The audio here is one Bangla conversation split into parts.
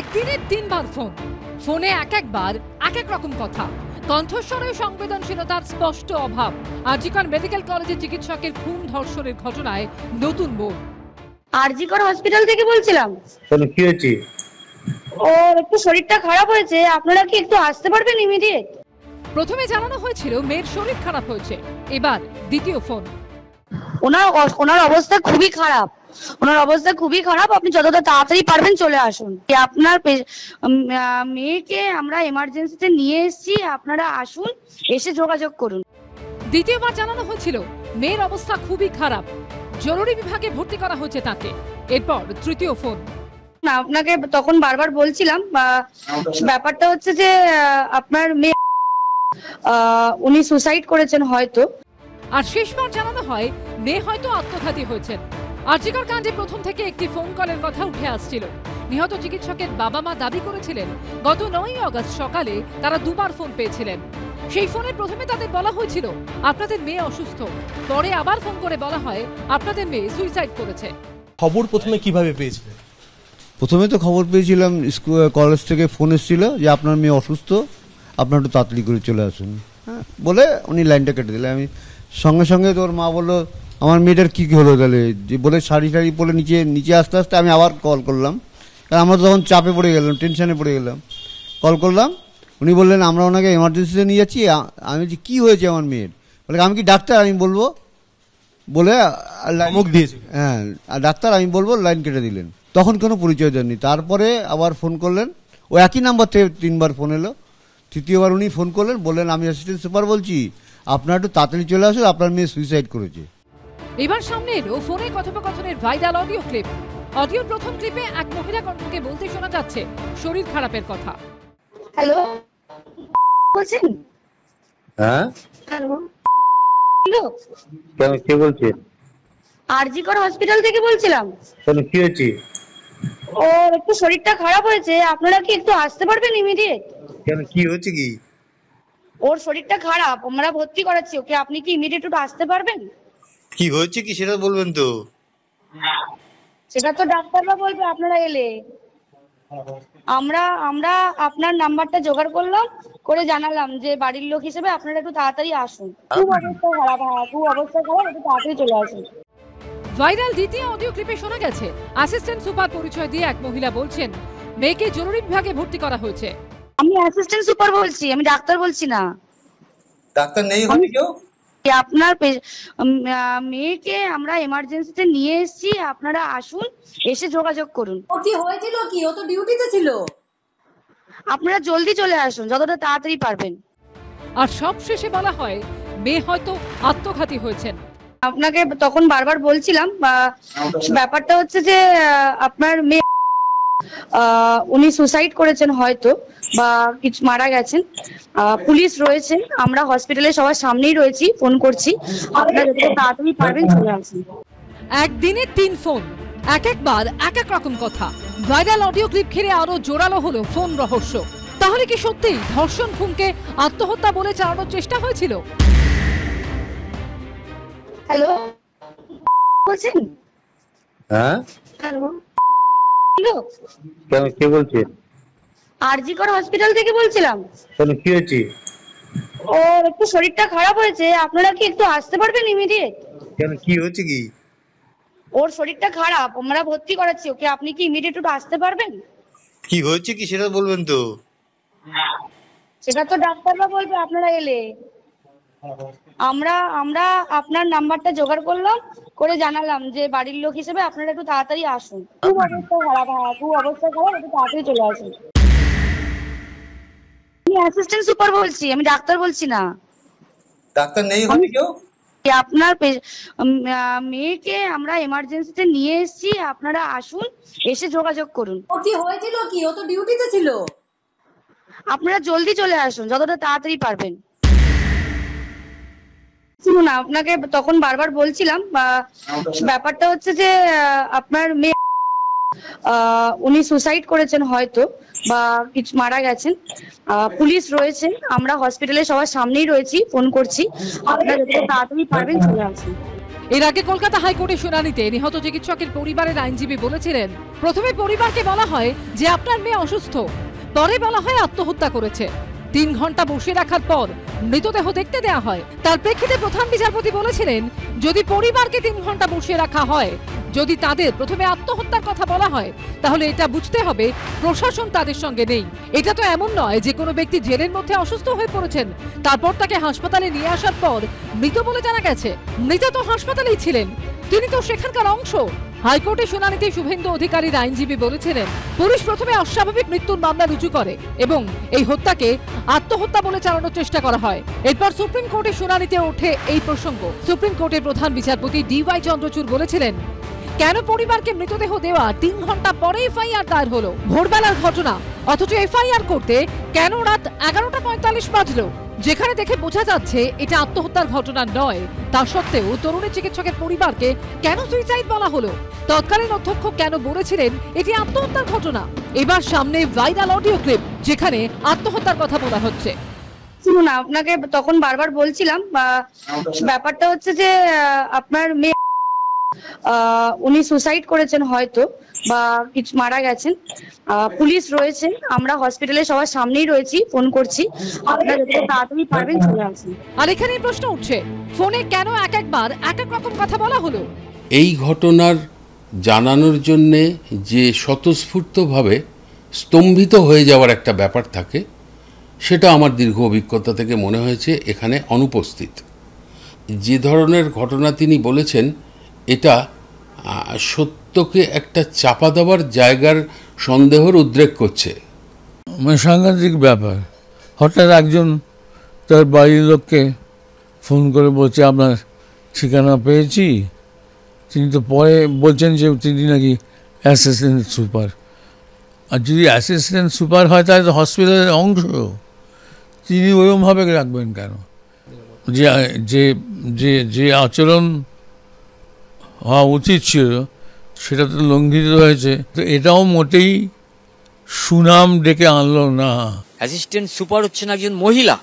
একদিনে 3 বার ফোন, ফোনে একবার এক এক রকম কথা, কণ্ঠস্বরে সংবেদনশীলতার স্পষ্ট অভাব। আরজিকর মেডিকেল কলেজের চিকিৎসকের খুন ধর্ষণের ঘটনায় নতুন মোড়। আরজিকর হসপিটাল থেকে বলছিলাম। কি হয়েছে? ওর একটু শরীরটা খারাপ হয়েছে, আপনারা কি একটু আসতে পারবেন ইমিডিয়েট? প্রথমে জানানো হয়েছিল মেয়ের শরীর খারাপ হয়েছে, এবার দ্বিতীয় ফোন। ওনার অবস্থা খুবই খারাপ, আপনি যতটা তাড়াতাড়ি পারবেন চলে আসুন। আপনার মেয়েকে আমরা এমার্জেন্সিতে নিয়ে এসেছি, আপনারা আসুন, এসে যোগাযোগ করুন। দ্বিতীয়বার জানানো হয়েছিল মেয়ের অবস্থা খুবই খারাপ, জরুরি বিভাগে ভর্তি করা হয়েছে তাকে। এরপর তৃতীয় ফোন। না, আপনাকে তখন বারবার বলছিলাম, ব্যাপারটা হচ্ছে যে আপনার মেয়ে উনি সুসাইড করেছেন হয়তো। আর শেষবার জানানো হয় মেয়ে হয়তো আত্মঘাতী হয়েছেন। আরজিকর কাণ্ডে প্রথম থেকে একটি ফোন কলের কথা উঠে আসছিল। নিহত চিকিৎসকের বাবা মা দাবি করেছিলেন গত 9ই আগস্ট সকালে তারা দুবার ফোন পেয়েছিলেন। সেই ফোনে প্রথমে তাদের বলা হয়েছিল আপনাদের মেয়ে অসুস্থ, পরে আবার ফোন করে বলা হয় আপনাদের মেয়ে সুইসাইড করেছে। খবর প্রথমে কিভাবে পেয়েছিলেন? প্রথমে তো খবর পেয়েছিলাম, কলেজ থেকে ফোন এসেছিল যে আপনার মেয়ে অসুস্থ, আপনার একটু তাড়াতাড়ি করে চলে আসুন, হ্যাঁ বলে উনি লাইনটা কেটে দিলেন। আমি সঙ্গে সঙ্গে তোর মা বললো আমার মেয়েটার কী হলো তাহলে, যে বলে শাড়ি পরে নিচে আস্তে আস্তে আমি আবার কল করলাম, কারণ আমরা তখন চাপে পড়ে গেলাম, টেনশনে পড়ে গেলাম। কল করলাম, উনি বললেন আমরা ওনাকে এমার্জেন্সিতে নিয়ে যাচ্ছি। আমি বলছি কী হয়েছে আমার মেয়ের? বলে আমি কি ডাক্তার, আমি বলবো বলে মুখ দিয়েছে। হ্যাঁ ডাক্তার আমি বলবো, লাইন কেটে দিলেন। তখন কোনো পরিচয় দেননি। তারপরে আবার ফোন করলেন, ও একই নাম্বার থেকে 3বার ফোন এলো। তৃতীয়বার উনি ফোন করলেন, বললেন আমি অ্যাসিস্ট্যান্ট সুপার বলছি, আপনার একটু তাড়াতাড়ি চলে আসুন, আপনার মেয়ে সুইসাইড করেছে। এবার সামনে এলো ফোনে কথোপকথনের ভাইরাল অডিও ক্লিপ। অডিওর প্রথম ক্লিপে এক মহিলা কণ্ঠকে বলতে শোনা যাচ্ছে শরীর খারাপের কথা। হ্যালো, বলছেন? হ্যাঁ, হ্যালো, কেন, কে বলছেন? আরজিকর হসপিটাল থেকে বলছিলাম। কি হয়েছে? ওর একটু শরীরটা খারাপ হয়েছে, আপনারা কি একটু আসতে পারবেন ইমিডিয়েট? কেন, কি হয়েছে? কি ওর শরীরটা খারাপ, আমরা ভর্তি করাচ্ছি ওকে, আপনি কি ইমিডিয়েট একটু আসতে পারবেন? কি হয়েছে কি সেটা বলবেন তো? সেটা তো ডাক্তাররা বলবে আপনারা এলে। আমরা আপনার নাম্বারটা জোগাড় করলাম, করে জানালাম যে বাড়ির লোক হিসেবে আপনারা একটু তাড়াতাড়ি আসুন। খুব অবস্থা খারাপ, একটু তাড়াতাড়ি চলে আসুন। ভাইরাল দ্বিতীয় অডিও ক্লিপে শোনা গেছে অ্যাসিস্ট্যান্ট সুপার পরিচয় দিয়ে এক মহিলা বলছেন মেয়েকে জরুরি বিভাগে ভর্তি করা হয়েছে। আমি অ্যাসিস্ট্যান্ট সুপার বলছি, আমি ডাক্তার বলছি না। ডাক্তার নেই হবে কেউ? আপনার মেয়েকে আমরা এমার্জেন্সিতে নিয়ে এসেছি, আপনারা আসুন, এসে যোগাযোগ করুন। ও কি হয়েছিল? কি ও তো ডিউটিতে ছিল। আপনারা জলদি চলে আসুন, যতটা তাড়াতাড়ি পারবেন। আর সব শেষে বলা হয় মেয়ে হয়তো আত্মঘাতী হয়েছেন। আপনাকে তখন বারবার বলছিলাম, ব্যাপারটা হচ্ছে যে আপনার মেয়ে উনি সুসাইড করেছেন হয়তো, বা কিছু মারা গেছেন। পুলিশ রয়েছে, আমরা হসপিটালে সবার সামনেই রয়েছি, ফোন করছি, আপনারা যত তাড়াতাড়ি পারবেন চলে আসুন। একদিনে 3 ফোন, একবার এক এক রকম কথা। ভাইরাল অডিও ক্লিপ ঘিরে আরো জোরালো হলো ফোন রহস্য। তাহলে কি সত্যি ধর্ষণ খুনকে আত্মহত্যা বলে চালানোর চেষ্টা হয়েছিল? হ্যালো, বলছেন? হ্যাঁ, হ্যালো, কেন, কে বলছেন? আরজিকর হসপিটাল থেকে বলছিলাম। কি হয়েছে? ওর একটু শরীরটা খারাপ হয়েছে, আপনারা কি একটু আসতে পারবেন ইমিডিয়েট? কেন, কি হয়েছে? কি ওর শরীরটা খারাপ, আমরা ভর্তি করাচ্ছি ওকে, আপনি কি ইমিডিয়েট একটু আসতে পারবেন? কি হয়েছে কি সেটা বলবেন তো? সেটা তো ডাক্তাররা বলবে আপনারা এলে। আমরা আপনার নাম্বারটা জোগাড় করলাম, করে জানালাম যে বাড়ির লোক হিসেবে আপনারা একটু তাড়াতাড়ি আসুন। খুব অবস্থা খারাপ, একটু তাড়াতাড়ি চলে আসুন। আমি অ্যাসিস্ট্যান্ট সুপার বলছি, আমি ডাক্তার বলছি না। ডাক্তার নেই হবে কেউ? আপনার মেয়েকে আমরা এমার্জেন্সিতে নিয়ে এসেছি, আপনারা আসুন, এসে যোগাযোগ করুন। ও কি হয়েছিল? কি ও তো ডিউটিতে ছিল। আপনারা জলদি চলে আসুন, যতটা তাড়াতাড়ি পারবেন। শুনুন, আপনাকে তখন বারবার বলছিলাম, ব্যাপারটা হচ্ছে যে আপনার মেয়ে উনি সুসাইড করেছেন হয়তো, বা কিছু মারা গেছেন। পুলিশ রয়েছে, আমরা হসপিটালে সবার সামনেই রয়েছি, ফোন করছি, আপনারা যত তাড়াতাড়ি পারবেন চলে আসুন। এর আগে কলকাতা হাইকোর্টের শুনানিতে নিহত চিকিৎসকের পরিবারের আইনজীবী বলেছিলেন, প্রথমে পরিবারকে বলা হয় যে আপনার মেয়ে অসুস্থ, পরে বলা হয় আত্মহত্যা করেছে। 3 ঘন্টা বসিয়ে রাখার পর মৃতদেহ দেখতে দেওয়া হয়। তার প্রেক্ষিতে প্রধান বিচারপতি বলেছিলেন, যদি পরিবারকে 3 ঘন্টা বসিয়ে রাখা হয়, যদি তাদের প্রথমে আত্মহত্যার কথা বলা হয়, তাহলে এটা বুঝতে হবে প্রশাসন তাদের সঙ্গে নেই। এটা তো এমন নয় যে কোনো ব্যক্তি জেলের মধ্যে অসুস্থ হয়ে পড়েছেন, তারপর তাকে হাসপাতালে নিয়ে আসার পর মৃত বলে জানা গেছে। মৃত তো হাসপাতালেই ছিলেন, তিনি তো সেখানকার অংশ। হাইকোর্টে শুনানিতে শুভেন্দু অধিকারীর আইনজীবী বলেছিলেন, পুলিশ প্রথমে অস্বাভাবিক মৃত্যুর মামলা রুজু করে এবং এই হত্যাকে আত্মহত্যা বলে চালানোর চেষ্টা করা হয়। এরপর সুপ্রিম কোর্টে শুনানিতে ওঠে এই প্রসঙ্গ। সুপ্রিম কোর্টের প্রধান বিচারপতি DY চন্দ্রচূড় বলেছিলেন, কেন পরিবারকে মৃতদেহ দেওয়া 3 ঘন্টা পরে এফআইআর দায়ের হলো? ভোরবেলার ঘটনা, অথচ এফআইআর করতে কেন রাত 11:45 বাজলো? যেখানে দেখে বোঝা যাচ্ছে এটা আত্মহত্যার ঘটনা নয়, তা সত্ত্বেও তরুণী চিকিৎসকের পরিবারকে কেন সুইসাইড বলা হলো? তৎকালীন অধ্যক্ষ কেন বলেছিলেন এটি আত্মহত্যার ঘটনা? এবার সামনে ভাইরাল অডিও ক্লিপ, যেখানে আত্মহত্যার কথা বলা হচ্ছে। শুনুন, আপনাকে তখন বারবার বলছিলাম, ব্যাপারটা হচ্ছে যে আপনার মেয়ে উনি সুসাইড করেছেন হয়তো, বা কিছু মারা গেছেন। পুলিশ রয়েছে, আমরা হসপিটালে সবার সামনেই রয়েছি, ফোন করছি, আপনারা যত তাড়াতাড়ি পারবেন চলে আসুন। আর এখানে প্রশ্ন উঠছে, ফোনে কেন একবার এক এক রকম কথা বলা হলো? এই ঘটনার জানানোর জন্যে যে স্বতঃস্ফূর্তভাবে স্তম্ভিত হয়ে যাওয়ার একটা ব্যাপার থাকে, সেটা আমার দীর্ঘ অভিজ্ঞতা থেকে মনে হয়েছে এখানে অনুপস্থিত। যে ধরনের ঘটনা তিনি বলেছেন, এটা সত্যকে একটা চাপা দেওয়ার জায়গার সন্দেহের উদ্রেক করছে। সাংঘাতিক ব্যাপার। হঠাৎ একজন তার বাড়ির লোককে ফোন করে বলছে আপনার ঠিকানা পেয়েছি। তিনি তো পরে বলছেন যে তিনি নাকি অ্যাসিস্ট্যান্ট সুপার। আর যদি অ্যাসিস্ট্যান্ট সুপার হয় তাহলে তো হসপিটালের অংশ, তিনি ওরকমভাবে রাখবেন কেন? যে যে যে যে আচরণ হওয়া উচিত ছিল সেটা তো লঙ্ঘিত হয়েছে। তো এটাও মোটেই সুনাম ডেকে আনলো না। অ্যাসিস্ট্যান্ট সুপার হচ্ছেন একজন মহিলা,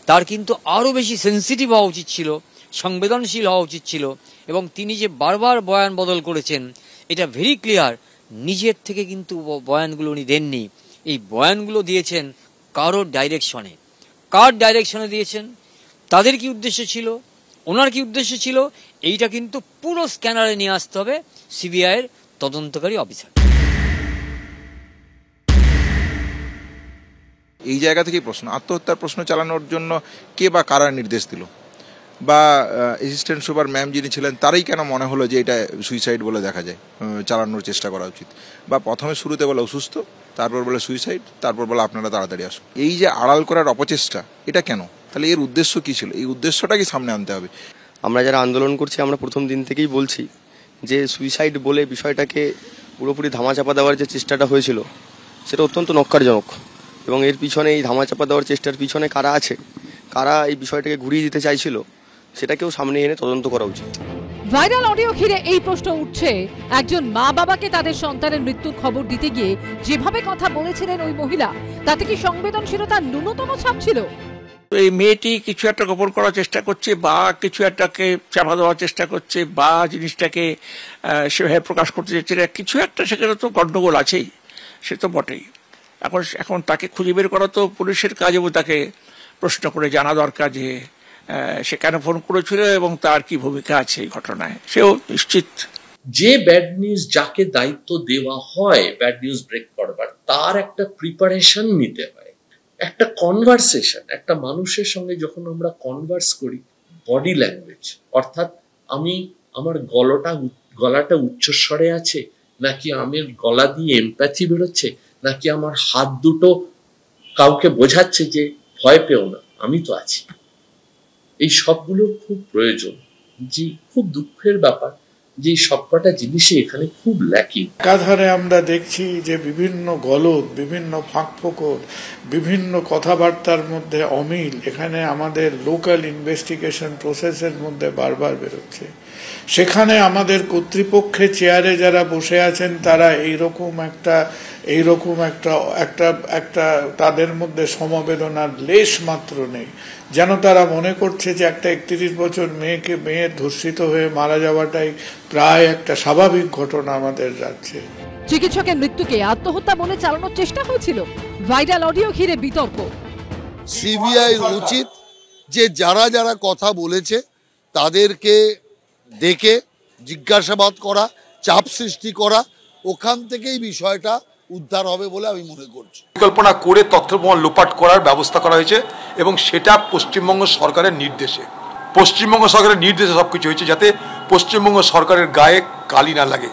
তার কিন্তু আরও বেশি সেন্সিটিভ হওয়া উচিত ছিল, সংবেদনশীল হওয়া উচিত ছিল। এবং তিনি যে বারবার বয়ান বদল করেছেন, এটা ভেরি ক্লিয়ার, নিজের থেকে কিন্তু বয়ানগুলো উনি দেননি। এই বয়ানগুলো দিয়েছেন কারোর ডাইরেকশনে। কার ডাইরেকশনে দিয়েছেন, তাদের কি উদ্দেশ্য ছিল, ওনার কি উদ্দেশ্য ছিল, এইটা কিন্তু পুরো স্ক্যানারে নিয়ে আসতে হবে সিবিআইয়ের তদন্তকারী অফিসার। এই জায়গা থেকেই প্রশ্ন, আত্মহত্যার প্রশ্ন চালানোর জন্য কে বা কারা নির্দেশ দিল, বা অ্যাসিস্ট্যান্ট সুপার ম্যাম যিনি ছিলেন তারই কেন মনে হলো যে এটা সুইসাইড বলে দেখা যায়, চালানোর চেষ্টা করা উচিত? বা প্রথমে শুরুতে বলে অসুস্থ, তারপর বলে সুইসাইড, তারপর বলে আপনারা তাড়াতাড়ি আসুন। এই যে আড়াল করার অপচেষ্টা, এটা কেন? তাহলে এর উদ্দেশ্য কী ছিল? এই উদ্দেশ্যটা কি সামনে আনতে হবে। আমরা যারা আন্দোলন করছি, আমরা প্রথম দিন থেকেই বলছি যে সুইসাইড বলে বিষয়টাকে পুরোপুরি ধামাচাপা দেওয়ার যে চেষ্টাটা হয়েছিল সেটা অত্যন্ত নক্কারজনক। এবং এর পিছনে, এই ধামাচাপা দেওয়ার চেষ্টার পিছনে কারা আছে, কারা এই বিষয়টাকে ঘুরিয়ে দিতে চাইছিল, সেটাকেও সামনে এনে তদন্ত করা উচিত। ভাইরাল অডিও ঘিরে এই প্রশ্ন উঠছে, একজন মা বাবাকে তাদের সন্তানের মৃত্যুর খবর দিতে গিয়ে যেভাবে কথা বলেছিলেন ওই মহিলা, তাতে কি সংবেদনশীলতার ন্যূনতম ছাপ ছিল? এই মেয়েটি কিছু একটা গোপন করার চেষ্টা করছে, বা কিছু একটাকে চাপা দেওয়ার চেষ্টা করছে, বা জিনিসটাকে সেভাবে প্রকাশ করতে চাইছে, কিছু একটা সেখানে তো গণ্ডগোল আছেই, সে তো বটেই। এখন তাকে খুঁজে বের করা তো পুলিশের কাজ, এবং তাকে প্রশ্ন করে জানা দরকার যে সে কেন ফোন করেছিল এবং তার কি ভূমিকা আছে এই ঘটনায়, সেও নিশ্চিত। যে ব্যাড নিউজ, যাকে দায়িত্ব দেওয়া হয় ব্যাড নিউজ ব্রেক করবার, তার একটা প্রিপারেশন নিতে হয়, একটা কনভারসেশন। একটা মানুষের সঙ্গে যখন আমরা কনভার্স করি, বডি ল্যাঙ্গুয়েজ, অর্থাৎ আমার গলাটা উচ্চস্বরে আছে, নাকি আমার গলা দিয়ে এমপ্যাথি বেরোচ্ছে, নাকি আমার হাত দুটো কাউকে বোঝাচ্ছে যে ভয় পেও না, আমি তো আছি। এই সবগুলো খুব প্রয়োজন। যে খুব দুঃখের ব্যাপার যে সবকটা জিনিসই এখানে খুব ল্যাকিং। একাধারে আমরা দেখছি যে বিভিন্ন গলদ, বিভিন্ন ফাঁকফোকর, বিভিন্ন কথাবার্তার মধ্যে অমিল এখানে আমাদের লোকাল ইনভেস্টিগেশন প্রসেসের মধ্যে বারবার বেরোচ্ছে। সেখানে আমাদের কর্তৃপক্ষের চেয়ারে যারা বসে আছেন তারা এইরকম একটা এইরকম একটা তাদের মধ্যে সমবেদনার লেশ মাত্র নেই, যেন তারা মনে করছে যে একটা 31 বছর মেয়ে ধর্ষিত হয়ে মারা যাওয়াটাই প্রায় একটা স্বাভাবিক ঘটনা আমাদের রাজ্যে। চিকিৎসকের মৃত্যুকে আত্মহত্যা বলে চালানোর চেষ্টা হয়েছিল, ভাইরাল অডিও ঘিরে বিতর্ক। সিবিআই উচিত যে যারা যারা কথা বলেছে তাদেরকে ডেকে জিজ্ঞাসাবাদ করা, চাপ সৃষ্টি করা, ওখান থেকেই বিষয়টা উদ্ধার হবে বলে আমি মনে করছি। পরিকল্পনা করে তথ্য প্রমাণ লোপাট করার ব্যবস্থা করা হয়েছে এবং সেটা পশ্চিমবঙ্গ সরকারের নির্দেশে সবকিছু হয়েছে, যাতে পশ্চিমবঙ্গ সরকারের গায়ে কালি না লাগে,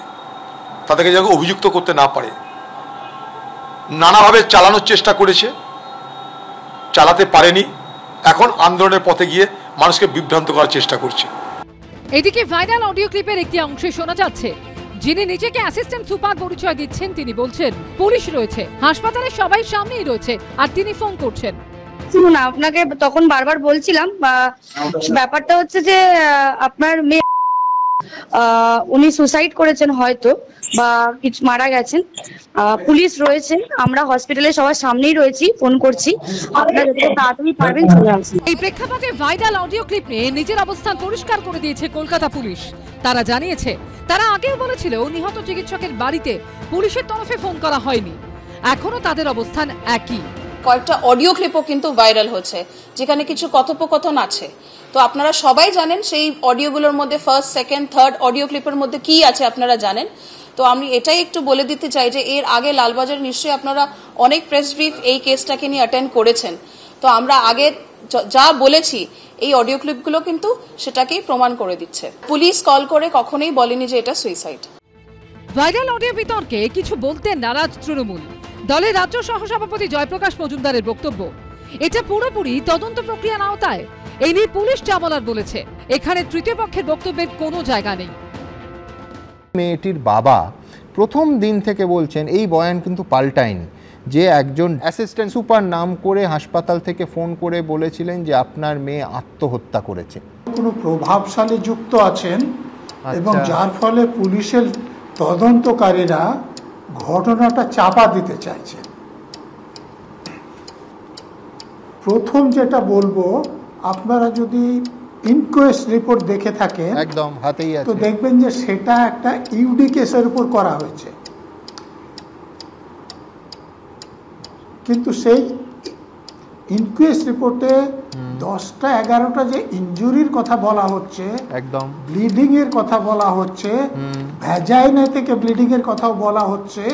তাদেরকে যাতে অভিযুক্ত করতে না পারে। নানাভাবে চালানোর চেষ্টা করেছে, চালাতে পারেনি, এখন আন্দোলনের পথে গিয়ে মানুষকে বিভ্রান্ত করার চেষ্টা করছে। এদিকে ভাইরাল অডিও ক্লিপের একটি অংশে শোনা যাচ্ছে যিনি নিজেকে অ্যাসিস্ট্যান্ট সুপার পরিচয় দিচ্ছেন তিনি বলছেন পুলিশ রয়েছে, হাসপাতালে সবাই সামনেই রয়েছে আর তিনি ফোন করছেন। শুনুন, আপনাকে তখন বারবার বলছিলাম, ব্যাপারটা হচ্ছে যে আপনার মেয়ে উনি সুসাইড করেছেন হয়তো, বা কিছু মারা গেছেন। পুলিশ রয়েছে, আমরা হসপিটালে সবার সামনেই রয়েছি, ফোন করছি, আপনারা যত তাড়াতাড়ি পারবেন চলে আসুন। এই প্রেক্ষাপটে ভাইরাল অডিও ক্লিপ নিয়ে নিজের অবস্থান পরিষ্কার করে দিয়েছে কলকাতা পুলিশ। তারা জানিয়েছে তারা আগেও বলেছিল নিহত চিকিৎসকের বাড়িতে পুলিশের তরফে ফোন করা হয়নি, এখনো তাদের অবস্থান একই। কয়েকটা অডিও ক্লিপও কিন্তু ভাইরাল হচ্ছে যেখানে কিছু কথোপকথন আছে, তো আপনারা সবাই জানেন সেই অডিওগুলোর মধ্যে ফার্স্ট, সেকেন্ড, থার্ড অডিও ক্লিপের মধ্যে কি আছে আপনারা জানেন। তো আমি এটাই একটু বলে দিতে চাই যে এর আগে লালবাজার নিশ্চয়ই আপনারা অনেক প্রেস ব্রিফ এই কেসটাকে নিয়ে অ্যাটেন্ড করেছেন, তো আমরা আগে যা বলেছি এই অডিও ক্লিপগুলো কিন্তু সেটাকেই প্রমাণ করে দিচ্ছে। পুলিশ কল করে কখনোই বলেনি যে এটা সুইসাইড। ভাইরাল অডিও বিতর্কে কিছু বলতে নারাজ তৃণমূল দলের রাজ্য সহসভাপতি জয়প্রকাশ মজুমদারের বক্তব্য, এটা পুরোপুরি তদন্ত প্রক্রিয়ার আওতায়, এই নিয়ে পুলিশ যা বলার বলেছে, এখানে তৃতীয় পক্ষের বক্তব্যের কোনো জায়গা নেই। মেয়েটির বাবা প্রথম দিন থেকে বলছেন, এই বয়ান কিন্তু পাল্টায়নি, যে একজন অ্যাসিস্ট্যান্ট সুপার নাম করে হাসপাতাল থেকে ফোন করে বলেছিলেন যে আপনার মেয়ে আত্মহত্যা করেছে। কোনো প্রভাবশালী যুক্ত আছেন এবং যার ফলে পুলিশের তদন্তকারীরা ঘটনাটা চাপা দিতে চাইছে। প্রথম যেটা বলবো, আপনারা যদি ইনকোয়েস্ট রিপোর্ট দেখে থাকেন একদম হাতেই আছে, তো দেখবেন যে সেটা একটা ইউডি কেসের উপর করা হয়েছে, কিন্তু সেই ইনকোয়েস্ট রিপোর্টে 10টা 11টা যে ইনজুরির কথা বলা হচ্ছে, একদম ব্লিডিং এর কথা বলা হচ্ছে, ভ্যাজাইনা থেকে ব্লিডিং এর কথাও বলা হচ্ছে,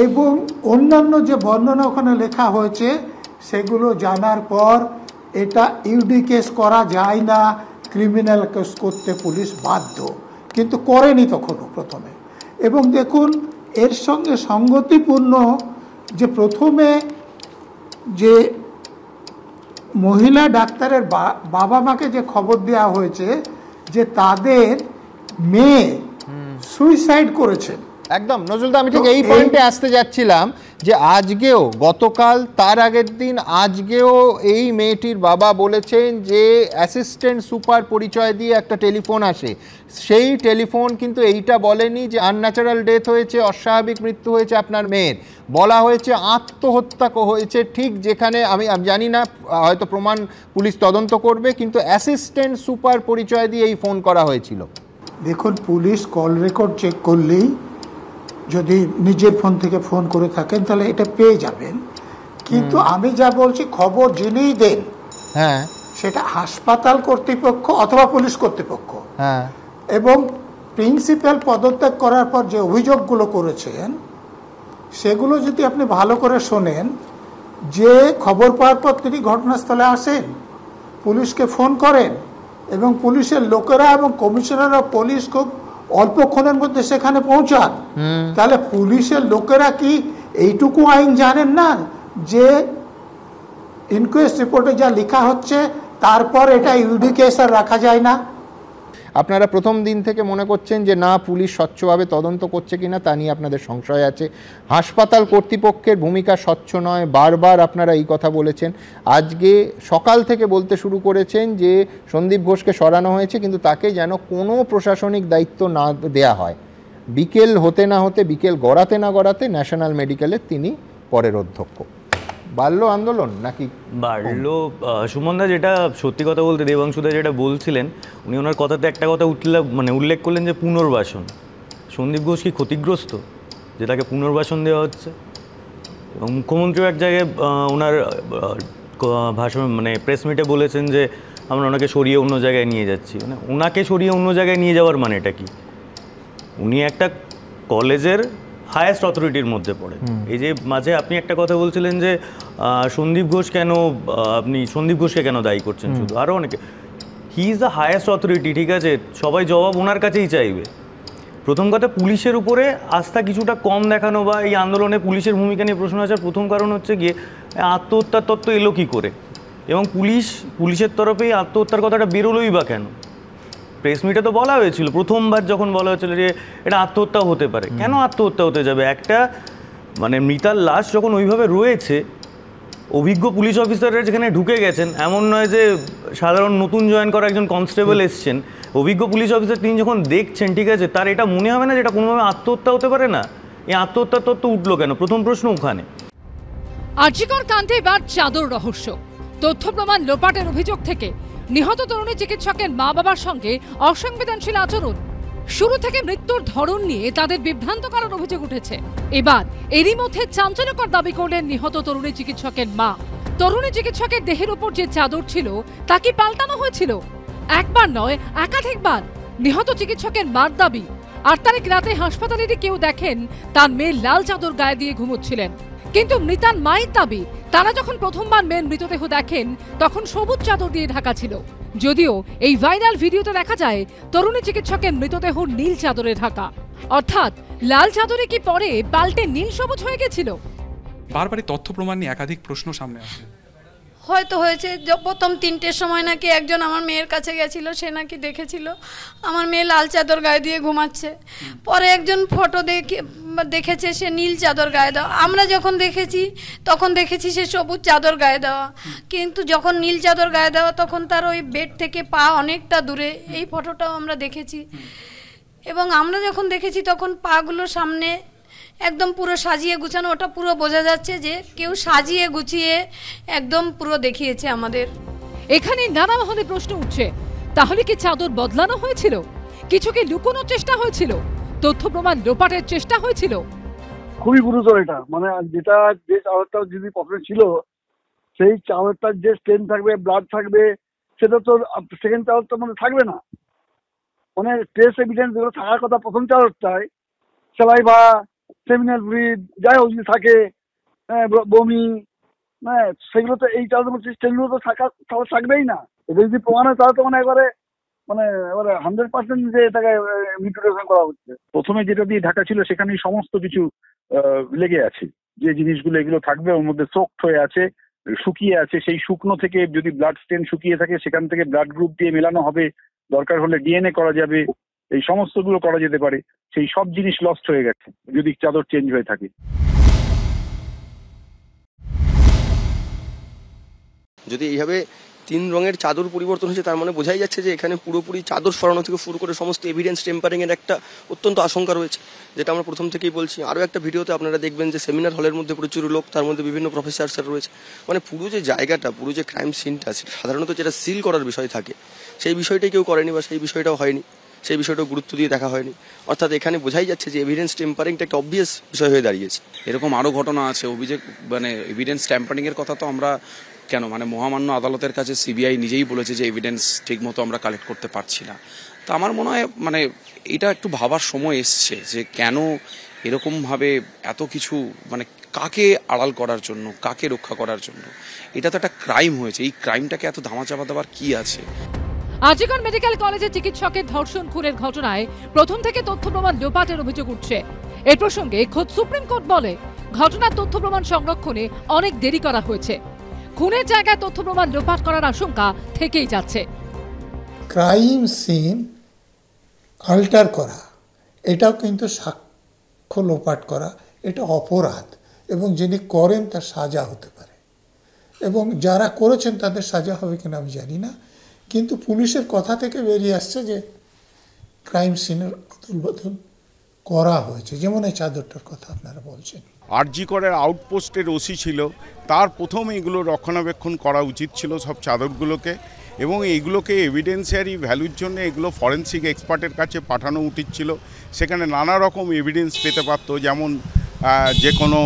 এবং অন্যান্য যে বর্ণনা ওখানে লেখা হয়েছে সেগুলো জানার পর এটা ইউডি কেস করা যায় না, ক্রিমিনাল কেস করতে পুলিশ বাধ্য, কিন্তু করেনি তখনও প্রথমে। এবং দেখুন এর সঙ্গে সঙ্গতিপূর্ণ যে প্রথমে যে মহিলা ডাক্তারের বাবা মাকে যে খবর দেওয়া হয়েছে যে তাদের মেয়ে সুইসাইড করেছেন। একদম নজরুলদা, আমি ঠিক এই পয়েন্টে আসতে যাচ্ছিলাম যে আজকেও, গতকাল, তার আগের দিন, আজকেও এই মেয়েটির বাবা বলেছেন যে অ্যাসিস্ট্যান্ট সুপার পরিচয় দিয়ে একটা টেলিফোন আসে, সেই টেলিফোন কিন্তু এইটা বলেনি যে আনন্যাচারাল ডেথ হয়েছে, অস্বাভাবিক মৃত্যু হয়েছে আপনার মেয়ের, বলা হয়েছে আত্মহত্যা হয়েছে। ঠিক যেখানে আমি জানি না, হয়তো প্রমাণ পুলিশ তদন্ত করবে, কিন্তু অ্যাসিস্ট্যান্ট সুপার পরিচয় দিয়ে এই ফোন করা হয়েছিল। দেখুন, পুলিশ কল রেকর্ড চেক করলেই, যদি নিজের ফোন থেকে ফোন করে থাকেন তাহলে এটা পেয়ে যাবেন, কিন্তু আমি যা বলছি খবর জেনেই দেন, হ্যাঁ, সেটা হাসপাতাল কর্তৃপক্ষ অথবা পুলিশ কর্তৃপক্ষ, হ্যাঁ, এবং প্রিন্সিপাল পদত্যাগ করার পর যে অভিযোগগুলো করেছেন সেগুলো যদি আপনি ভালো করে শোনেন, যে খবর পাওয়ার পর তিনি ঘটনাস্থলে আসেন, পুলিশকে ফোন করেন, এবং পুলিশের লোকেরা এবং কমিশনার অফ পুলিশ খুব অল্পক্ষণের মধ্যে সেখানে পৌঁছান, তাহলে পুলিশের লোকেরা কি এইটুকু আইন জানেন না যে ইনকোয়েস্ট রিপোর্টে যা লেখা হচ্ছে তারপর এটা ইউডি কেস আর রাখা যায় না? আপনারা প্রথম দিন থেকে মনে করছেন যে না, পুলিশ স্বচ্ছভাবে তদন্ত করছে কিনা তা নিয়ে আপনাদের সংশয় আছে, হাসপাতাল কর্তৃপক্ষের ভূমিকা স্বচ্ছ নয়, বারবার আপনারা এই কথা বলেছেন। আজকে সকাল থেকে বলতে শুরু করেছেন যে সন্দীপ ঘোষকে সরানো হয়েছে, কিন্তু তাকে যেন কোনো প্রশাসনিক দায়িত্ব না দেয়া হয়। বিকেল হতে না হতে, বিকেল গড়াতে না গড়াতে ন্যাশনাল মেডিকেলের তিনি পরের অধ্যক্ষ। বাড়লো আন্দোলন নাকি বাড়লো? সুমনদা যেটা সত্যি কথা বলতে, দেবাংশুদা যেটা বলছিলেন, উনি ওনার কথাতে একটা কথা উল্লেখ করলেন যে পুনর্বাসন। সন্দীপ ঘোষ কি ক্ষতিগ্রস্ত যে তাকে পুনর্বাসন দেওয়া হচ্ছে? এবং মুখ্যমন্ত্রীও এক জায়গায় ওনার ভাষণ প্রেস মিটে বলেছেন যে আমরা ওনাকে সরিয়ে অন্য জায়গায় নিয়ে যাচ্ছি। ওনাকে সরিয়ে অন্য জায়গায় নিয়ে যাওয়ার মানেটা কি? উনি একটা কলেজের হায়েস্ট অথরিটির মধ্যে পড়ে। এই যে মাঝে আপনি একটা কথা বলছিলেন যে সন্দীপ ঘোষ কেন, আপনি সন্দীপ ঘোষকে কেন দায়ী করছেন, শুধু আরও অনেকে। He is the highest authority, ঠিক আছে, সবাই জবাব ওনার কাছেই চাইবে। প্রথম কথা, পুলিশের উপরে আস্থা কিছুটা কম দেখানো বা এই আন্দোলনে পুলিশের ভূমিকা নিয়ে প্রশ্ন আসার প্রথম কারণ হচ্ছে গিয়ে আত্মহত্যার তত্ত্ব এলো কী করে, এবং পুলিশের তরফে এই আত্মহত্যার কথাটা বেরোলোই বা কেন? প্রেস মিটে তো বলা হয়েছিল, প্রথমবার যখন বলা হয়েছিল যে এটা আত্মহত্যা হতে পারে, কেন আত্মহত্যা হতে যাবে? একটা মৃতার লাশ যখন ওইভাবে রয়েছে, অভিজ্ঞ পুলিশ অফিসাররা যেখানে ঢুকে গেছেন, এমন নয় যে সাধারণ নতুন জয়েন করা একজন কনস্টেবল এসছেন, অভিজ্ঞ পুলিশ অফিসার তিনি যখন দেখছেন, ঠিক আছে, তার এটা মনে হবে না যে এটা কোনোভাবে আত্মহত্যা হতে পারে না? এই আত্মহত্যার তত্ত্ব উঠলো কেন? প্রথম প্রশ্ন ওখানে। আরজিকর কাণ্ডে এবার চাদর রহস্য। তথ্য প্রমাণ লোপাটের অভিযোগ থেকে নিহত তরুণী চিকিৎসকের মা বাবার সঙ্গে অসংবেদনশীল আচরণ, শুরু থেকে মৃত্যুর ধরন নিয়ে তাদের বিভ্রান্ত করার অভিযোগ উঠেছে। এবার এরই মধ্যে চাঞ্চল্যকর দাবি করলেন নিহত তরুণী চিকিৎসকের মা। তরুণী চিকিৎসকের দেহের উপর যে চাদর ছিল তা কি পাল্টানো হয়েছিল? একবার নয়, একাধিকবার। নিহত চিকিৎসকের মার দাবি ৮ তারিখ রাতে হাসপাতালেরই কেউ দেখেন তার মেয়ে লাল চাদর গায়ে দিয়ে ঘুমোচ্ছিলেন, কিন্তু মৃতার মায়ের দাবি তারা যখন প্রথমবার মেয়ের মৃতদেহ দেখেন তখন সবুজ চাদর দিয়ে ঢাকা ছিল। যদিও এই ভাইরাল ভিডিওতে দেখা যায় তরুণী চিকিৎসকের মৃতদেহ নীল চাদরে ঢাকা, অর্থাৎ লাল চাদরে কি পরে পাল্টে নীল সবুজ হয়ে গেছিল? বারবারই তথ্য প্রমাণ নিয়ে একাধিক প্রশ্ন সামনে আসে। হয়তো হয়েছে প্রথম 3টের সময় নাকি একজন আমার মেয়ের কাছে গেছিল, সে নাকি দেখেছিল আমার মেয়ে লাল চাদর গায়ে দিয়ে ঘুমাচ্ছে। পরে একজন ফটো দেখেছে সে নীল চাদর গায়ে দেওয়া। আমরা যখন দেখেছি তখন দেখেছি সে সবুজ চাদর গায়ে দেওয়া, কিন্তু যখন নীল চাদর গায়ে দেওয়া তখন তার ওই বেড থেকে পা অনেকটা দূরে, এই ফটোটাও আমরা দেখেছি। এবং আমরা যখন দেখেছি তখন পাগুলো সামনে একদম পুরো সাজিয়ে গুছানো, ওটা পুরো বোঝা যাচ্ছে যে কেউ সাজিয়ে গুছিয়ে একদম পুরো দেখিয়েছে আমাদের। এখানে নানা মহলে প্রশ্ন উঠছে, তাহলে কি চাদর বদলানো হয়েছিল? কিছু কি লুকোনোর চেষ্টা হয়েছিল? তথ্য প্রমাণ লোপাটের চেষ্টা হয়েছিল? খুবই গুরুতর এটা, যেটা যে চাদরটা যদি প্রথমে ছিল সেই চাদরটার যে স্টেন থাকবে, ব্লাড থাকবে, সেটা তো সেকেন্ড চাদরটার মধ্যে থাকবে না। ট্রেস এভিডেন্স যেগুলো থাকার কথা প্রথম চাদরটায়, সেলাইভা, সেমিনাল ফ্লুইড যাই হোক যদি থাকে, বমি, সেগুলো তো এই চাদরের মধ্যে স্টেনগুলো তো থাকবেই না। এটা যদি প্রমাণ হয় তাহলে তো এবারে 100% যে এটাকে মিউটিলেশন করা হচ্ছে। প্রথমে যেটা দিয়ে ঢাকা ছিল সেখানেই সমস্ত কিছু লেগে আছে, যে জিনিসগুলো এগুলো থাকবে ওর মধ্যে সোকড হয়ে আছে, শুকিয়ে আছে। সেই শুকনো থেকে যদি ব্লাড স্টেন শুকিয়ে থাকে সেখান থেকে ব্লাড গ্রুপ দিয়ে মেলানো হবে, দরকার হলে ডিএনএ করা যাবে, এই সমস্তগুলো করা যেতে পারে। সেই সব জিনিস লস্ট হয়ে গেছে যদি চাদর চেঞ্জ হয়ে থাকে। যদি এইভাবে 3 রঙের চাদর পরিবর্তন হয়েছে, তার মানে বোঝাই যাচ্ছে যে এখানে পুরোপুরি চাদর সরানো থেকে শুরু করে সমস্ত এভিডেন্স টেম্পারিং এর একটা অত্যন্ত আশঙ্কা রয়েছে, যেটা আমরা প্রথম থেকেই বলছি। আরও একটা ভিডিওতে আপনারা দেখবেন যে সেমিনার হলের মধ্যে প্রচুর লোক, তার মধ্যে বিভিন্ন প্রফেসর রয়েছে। পুরো যে জায়গাটা, পুরো যে ক্রাইম সিনটা আছে, সাধারণত যেটা সিল করার বিষয় থাকে সেই বিষয়টাই কেউ করেনি বা সেই বিষয়টাও হয়নি, সেই বিষয়টাও গুরুত্ব দিয়ে দেখা হয়নি। অর্থাৎ এখানে বোঝাই যাচ্ছে যে এভিডেন্স টেম্পারিংটা একটা অবভিয়াস বিষয় হয়ে দাঁড়িয়েছে। এরকম আরও ঘটনা আছে, অভিযোগ এভিডেন্স ট্যাম্পারিং এর কথা তো আমরা কেন মহামান্য আদালতের কাছে সিবিআই নিজেই বলেছে যে এভিডেন্স ঠিকমতো আমরা কালেক্ট করতে পারছি না। তো আমার মনে হয় এটা একটু ভাবার সময় এসছে যে কেন এরকমভাবে এত কিছু কাকে আড়াল করার জন্য, কাকে রক্ষা করার জন্য। এটা তো একটা ক্রাইম হয়েছে, এই ক্রাইমটাকে এত ধামাচাপা দেওয়ার কি আছে? আরজিকর মেডিকেল কলেজে চিকিৎসকের ধর্ষণ খুনের ঘটনায় প্রথম থেকে তথ্য প্রমাণ লোপাটের অভিযোগ উঠছে। এ প্রসঙ্গে খোদ সুপ্রিম কোর্ট বলে ঘটনার তথ্য প্রমাণ সংরক্ষণে অনেক দেরি করা হয়েছে। খুনের জায়গায় তথ্য প্রমাণ লোপাট করার আশঙ্কা থেকেই যাচ্ছে। ক্রাইম সিন আল্টার করা, এটাও কিন্তু সাক্ষ্য লোপাট করা, এটা অপরাধ, এবং যিনি করেন তার সাজা হতে পারে, এবং যারা করেছেন তাদের সাজা হবে কিনা আমি জানি না। কিন্তু পুলিশের কথা থেকে বেরিয়ে আসছে যে ক্রাইম সিনের অদল বদল করা হয়েছে, যেমন এই চাদরটার কথা আপনারা বলছেন। আরজি করের আউটপোস্টের ওসি ছিল, তার প্রথম এগুলো রক্ষণাবেক্ষণ করা উচিত ছিল সব চাদরগুলোকে, এবং এইগুলোকে এভিডেন্সিয়ারি ভ্যালুর জন্য এগুলো ফরেন্সিক এক্সপার্টের কাছে পাঠানো উচিত ছিল। সেখানে নানা রকম এভিডেন্স পেতে পারত, যেমন যে কোনো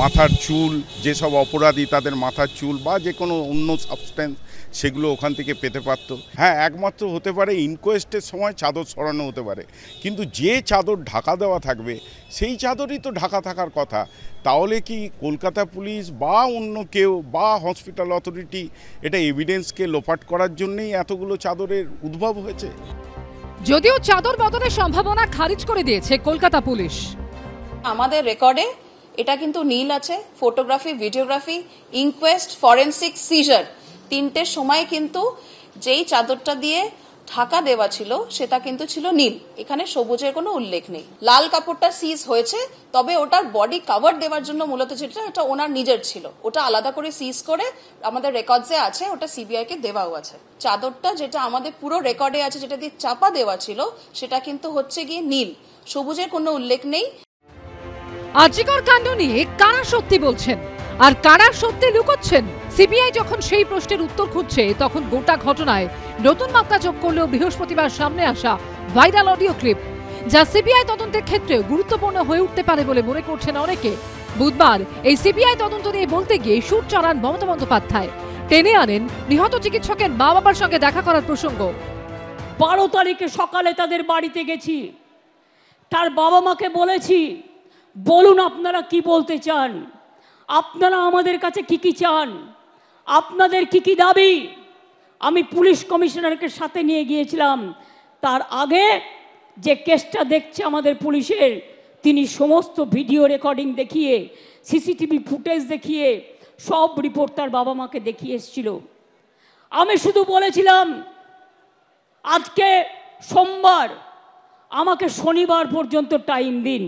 মাথার চুল, যেসব অপরাধী তাদের মাথার চুল বা যে কোনো অন্য সাবস্টেন্স, সেগুলো ওখান থেকে পেতে পারতো। হ্যাঁ, একমাত্র হতে পারে ইনকোয়েস্টের সময় চাদর সরানো হতে পারে, কিন্তু যে চাদর ঢাকা দেওয়া থাকবে সেই চাদরই তো ঢাকা থাকার কথা। তাহলে কি কলকাতা পুলিশ বা অন্য কেউ বা হসপিটাল অথরিটি এটা এভিডেন্সকে লোপাট করার জন্যই এতগুলো চাদরের উদ্ভব হয়েছে? যদিও চাদর বদলের সম্ভাবনা খারিজ করে দিয়েছে কলকাতা পুলিশ। আমাদের রেকর্ডে এটা কিন্তু নীল আছে, photography, videography, inquest, forensic, seizure, তিনটের সময় কিন্তু যেই চাদরটা দিয়ে ঢাকা দেওয়া ছিল সেটা কিন্তু ছিল নীল, এখানে সবুজের কোনো উল্লেখ নেই। লাল কাপড়টা সিজ হয়েছে, তবে ওটার বডি কাভার দেওয়ার জন্য মূলত যেটা, এটা ওনার নিজের ছিল, ওটা আলাদা করে সিজ করে আমাদের রেকর্ডসে আছে, ওটা সিবিআই কে দেওয়াও আছে। চাদরটা যেটা আমাদের পুরো রেকর্ডে আছে, যেটা দিয়ে চাপা দেওয়া ছিল, সেটা কিন্তু হচ্ছে গিয়ে নীল, সবুজের কোনো উল্লেখ নেই। আজিকর কাণ্ড নিয়ে কারা সত্যি বলছেন আর কারা সত্যি লুকোচ্ছেন, সিবিআই যখন সেই প্রশ্নের উত্তর খুঁজছে, তখন গোটা ঘটনায় নতুন মাত্রা যোগ করলেও বৃহস্পতিবার সামনে আসা ভাইরাল অডিও ক্লিপ, যা সিবিআই তদন্তের ক্ষেত্রে গুরুত্বপূর্ণ হয়ে উঠতে পারে বলে মনে করছেন অনেকে। বুধবার এই সিবিআই তদন্ত নিয়ে বলতে গিয়ে সুর চড়ান মমতা বন্দ্যোপাধ্যায়, টেনে আনেন নিহত চিকিৎসকের মা বাবার সঙ্গে দেখা করার প্রসঙ্গ। 12 তারিখে সকালে তাদের বাড়িতে গেছি, তার বাবা মাকে বলেছি, বলুন আপনারা কি বলতে চান, আপনারা আমাদের কাছে কি কি চান, আপনাদের কি কি দাবি। আমি পুলিশ কমিশনারকে সাথে নিয়ে গিয়েছিলাম। তার আগে যে কেসটা দেখছে আমাদের পুলিশের, তিনি সমস্ত ভিডিও রেকর্ডিং দেখিয়ে, সিসিটিভি ফুটেজ দেখিয়ে সব রিপোর্ট তার বাবা মাকে দেখিয়ে এসেছিল। আমি শুধু বলেছিলাম আজকে সোমবার, আমাকে শনিবার পর্যন্ত টাইম দিন।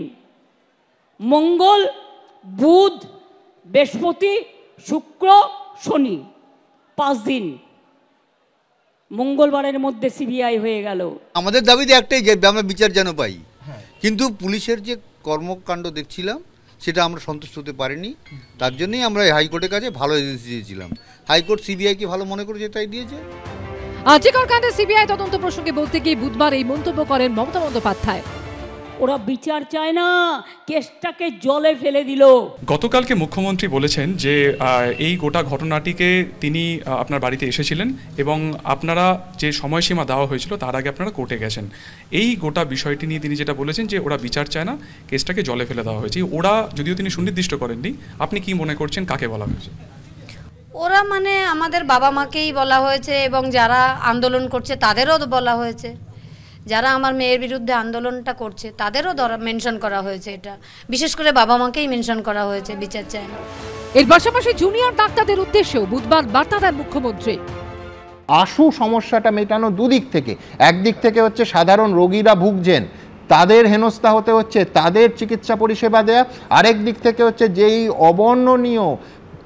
মঙ্গল, বুধ, বৃহস্পতি, শুক্র, শনি, 5 দিন। মঙ্গলবারের মধ্যে সিবিআই হয়ে গেল। আমাদের দাবিতে একটাই, যে আমরা বিচার যেন পাই, কিন্তু পুলিশের যে কর্মকাণ্ড দেখছিলাম সেটা আমরা সন্তুষ্ট হতে পারিনি। তার জন্যই আমরা হাইকোর্টের কাছে ভালো এজেন্সি দিয়েছিলাম। হাইকোর্ট সিবিআইকে ভালো মনে করেছে, তাই দিয়েছে। আজিকর কাণ্ডে সিবিআই তদন্ত প্রসঙ্গে বলতে গিয়ে বুধবার এই মন্তব্য করেন মমতা বন্দ্যোপাধ্যায়। ওরা বিচার চায় না, কেসটাকে জলে ফেলে দিল। গতকালকে মুখ্যমন্ত্রী বলেছেন যে এই গোটা ঘটনাটিকে তিনি আপনার বাড়িতে এসেছিলেন এবং আপনারা যে সময়সীমা দেওয়া হয়েছিল তার আগে আপনারা কোর্টে গেছেন। এই গোটা বিষয়টি নিয়ে তিনি যেটা বলেছেন যে ওরা বিচার চায় না, কেসটাকে জলে ফেলে দেওয়া হয়েছে। ওরা যদিও তিনি সুনির্দিষ্ট করেননি, আপনি কি মনে করছেন কাকে বলা হয়েছে? ওরা মানে আমাদের বাবা মাকেই বলা হয়েছে, এবং যারা আন্দোলন করছে তাদেরও বলা হয়েছে। যারা আমার মেয়ের বিরুদ্ধে আন্দোলনটা করছে তাদেরও মেনশন করা হয়েছে। এটা বিশেষ করে বাবা মাকেই মেনশন করা হয়েছে, বিচার চায় না। এর পাশাপাশি জুনিয়র ডাক্তারদের উদ্দেশ্যেও বুধবার বার্তা দেন মুখ্যমন্ত্রী। আশু সমস্যাটা মেটানো দুদিক থেকে, একদিক থেকে হচ্ছে সাধারণ রোগীরা ভুগছেন, তাদের হেনস্থা হতে হচ্ছে, তাদের চিকিৎসা পরিষেবা দেয়া, আরেক দিক থেকে হচ্ছে যেই অবর্ণনীয়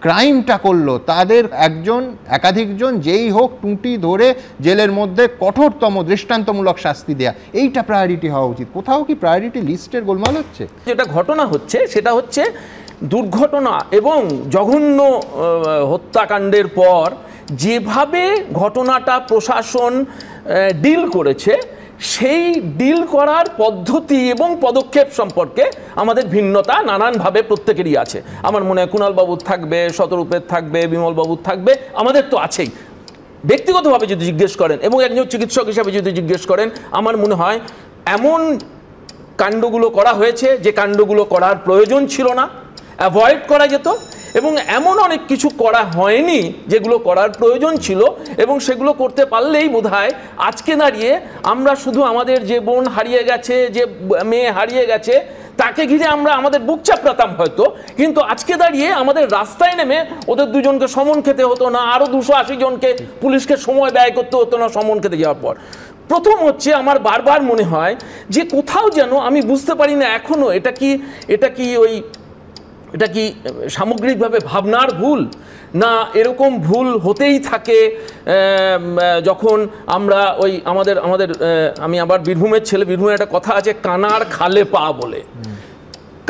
ক্রাইমটা করলো তাদের একজন একাধিকজন যেই হোক টুঁটি ধরে জেলের মধ্যে কঠোরতম দৃষ্টান্তমূলক শাস্তি দেয়া, এইটা প্রায়োরিটি হওয়া উচিত। কোথাও কি প্রায়োরিটি লিস্টের গোলমাল হচ্ছে? যেটা ঘটনা হচ্ছে সেটা হচ্ছে দুর্ঘটনা এবং জঘন্য হত্যাকাণ্ডের পর যেভাবে ঘটনাটা প্রশাসন ডিল করেছে, সেই ডিল করার পদ্ধতি এবং পদক্ষেপ সম্পর্কে আমাদের ভিন্নতা নানানভাবে প্রত্যেকেরই আছে। আমার মনে হয় কুণালবাবুর থাকবে, শতরূপের থাকবে, বিমলবাবুর থাকবে, আমাদের তো আছেই। ব্যক্তিগতভাবে যদি জিজ্ঞেস করেন এবং একজন চিকিৎসক হিসাবে যদি জিজ্ঞেস করেন, আমার মনে হয় এমন কাণ্ডগুলো করা হয়েছে যে কাণ্ডগুলো করার প্রয়োজন ছিল না, অ্যাভয়েড করা যেত, এবং এমন অনেক কিছু করা হয়নি যেগুলো করার প্রয়োজন ছিল, এবং সেগুলো করতে পারলেই বোধহয় আজকে দাঁড়িয়ে আমরা শুধু আমাদের যে বোন হারিয়ে গেছে, যে মেয়ে হারিয়ে গেছে, তাকে ঘিরে আমরা আমাদের বুক চাপড়াতাম হয়তো, কিন্তু আজকে দাঁড়িয়ে আমাদের রাস্তায় নেমে ওদের দুজনকে সমন খেতে হতো না, আরও 280 জনকে পুলিশকে সময় ব্যয় করতে হতো না সমন খেতে যাওয়ার পর। প্রথম হচ্ছে আমার বারবার মনে হয় যে কোথাও যেন আমি বুঝতে পারি না এখনো এটা কি সামগ্রিকভাবে ভাবনার ভুল, না এরকম ভুল হতেই থাকে যখন আমরা ওই আমাদের আমি আবার বীরভূমের ছেলে, বীরভূমের একটা কথা আছে কানার খালে পা বলে,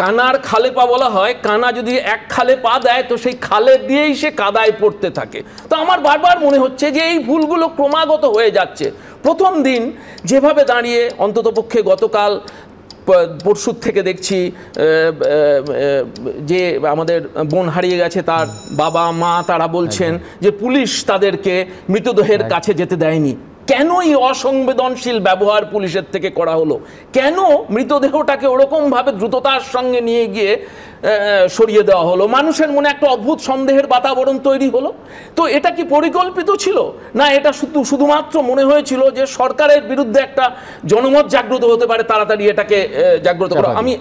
কানার খালে পা বলা হয়, কানা যদি এক খালে পা দেয় তো সেই খালে দিয়েই সে কাদায় পড়তে থাকে। তো আমার বারবার মনে হচ্ছে যে এই ভুলগুলো ক্রমাগত হয়ে যাচ্ছে। প্রথম দিন যেভাবে দাঁড়িয়ে অন্ততপক্ষে গতকাল পরশুর থেকে দেখছি যে আমাদের বোন হারিয়ে গেছে তার বাবা মা তারা বলছেন যে পুলিশ তাদেরকে মৃতদেহের কাছে যেতে দেয়নি। কেন এই অসংবেদনশীল ব্যবহার পুলিশের থেকে করা হলো? কেন মৃতদেহটাকে ওরকমভাবে দ্রুততার সঙ্গে নিয়ে গিয়ে সরিয়ে দেওয়া হলো? মানুষের মনে একটা অদ্ভুত সন্দেহের বাতাবরণ তৈরি হলো। তো এটা কি পরিকল্পিত ছিল, না এটা শুধুমাত্র মনে হয়েছিল যে সরকারের বিরুদ্ধে একটা জনমত জাগ্রত হতে পারে, তাড়াতাড়ি এটাকে জাগ্রত করা, আমি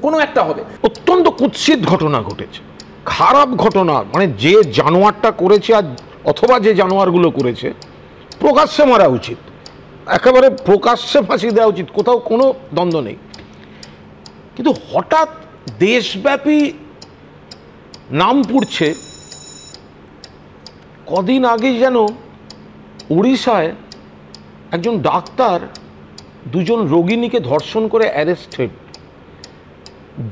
কোনো একটা হবে? অত্যন্ত কুৎসিত ঘটনা ঘটেছে, খারাপ ঘটনা। মানে যে জানোয়ারটা করেছে আর অথবা যে জানোয়ারগুলো করেছে প্রকাশ্যে মারা উচিত, একেবারে প্রকাশ্যে ফাঁসি দেওয়া উচিত, কোথাও কোনো দ্বন্দ্ব নেই। কিন্তু হঠাৎ দেশব্যাপী নাম পুড়ছে। কদিন আগে যেন উড়িষ্যায় একজন ডাক্তার দুজন রোগিণীকে ধর্ষণ করে অ্যারেস্টেড।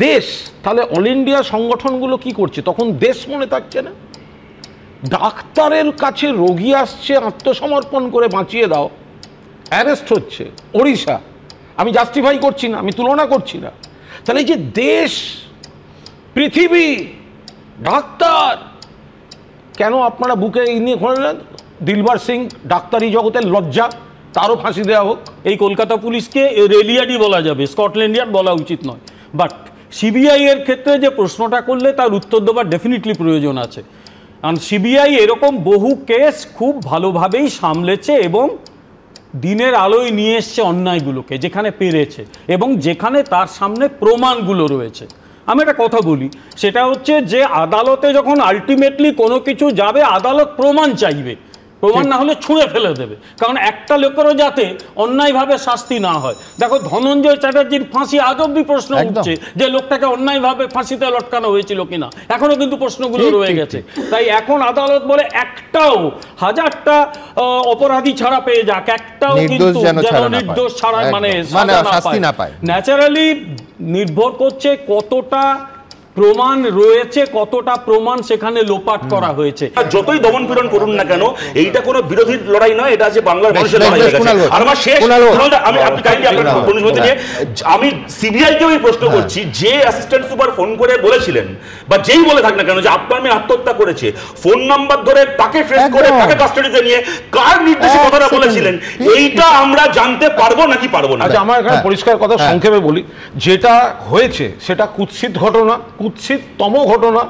দেশ তাহলে অল ইন্ডিয়া সংগঠনগুলো কি করছে? তখন দেশ মনে থাকছে না। ডাক্তারের কাছে রোগী আসছে আত্মসমর্পণ করে বাঁচিয়ে দাও, অ্যারেস্ট হচ্ছে ওড়িশা। আমি জাস্টিফাই করছি না, আমি তুলনা করছি না। তাহলে এই যে দেশ, পৃথিবী, ডাক্তার, কেন আপনারা বুকে নিয়ে ঘোরালেন? দিলবার সিং ডাক্তারি জগতের লজ্জা, তারও ফাঁসি দেওয়া হোক। এই কলকাতা পুলিশকে রেলিয়াডি বলা যাবে, স্কটল্যান্ডিয়ান বলা উচিত নয়। বাট সিবিআই এর ক্ষেত্রে যে প্রশ্নটা করলে তার উত্তর দেওয়ার ডেফিনেটলি প্রয়োজন আছে। কারণ সিবিআই এরকম বহু কেস খুব ভালোভাবেই সামলেছে এবং দিনের আলোয় নিয়ে এসছে অন্যায়গুলোকে যেখানে পেরেছে এবং যেখানে তার সামনে প্রমাণগুলো রয়েছে। আমি একটা কথা বলি, সেটা হচ্ছে যে আদালতে যখন আলটিমেটলি কোনো কিছু যাবে, আদালত প্রমাণ চাইবে, প্রমাণ না হলে ছুঁড়ে ফেলে দেবে। কারণ একটা লোকেরও যাতে অন্যায়ভাবে শাস্তি না হয়। দেখো ধনঞ্জয় চ্যাটার্জির ফাঁসি আজ অব্দি প্রশ্ন উঠছে যে লোকটাকে অন্যায়ভাবে ফাঁসিতে লটকানো হয়েছিল কিনা, এখনো কিন্তু প্রশ্নগুলো রয়ে গেছে। তাই এখন আদালত বলে একটাও, হাজারটা অপরাধী ছাড়া পেয়ে যাক, একটাও কিন্তু নির্দোষ ছাড়া মানে শাস্তি না পায়। ন্যাচারালি নির্ভর করছে কতটা প্রমাণ রয়েছে, কতটা প্রমাণ সেখানে লোপাট করা হয়েছে। যতই দমন পীড়ন করুন না কেন, এইটা কোনো বিরোধী লড়াই নয়, এটা আছে বাংলার মানুষের লড়াই। আর আমার শেষ, আমি সিবিআই কেও প্রশ্ন করছি, যে অ্যাসিস্ট্যান্ট সুপার ফোন করে বলেছিলেন বা যেই বলে থাক না কেন যে আব্বামি আত্মহত্যা করেছে, ফোন নাম্বার ধরে তাকে ট্রেস করে তাকে কাস্টাডিতে নিয়ে কার নির্দেশে কথাটা বলেছিলেন, এইটা আমরা জানতে পারবো নাকি পারবো না? আমার এখানে পরিষ্কার কথা সংক্ষেপে বলি, যেটা হয়েছে সেটা কুৎসিত ঘটনা, কুৎসিততম ঘটনা।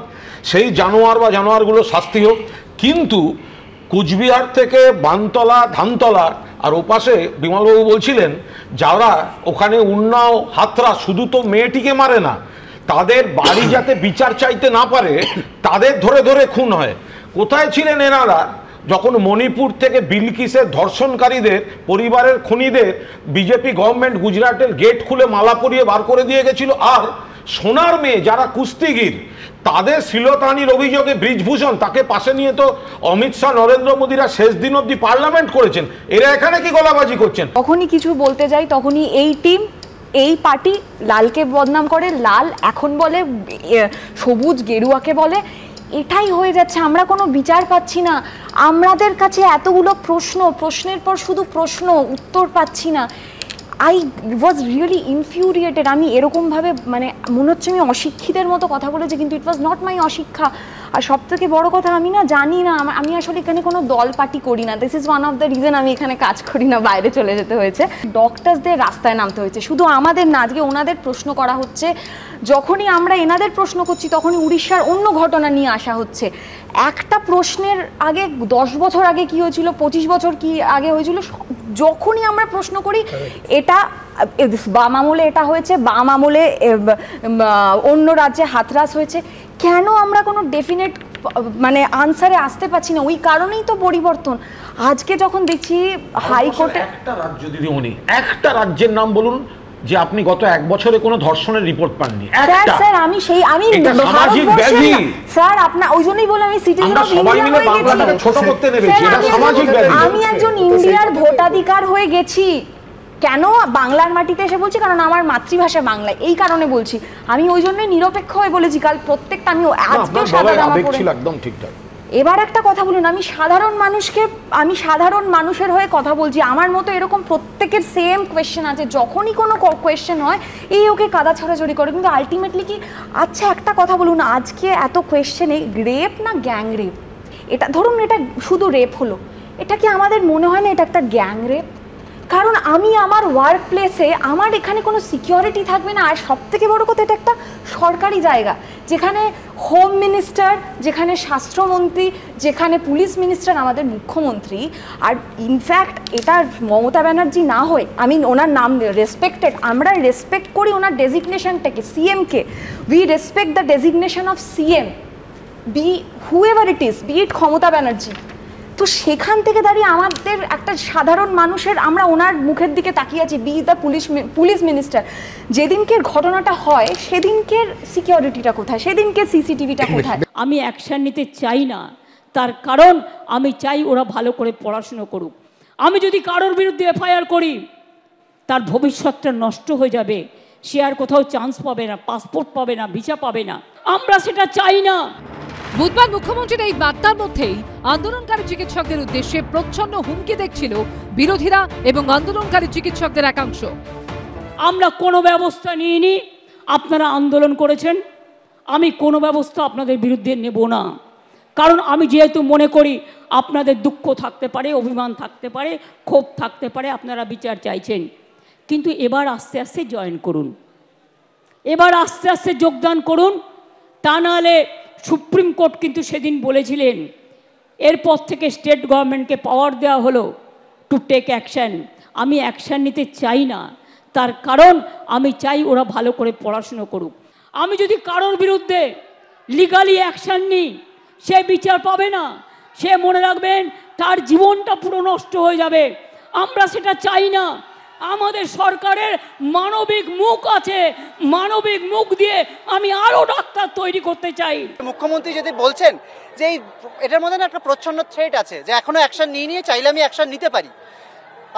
সেই জানোয়ার বা জানোয়ারগুলো শাস্তি হোক। কিন্তু কুচবিহার থেকে বানতলা, ধানতলা আর ওপাশে বিমলবাবু বলছিলেন যারা ওখানে উন্নাও, হাতরা শুধু তো মেয়েটিকে মারে না, তাদের বাড়ি যাতে বিচার চাইতে না পারে তাদের ধরে ধরে খুন হয়। কোথায় ছিলেন এনারা যখন মণিপুর থেকে বিলকিসের ধর্ষণকারীদের পরিবারের খুনিদের বিজেপি গভর্নমেন্ট গুজরাটের গেট খুলে মালা পরিয়ে বার করে দিয়ে গেছিল? আর সোনার মেয়ে যারা কুস্তিগির তাদের শ্লীলতাহানির অভিযোগে ব্রিজভূষণ, তাকে পাশে নিয়ে তো অমিত শাহ, নরেন্দ্র মোদীরা শেষ দিন অব্দি পার্লামেন্ট করেছেন। এরা এখানে কি গলাবাজি করছেন? তখনই কিছু বলতে যাই তখনই এই টিম, এই পার্টি লালকে বদনাম করে, লাল এখন বলে সবুজ গেরুয়াকে বলে। এটাই হয়ে যাচ্ছে, আমরা কোনো বিচার পাচ্ছি না। আমাদের কাছে এতগুলো প্রশ্ন, প্রশ্নের পর শুধু প্রশ্ন, উত্তর পাচ্ছি না। I was really infuriated. আমি এরকমভাবে মানে মনে হচ্ছে আমি অশিক্ষিতের মতো কথা বলেছি, কিন্তু ইট ওয়াজ নট মাই অশিক্ষা। আর সব থেকে বড় কথা, আমি না জানি না, আমি আসলে এখানে কোনো দল পার্টি করি না। This is one of the reason আমি এখানে কাজ করি না, বাইরে চলে যেতে হয়েছে। ডক্টরসদের রাস্তায় নামতে হয়েছে, শুধু আমাদের না। আজকে ওনাদের প্রশ্ন করা হচ্ছে, যখনই আমরা এনাদের প্রশ্ন করছি তখনই উড়িষ্যার অন্য ঘটনা নিয়ে আসা হচ্ছে। একটা প্রশ্নের আগে 10 বছর আগে কি হয়েছিল, 25 বছর কি আগে হয়েছিল, যখনই আমরা প্রশ্ন করি এটা বাম আমলে এটা হয়েছে, বাম আমলে অন্য রাজ্যে হাতরাস হয়েছে, কেন আমরা কোনো ডেফিনেট মানে আনসারে আসতে পারছি না? ওই কারণেই তো পরিবর্তন। আজকে যখন দেখছি হাইকোর্টে একটা রাজ্য, দিদিমণি একটা রাজ্যের নাম বলুন যে আপনি গত 1 বছরে কোনো ধর্ষণের রিপোর্ট পাননি? স্যার আমি সামাজিক ব্যাধি স্যার আপনার ওই জন্যই বলে আমি সিটিজেন অফ ইন্ডিয়া হয়ে গেছি, ছোট করতে নেমেছি, এটা সামাজিক ব্যাধি। আমি একজন ইন্ডিয়ার ভোটাধিকার হয়ে গেছি। কেন বাংলার মাটিতে এসে বলছি? কারণ আমার মাতৃভাষা বাংলা, এই কারণে বলছি। আমি ওই জন্যই নিরপেক্ষ হয়ে বলেছি কাল প্রত্যেকটা। আমি আজকে সাদা জামা পরে একদম ঠিকঠাক। এবার একটা কথা বলুন, আমি সাধারণ মানুষের হয়ে কথা বলছি। আমার মতো এরকম প্রত্যেকের সেম কোয়েশ্চেন আছে। যখনই কোনো কোয়েশ্চেন হয় এই ওকে কাদা ছড়াছড়ি করে, কিন্তু আলটিমেটলি কি? আচ্ছা একটা কথা বলুন, আজকে এত কোয়েশ্চেনে রেপ না গ্যাং রেপ? এটা ধরুন এটা শুধু রেপ হলো, এটা কি আমাদের মনে হয় না এটা একটা গ্যাং রেপ? কারণ আমি আমার ওয়ার্ক প্লেসে আমার এখানে কোনো সিকিউরিটি থাকবে না। আর সব থেকে বড় কথা, এটা একটা সরকারি জায়গা যেখানে হোম মিনিস্টার, যেখানে স্বাস্থ্যমন্ত্রী, যেখানে পুলিশ মিনিস্টার আমাদের মুখ্যমন্ত্রী। আর ইনফ্যাক্ট এটা মমতা ব্যানার্জি না হয়ে, আমি ওনার নাম রেসপেক্টেড, আমরা রেসপেক্ট করি ওনার ডেজিগনেশনটাকে, সিএমকে। We respect the designation of CM, be whoever it is, be it Mamata Banerjee. তো সেখান থেকে দাঁড়িয়ে আমাদের একটা সাধারণ মানুষের, আমরা ওনার মুখের দিকে তাকিয়ে আছি, বি দ্য পুলিশ মিনিস্টার। যেদিনকে ঘটনাটা হয় সেদিনকের সিকিউরিটিটা কোথায়, সেদিনকে সিসিটিভিটা কোথায়? আমি অ্যাকশন নিতে চাই না, তার কারণ আমি চাই ওরা ভালো করে পড়াশুনো করুক। আমি যদি কারোর বিরুদ্ধে এফআইআর করি তার ভবিষ্যৎটা নষ্ট হয়ে যাবে, সে আর কোথাও চান্স পাবে না, পাসপোর্ট পাবে না, ভিসা পাবে না। আমরা সেটা চাই না। বুধবার মুখ্যমন্ত্রীর এই বার্তার মধ্যেই আন্দোলনকারী চিকিৎসকদের উদ্দেশ্যে প্রচ্ছন্ন হুমকি দেখছিল বিরোধীরা এবং আন্দোলনকারী চিকিৎসকদের একাংশ। আমরা কোনো ব্যবস্থা নিইনি, আপনারা আন্দোলন করেছেন, আমি কোনো ব্যবস্থা আপনাদের বিরুদ্ধে নেব না। কারণ আমি যেহেতু মনে করি আপনাদের দুঃখ থাকতে পারে, অভিমান থাকতে পারে, ক্ষোভ থাকতে পারে, আপনারা বিচার চাইছেন, কিন্তু এবার আস্তে আস্তে জয়েন করুন, এবার আস্তে আস্তে যোগদান করুন। তা নাহলে সুপ্রিম কোর্ট কিন্তু সেদিন বলেছিলেন, এরপর থেকে স্টেট গভর্নমেন্টকে পাওয়ার দেওয়া হলো টু টেক অ্যাকশান। আমি অ্যাকশান নিতে চাই না, তার কারণ আমি চাই ওরা ভালো করে পড়াশুনো করুক। আমি যদি কারোর বিরুদ্ধে লিগালি অ্যাকশান নিই, সে বিচার পাবে না, সে মনে রাখবেন তার জীবনটা পুরো নষ্ট হয়ে যাবে। আমরা সেটা চাই না। আমাদের সরকারের মানবিক মুখ আছে, মানবিক মুখ দিয়ে আমি আরো ডাক্তার তৈরি করতে চাই। মুখ্যমন্ত্রী যদি বলছেন যে এটার মধ্যে না একটা প্রচ্ছন্ন থ্রেট আছে, যে এখনো অ্যাকশন নিয়ে চাইলে আমি অ্যাকশন নিতে পারি,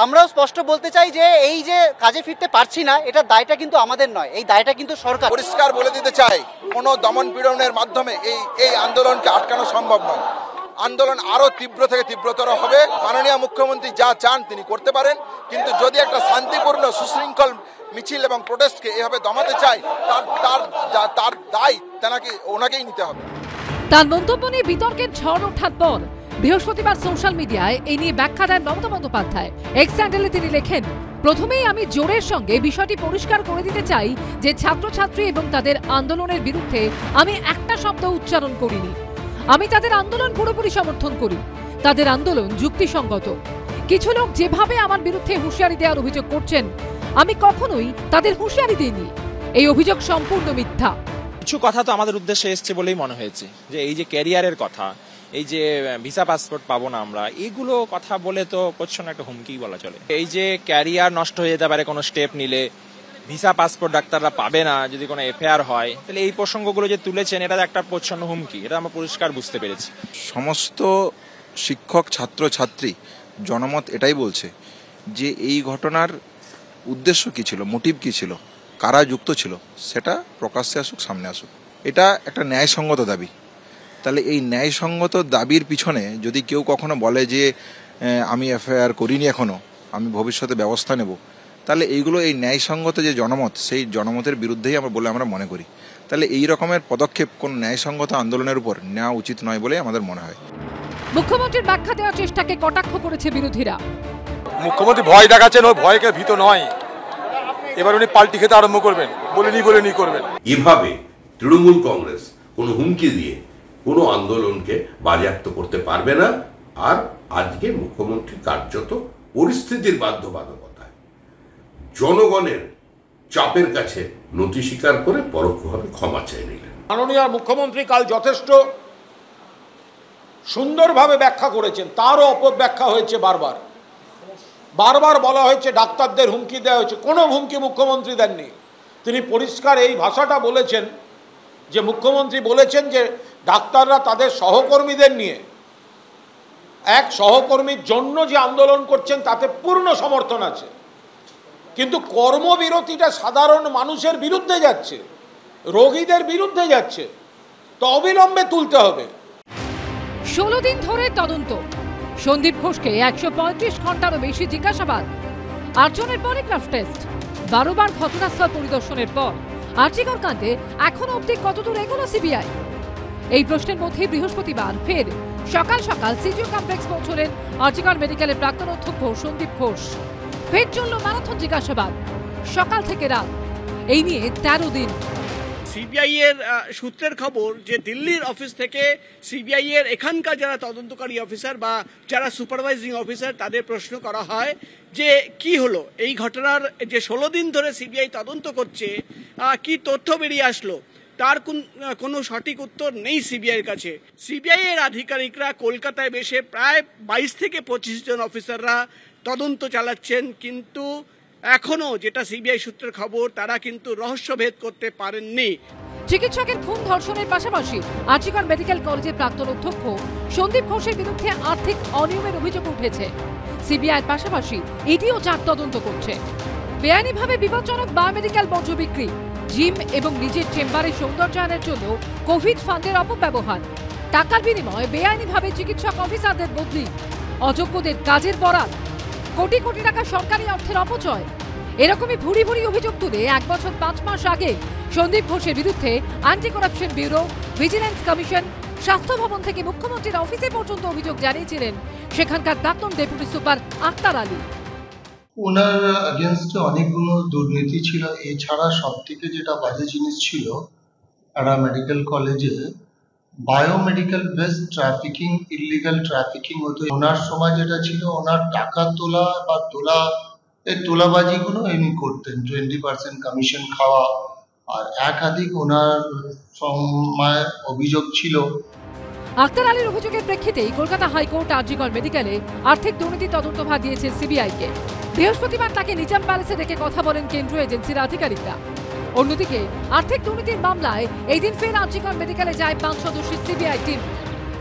আমরাও স্পষ্ট বলতে চাই যে এই যে কাজে ফিরতে পারছি না, এটা দায়টা কিন্তু আমাদের নয়, এই দায়টা কিন্তু সরকার। পরিষ্কার বলে দিতে চাই, কোনো দমন পীড়নের মাধ্যমে এই আন্দোলনকে আটকানো সম্ভব নয়। আন্দোলন আরো তীব্র থেকে তীব্রতর হবে। মাননীয় মুখ্যমন্ত্রী যা চান তিনি করতে পারেন, কিন্তু যদি একটা শান্তিপূর্ণ সুশৃঙ্খল মিছিল এবং প্রোটেস্টকে এভাবে দমাতে চায়, তার দায় ওনাকেই নিতে হবে। তার মন্তব্য নিয়ে বিতর্কের ঝড় ওঠার পর বৃহস্পতিবার সোশ্যাল মিডিয়ায় এই নিয়ে ব্যাখ্যা দেন মমতা বন্দ্যোপাধ্যায়। এক্স হ্যান্ডেলে তিনি লেখেন, প্রথমেই আমি জোরের সঙ্গে বিষয়টি পরিষ্কার করে দিতে চাই যে ছাত্রছাত্রী এবং তাদের আন্দোলনের বিরুদ্ধে আমি একটা শব্দ উচ্চারণ করিনি। আমি তাদের আন্দোলন পুরোপুরি সমর্থন করি, তাদের আন্দোলন যুক্তিসঙ্গত। কিছু লোক যেভাবে আমার বিরুদ্ধে হুঁশিয়ারি দেওয়ার অভিযোগ করছেন, আমি কখনোই তাদের হুঁশিয়ারি দিইনি। এই অভিযোগ সম্পূর্ণ মিথ্যা। কিছু কথা তো আমাদের উদ্দেশ্যে এসছে বলেই মনে হয়েছে, যে এই যে ক্যারিয়ারের কথা, এই যে ভিসা পাসপোর্ট পাবো না আমরা, এইগুলো কথা বলে তো প্রচ্ছন্ন একটা হুমকি বলা চলে। এই যে ক্যারিয়ার নষ্ট হয়ে যেতে পারে কোনো স্টেপ নিলে, ভিসা পাসপোর্ট ডাক্তাররা পাবে না যদি কোনো এফআইআর হয়, তাহলে এই প্রসঙ্গগুলো যে তুলেছেন এটা একটা প্রচ্ছন্ন হুমকি, এটা আমরা পরিষ্কার বুঝতে পেরেছি। সমস্ত শিক্ষক ছাত্র ছাত্রী জনমত এটাই বলছে যে এই ঘটনার উদ্দেশ্য কি ছিল, মোটিভ কি ছিল, কারা যুক্ত ছিল, সেটা প্রকাশ্যে আসুক, সামনে আসুক। এটা একটা ন্যায়সঙ্গত দাবি। তাহলে এই ন্যায়সঙ্গত দাবির পিছনে যদি কেউ কখনো বলে যে আমি এফআইআর করিনি এখনো, আমি ভবিষ্যতে ব্যবস্থা নেব, তাহলে এইগুলো এই ন্যায়সঙ্গত যে জনমত, সেই জনমতের বিরুদ্ধেই আমরা মনে করি। তাহলে এই রকমের পদক্ষেপ কোন ন্যায়সঙ্গত আন্দোলনের উপর নেওয়া উচিত নয় বলে আমাদের মনে হয়। মুখ্যমন্ত্রীর ব্যাখ্যা দেওয়ার চেষ্টাকে কটাক্ষ করেছে বিরোধীরা। মুখ্যমন্ত্রী ভয় দেখাচ্ছেন, ওই ভয়কে ভীত নয়, এবার উনি পাল্টি খেতে আরম্ভ করবেন, বলে নি করবেন। এভাবে তৃণমূল কংগ্রেস কোনো হুমকি দিয়ে কোনো আন্দোলনকে বাজেয়াপ্ত করতে পারবে না। আর আজকে মুখ্যমন্ত্রী কার্যত পরিস্থিতির বাধ্যবাধকতায় জনগণের চাপের কাছে নতি স্বীকার করে পরোক্ষভাবে ক্ষমা চেয়ে নিলেন। মাননীয় মুখ্যমন্ত্রী কাল যথেষ্ট সুন্দরভাবে ব্যাখ্যা করেছেন, তারও অপব্যাখ্যা হয়েছে বারবার। বারবার বলা হয়েছে ডাক্তারদের হুমকি দেওয়া হয়েছে, কোনো হুমকি মুখ্যমন্ত্রী দেননি। তিনি পরিষ্কার এই ভাষাটা বলেছেন যে মুখ্যমন্ত্রী বলেছেন যে ডাক্তাররা তাদের সহকর্মীদের নিয়ে এক সহকর্মীর জন্য যে আন্দোলন করছেন তাতে পূর্ণ সমর্থন আছে, কিন্তু কর্মবিরতিটা সাধারণ মানুষের বিরুদ্ধে যাচ্ছে, রোগীদের বিরুদ্ধে যাচ্ছে, তো অবিলম্বে তুলতে হবে। 16 দিন ধরে তদন্ত, সন্দীপ ঘোষকে 135 ঘন্টারও বেশি জিজ্ঞাসাবাদ, 8 জনের পলিগ্রাফ টেস্ট, 12 বার ঘটনাস্থল পরিদর্শনের পর আরজিকর কাণ্ডে এখনো অবধি কতদূর এগোলো সিবিআই? এই প্রশ্নের মধ্যে বৃহস্পতিবার ফের সকাল সকাল সিজিও কমপ্লেক্স পৌঁছলেন আরজিকর মেডিকেলের প্রাক্তন অধ্যক্ষ সন্দীপ ঘোষ। ফের চলল মারাথন জিজ্ঞাসাবাদ সকাল থেকে রাত, এই নিয়ে 13 দিন। সিবিআই এর সূত্রের খবর যে দিল্লির অফিস থেকে সিবিআই এর এখানকার যারা তদন্তকারী অফিসার বা যারা সুপারভাইজিং অফিসার তাদের প্রশ্ন করা হয় যে কি হলো এই ঘটনার, যে 16 দিন ধরে সিবিআই তদন্ত করছে, কি তথ্য বেরিয়ে আসলো, তার কোনো সঠিক উত্তর নেই সিবিআই এর কাছে। সিবিআই এর আধিকারিকরা কলকাতায় বসে প্রায় 22 থেকে 25 জন অফিসাররা তদন্ত চালাচ্ছেন, কিন্তু এখনো যেটা সিবিআই সূত্রের খবর তারা কিন্তু রহস্যভেদ করতে পারেননি। চিকিৎসকের খুন ধর্ষণের পাশাপাশি আরজিকর মেডিকেল কলেজের প্রাক্তন অধ্যক্ষ সন্দীপ ঘোষের বিরুদ্ধে আর্থিক অনিয়মের অভিযোগ উঠেছে। সিবিআইয়ের পাশাপাশি ইডিও যার তদন্ত করছে। বেআইনিভাবে বিপজ্জনক বায়োমেডিক্যাল বর্জ্য বিক্রি, জিম এবং নিজের চেম্বারে সৌন্দর্যায়নের জন্য কোভিড ফান্ডের অপব্যবহার, টাকার বিনিময়ে বেআইনিভাবে চিকিৎসক অফিসারদের বদলি, অযোগ্যদের কাজের বরাত, কোটি কোটি টাকা সরকারি অর্থের অপচয়, এরকমই ভুরি ভুরি অভিযোগ তুলে 1 বছর 5 মাস আগে সন্দীপ ঘোষের বিরুদ্ধে anti corruption bureau, vigilance commission, স্বাস্থ্য ভবন থেকে মুখ্যমন্ত্রীর অফিসে পর্যন্ত অভিযোগ জানিয়েছিলেন সেখানকার প্রাক্তন ডেপুটি সুপার আক্তার আলী। ওনার এগেনস্টে অনেকগুলো দুর্নীতি ছিল। এছাড়া সব থেকে যেটা বাজে জিনিস ছিল, একটা মেডিকেল কলেজে biomedical based trafficking, illegal trafficking হতো। ওনার সময় যেটা ছিল, ওনার টাকা তোলা বা এই তোলাবাজিগুলো এমনি করতেন, 20% কমিশন খাওয়া, আর একাধিক ওনার সময় অভিযোগ ছিল। আক্তার আলীর অভিযোগের প্রেক্ষিতেই কলকাতা হাইকোর্ট আরজিকর মেডিকেলে আর্থিক দুর্নীতি তদন্তভার দিয়েছে সিবিআইকে। বৃহস্পতিবার তাকে নিজাম প্যালেসে ডেকে কথা বলেন কেন্দ্রীয় এজেন্সির আধিকারিকরা। অন্যদিকে আর্থিক দুর্নীতির মামলায় এই দিন ফের আরজিকর মেডিকেলে যায় 5 সদস্যের সিবিআই টিম।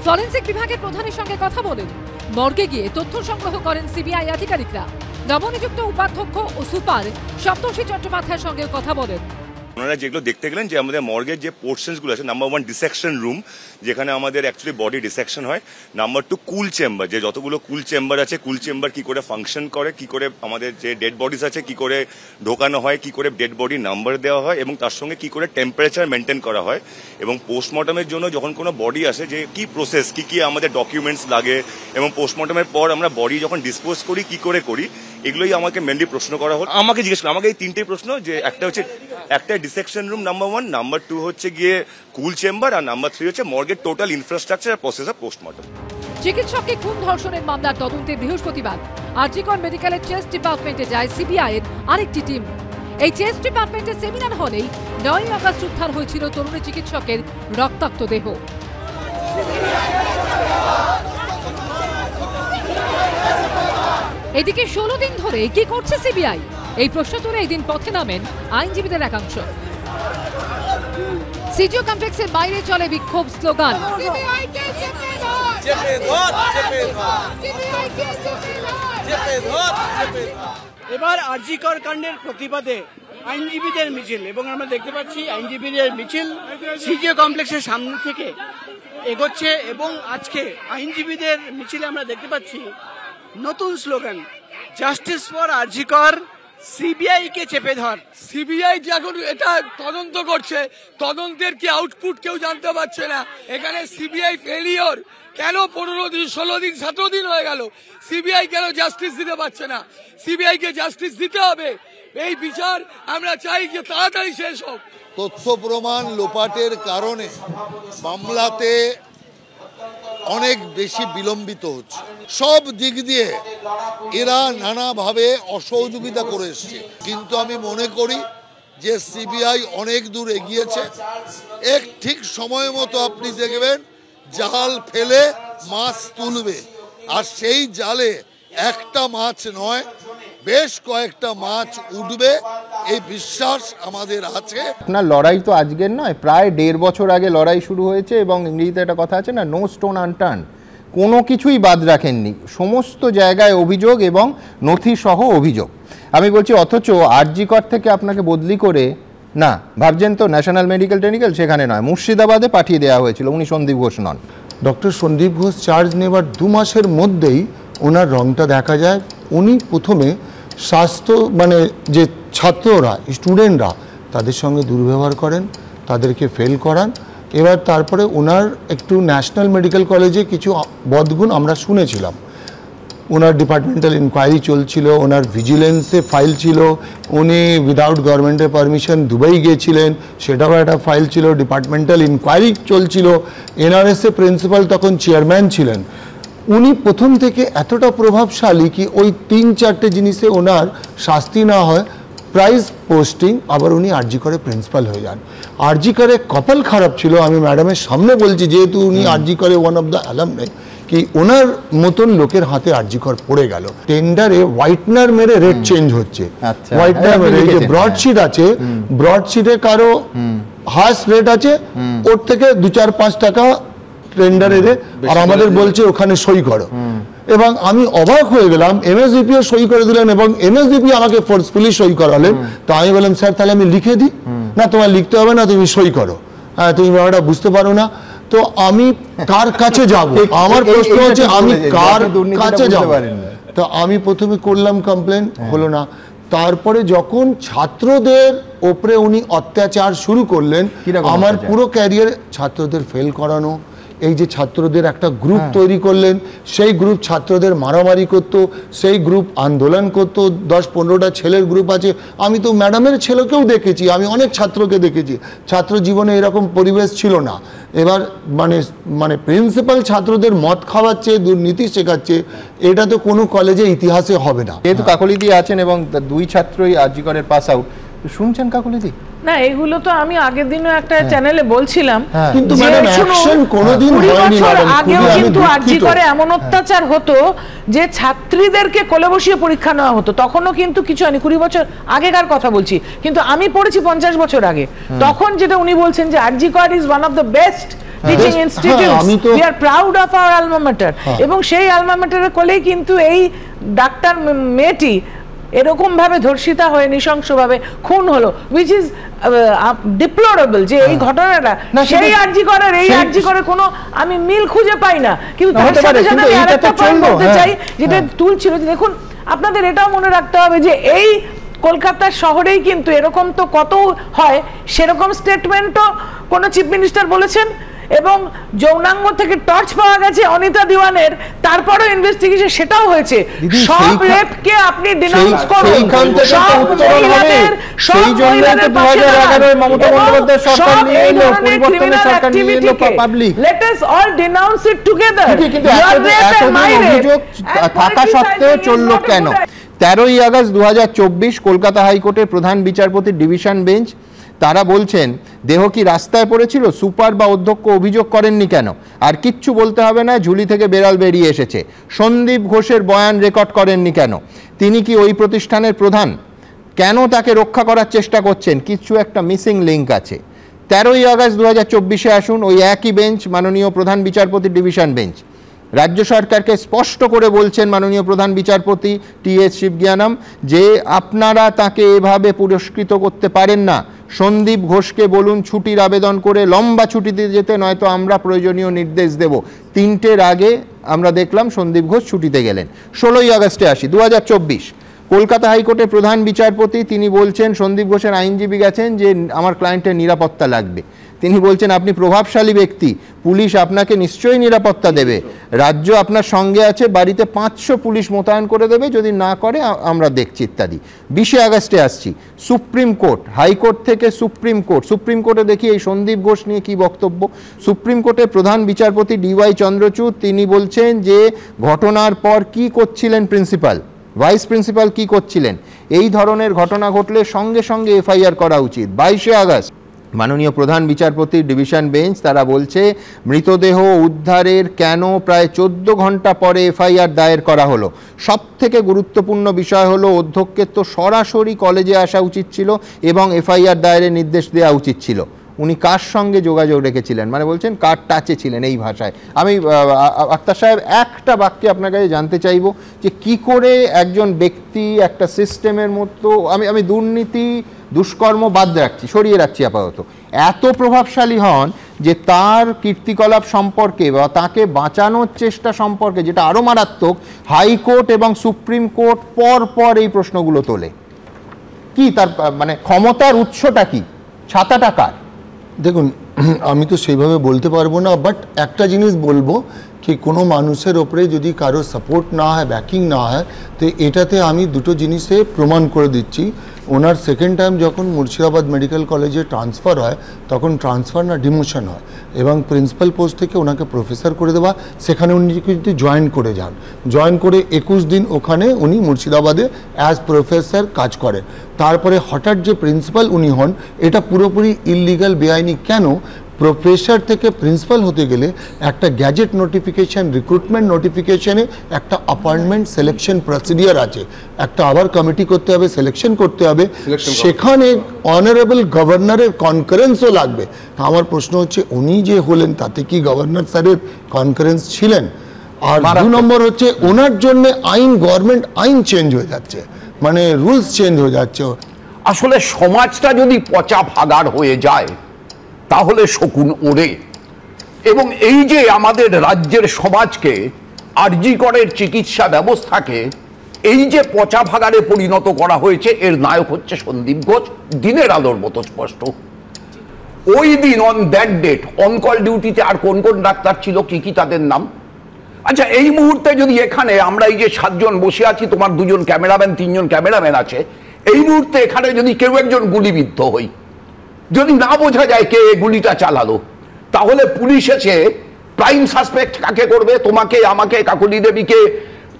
ফরেনসিক বিভাগের প্রধানের সঙ্গে কথা বলেন, মর্গে গিয়ে তথ্য সংগ্রহ করেন সিবিআই আধিকারিকরা। নবনিযুক্ত উপাধ্যক্ষ ও সুপার সপ্তর্ষি চট্টোপাধ্যায়ের সঙ্গে কথা বলেন। ওনারা যেগুলো দেখতে গেলেন যে আমাদের মর্গের যে পোর্শনসগুলো আছে, নাম্বার 1 ডিসেকশন রুম, যেখানে আমাদের অ্যাকচুয়ালি বডি ডিসেকশন হয়। নাম্বার 2 কুল চেম্বার, যে যতগুলো কুল চেম্বার আছে, কুল চেম্বার কি করে ফাংশন করে, কি করে আমাদের যে ডেড বডিজ আছে কি করে ঢোকানো হয়, কি করে ডেড বডি নাম্বার দেওয়া হয়, এবং তার সঙ্গে কি করে টেম্পারেচার মেনটেন করা হয়, এবং পোস্টমর্টমের জন্য যখন কোনো বডি আসে যে কি প্রসেস, কি আমাদের ডকুমেন্টস লাগে, এবং পোস্টমর্টমের পর আমরা বডি যখন ডিসপোজ করি কি করে করি, এগুলোই আমাকে মেনলি প্রশ্ন করা হলো। আমাকে জিজ্ঞেস করলো, আমাকে এই 3টেই প্রশ্ন, যে একটা ডিসেকশন রুম নাম্বার 1, নাম্বার 2 হচ্ছে গিয়ে কুল চেম্বার, আর নাম্বার 3 হচ্ছে মর্গের টোটাল ইনফ্রাস্ট্রাকচার আর প্রসেস অফ পোস্টমর্টম। চিকিৎসককে খুন ধর্ষণের মামলার তদন্তে বৃহস্পতিবার আরজিকর মেডিকেলের চেস্ট ডিপার্টমেন্টে যায় সিবিআইয়ের আরেকটি টিম। এই চেস্ট ডিপার্টমেন্টের সেমিনার হলেই 9 আগস্ট উদ্ধার হয়েছিল তরুণী চিকিৎসকের রক্তাক্ত দেহ। এদিকে 16 দিন ধরে কি করছে সিবিআই, এই প্রশ্ন তুলে এই দিন পথে নামেন আইনজীবীদের একাংশ। সিজিও কমপ্লেক্সের বাইরে চলে বিক্ষোভ, স্লোগান। এবার আরজিকর কাণ্ডের প্রতিবাদে আইনজীবীদের মিছিল, এবং আমরা দেখতে পাচ্ছি আইনজীবীদের মিছিল সিজিও কমপ্লেক্সের সামনে থেকে এগোচ্ছে, এবং আজকে আইনজীবীদের মিছিলে আমরা দেখতে পাচ্ছি নতুন slogan, justice for RG Kar, CBI কে চেপে ধর। সিবিআই যে এখন এটা তদন্ত করছে, তদন্তের কি আউটপুট কেউ জানতে পারছে না। এখানে সিবিআই ফেলিওর কেন 15 দিন 16 দিন 17 দিন হয়ে গেল, সিবিআই কেন জাস্টিস দিতে পারছে না? সিবিআই কে জাস্টিস দিতে হবে। এই বিচার আমরা চাই যে তাড়াতাড়ি শেষ হোক। তথ্য প্রমাণ লোপাটের কারণে মামলাতে অনেক বেশি বিলম্বিত হচ্ছে। সব দিক দিয়ে এরা নানাভাবে অসহযোগিতা করে এসছে, কিন্তু আমি মনে করি যে সিবিআই অনেক দূর এগিয়েছে। ঠিক সময় মতো আপনি দেখবেন জাল ফেলে মাছ তুলবে, আর সেই জালে একটা মাছ নয়, বেশ কয়েকটা মাছ উঠবে এই বিশ্বাস আমাদের আছে। আপনার লড়াই তো আজকের নয়, প্রায় 1.5 বছর আগে লড়াই শুরু হয়েছে এবং ইংরেজিতে একটা কথা আছে না, নো স্টোন আনটার্ন, কোনো কিছুই বাদ রাখেননি, সমস্ত জায়গায় অভিযোগ এবং নথি সহ অভিযোগ। আমি বলছি অথচ আরজিকর থেকে আপনাকে বদলি করে না, ভাবছেন তো ন্যাশনাল মেডিকেল টেকনিক্যাল সেখানে নয়, মুর্শিদাবাদে পাঠিয়ে দেওয়া হয়েছিল। উনি সন্দীপ ঘোষ নন। ডক্টর সন্দীপ ঘোষ চার্জ নেবার 2 মাসের মধ্যেই ওনার রংটা দেখা যায়। উনি প্রথমে স্বাস্থ্য মানে যে ছাত্ররা স্টুডেন্টরা তাদের সঙ্গে দুর্ব্যবহার করেন, তাদেরকে ফেল করান। এবার তারপরে ওনার একটু ন্যাশনাল মেডিকেল কলেজে কিছু বদগুণ আমরা শুনেছিলাম। ওনার ডিপার্টমেন্টাল ইনকোয়ারি চলছিল, ওনার ভিজিলেন্সে ফাইল ছিল, উনি উইদাউট গভর্নমেন্টের পারমিশন দুবাই গিয়েছিলেন, সেটাও একটা ফাইল ছিল, ডিপার্টমেন্টাল ইনকোয়ারি চলছিল। এনআরএসএ প্রিন্সিপাল তখন চেয়ারম্যান ছিলেন। উনি প্রথম থেকে এতটা প্রভাবশালী কি ওই 3-4টে জিনিসে ওনার শাস্তি না হয়, প্রাইজ পোস্টিং, আবার উনি আরজি করে প্রিন্সিপাল হয়ে যান। আরজি করে কপাল খারাপ ছিল, আমি ম্যাডামের সামনে বলছি, যেহেতু উনি আরজি করে ওয়ান অফ দ্য অ্যালামনাই, কি ওনার মতন লোকের হাতে আরজি কর পড়ে গেল। টেন্ডারে হোয়াইটনার মেরে রেট চেঞ্জ হচ্ছে, হোয়াইটনার মেরে যে ব্রডশিট আছে, ব্রডশিটে কারো হাস রেট আছে, ওর থেকে 2-4-5 টাকা টেন্ডারে আর আমাদের বলছে ওখানে সই করো। এবং আমি অবাক হয়ে গেলাম, এমএসডিপিও সই করে দিলেন এবং এমএসডিপি আমাকে ফোর্সফুলি সই করালেন। তো আমি বললাম স্যার তাহলে আমি লিখে দিই। না, তোমার লিখতে হবে না, তুমি সই করো। হ্যাঁ, তুমি ব্যাপারটা বুঝতে পারো না। তো আমি কার কাছে যাব? আমার প্রশ্ন হচ্ছে আমি কার কাছে যাব? তো আমি প্রথমে করলাম কমপ্লেন, হলো না। তারপরে যখন ছাত্রদের ওপরে উনি অত্যাচার শুরু করলেন, আমার পুরো ক্যারিয়ার ছাত্রদের ফেল করানো, এই যে ছাত্রদের একটা গ্রুপ তৈরি করলেন, সেই গ্রুপ ছাত্রদের মারামারি করতো, সেই গ্রুপ আন্দোলন করতো, 10-15টা ছেলের গ্রুপ আছে। আমি তো ম্যাডামের ছেলেকেও দেখেছি, আমি অনেক ছাত্রকে দেখেছি। ছাত্র জীবনে এরকম পরিবেশ ছিল না। এবার মানে প্রিন্সিপাল ছাত্রদের মদ খাওয়াচ্ছে, দুর্নীতি শেখাচ্ছে, এটা তো কোনো কলেজে ইতিহাসে হবে না। যেহেতু কাকলিদি আছেন এবং 2 ছাত্রই আরজি করের পাস আউট, শুনছেন কাকলিদি? না, এগুলো তো আমি আগের দিনও একটা চ্যানেলে বলছিলাম, কিন্তু ম্যাডাম অ্যাকশন কোনোদিন হয়নি। ম্যাডাম আগেও কিন্তু আরজি করে এমন অত্যাচার হতো যে ছাত্রীদেরকে কোলে বসিয়ে পরীক্ষা নেওয়া হতো, তখনও কিন্তু কিছু হয়নি। 20 বছর আগেকার কথা বলছি, কিন্তু আমি পড়েছি 50 বছর আগে। তখন যেটা উনি বলছেন যে আরজি কর is one of the best teaching institutes, we are proud of our Alma matter. এবং সেই আলমা ম্যাটারের কোলেই কিন্তু এই ডাক্তার মেয়েটি এরকম ভাবে ধর্ষিতা হয়ে নৃশংসভাবে খুন হলো, which is deplorable। যে এই ঘটনাটা সেই আরজি করার এই আরজি করে কোনো আমি মিল খুঁজে পাই না। কিন্তু তার সাথে সাথে আমি আরেকটা পয়েন্ট বলতে চাই, যেটা তুলছিল যে দেখুন, আপনাদের এটাও মনে রাখতে হবে যে এই কলকাতা শহরেই কিন্তু এরকম তো কত হয়, সেরকম স্টেটমেন্টও কোনো চিফ মিনিস্টার বলেছেন। এবং যৌনাঙ্গ থেকে টর্চ পাওয়া গেছে অনিতা দিওয়ানের, তারপরও ইনভেস্টিগেশন সেটাও হয়েছে। সব রেপকে আপনি ডিনাউন্স করুন, সব মহিলাদের, সব মহিলাদের পাশে দাঁড়ান, মমতা বন্দ্যোপাধ্যায় সরকার নিয়ে এলো, পরিবর্তনের সরকার নিয়ে এলো public. Let us all denounce it together. কিন্তু অভিযোগ থাকা সত্ত্বেও চলল কেন? 13ই আগস্ট 2024 কলকাতা হাইকোর্টের প্রধান বিচারপতির ডিভিশন বেঞ্চ, তারা বলছেন দেহ কি রাস্তায় পড়েছিল, সুপার বা অধ্যক্ষ অভিযোগ করেননি কেন, আর কিচ্ছু বলতে হবে না, ঝুলি থেকে বেড়াল বেরিয়ে এসেছে। সন্দীপ ঘোষের বয়ান রেকর্ড করেননি কেন, তিনি কি ওই প্রতিষ্ঠানের প্রধান, কেন তাকে রক্ষা করার চেষ্টা করছেন, কিছু একটা মিসিং লিঙ্ক আছে। 13ই আগস্ট 2024 আসুন, ওই একই বেঞ্চ, মাননীয় প্রধান বিচারপতির ডিভিশন বেঞ্চ রাজ্য সরকারকে স্পষ্ট করে বলছেন মাননীয় প্রধান বিচারপতি টি.এস. শিবজ্ঞানম যে আপনারা তাকে এভাবে পুরস্কৃত করতে পারেন না। সন্দীপ ঘোষকে বলুন ছুটির আবেদন করে লম্বা ছুটিতে যেতে, নয়তো আমরা প্রয়োজনীয় নির্দেশ দেব। 3টের আগে আমরা দেখলাম সন্দীপ ঘোষ ছুটিতে গেলেন। 16ই আগস্টে আসি 2024 কলকাতা হাইকোর্টের প্রধান বিচারপতি, তিনি বলছেন সন্দীপ ঘোষের আইনজীবী গেছেন যে আমার ক্লায়েন্টের নিরাপত্তা লাগবে। তিনি বলছেন আপনি প্রভাবশালী ব্যক্তি, পুলিশ আপনাকে নিশ্চয়ই নিরাপত্তা দেবে, রাজ্য আপনার সঙ্গে আছে, বাড়িতে 500 পুলিশ মোতায়েন করে দেবে, যদি না করে আমরা দেখছি ইত্যাদি। 20শে আগস্টে আসছি সুপ্রিম কোর্ট, হাইকোর্ট থেকে সুপ্রিম কোর্ট। সুপ্রিম কোর্টে দেখি এই সন্দীপ ঘোষ নিয়ে কি বক্তব্য। সুপ্রিম কোর্টের প্রধান বিচারপতি ডি.ওয়াই চন্দ্রচূড়, তিনি বলছেন যে ঘটনার পর কি করছিলেন প্রিন্সিপাল, ভাইস প্রিন্সিপাল কি করছিলেন, এই ধরনের ঘটনা ঘটলে সঙ্গে সঙ্গে এফআইআর করা উচিত। 22শে আগস্ট মাননীয় প্রধান বিচারপতির ডিভিশন বেঞ্চ তারা বলছে মৃতদেহ উদ্ধারের কেন প্রায় 14 ঘন্টা পরে এফআইআর দায়ের করা হলো। সব থেকে গুরুত্বপূর্ণ বিষয় হলো অধ্যক্ষের তো সরাসরি কলেজে আসা উচিত ছিল এবং এফআইআর দায়েরের নির্দেশ দেওয়া উচিত ছিল। উনি কার সঙ্গে যোগাযোগ রেখেছিলেন, মানে বলছেন কার টাচে ছিলেন এই ভাষায়। আমি আক্তার সাহেব একটা বাক্যে আপনার কাছে জানতে চাইব যে কি করে একজন ব্যক্তি একটা সিস্টেমের মতো, আমি দুর্নীতি দুষ্কর্ম বাদ রাখছি, সরিয়ে রাখছি আপাতত, এত প্রভাবশালী হন যে তার কীর্তিকলাপ সম্পর্কে বা তাকে বাঁচানোর চেষ্টা সম্পর্কে, যেটা আরও মারাত্মক, হাইকোর্ট এবং সুপ্রিম কোর্ট পর এই প্রশ্নগুলো তোলে। কি তার মানে ক্ষমতার উৎসটা কি, ছাতাটা কার? দেখুন, আমি তো সেইভাবে বলতে পারবো না, বাট একটা জিনিস বলবো কি কোনো মানুষের ওপরে যদি কারো সাপোর্ট না হয়, ব্যাকিং না হয়, তো এটাতে আমি দুটো জিনিসে প্রমাণ করে দিচ্ছি। ওনার সেকেন্ড টাইম যখন মুর্শিদাবাদ মেডিকেল কলেজে ট্রান্সফার হয়, তখন ট্রান্সফার না ডিমোশন হয় এবং প্রিন্সিপাল পোস্ট থেকে ওনাকে প্রফেসর করে দেওয়া, সেখানে উনি কিন্তু জয়েন করে যান। জয়েন করে 21 দিন ওখানে উনি মুর্শিদাবাদে অ্যাজ প্রফেসর কাজ করেন। তারপরে হঠাৎ যে প্রিন্সিপাল উনি হন, এটা পুরোপুরি ইললিগাল, বেআইনি। কেন? প্রফেসর থেকে প্রিন্সিপাল হতে গেলে একটা গ্যাজেট নোটিফিকেশন, রিক্রুটমেন্ট নোটিফিকেশনে একটা অ্যাপয়েন্টমেন্ট সিলেকশন প্রসিডিওর আছে, একটা আবার কমিটি করতে হবে, সিলেকশন করতে হবে, সেখানে অনারেবল গভর্নরের কনকারেন্সও লাগবে। আমার প্রশ্ন হচ্ছে উনি যে হলেন তাতে কি গভর্নর স্যারের কনকারেন্স ছিলেন? আর 2 নম্বর হচ্ছে ওনার জন্য আইন, গভর্নমেন্ট আইন চেঞ্জ হয়ে যাচ্ছে, মানে রুলস চেঞ্জ হয়ে যাচ্ছে। আসলে সমাজটা যদি পচা ভাগাড় হয়ে যায় তাহলে শকুন ওড়ে, এবং এই যে আমাদের রাজ্যের সমাজকে, আরজি করের চিকিৎসা ব্যবস্থাকে এই যে পচা ভাগাড়ে পরিণত করা হয়েছে, এর নায়ক হচ্ছে সন্দীপ ঘোষ, দিনের আলোর মতো স্পষ্ট। ওই দিন on that date on call ডিউটিতে আর কোন কোন ডাক্তার ছিল, কি তাদের নাম? আচ্ছা, এই মুহূর্তে যদি এখানে আমরা এই যে 7 জন বসে আছি, তোমার 2 জন ক্যামেরাম্যান, 3 জন ক্যামেরাম্যান আছে, এই মুহূর্তে এখানে যদি কেউ একজন গুলিবিদ্ধ হই, যদি না বোঝা যায় কে গুলিটা চালালো, তাহলে পুলিশ এসে প্রাইম সাসপেক্ট কাকে করবে? তোমাকে, আমাকে, কাকলি দেবীকে,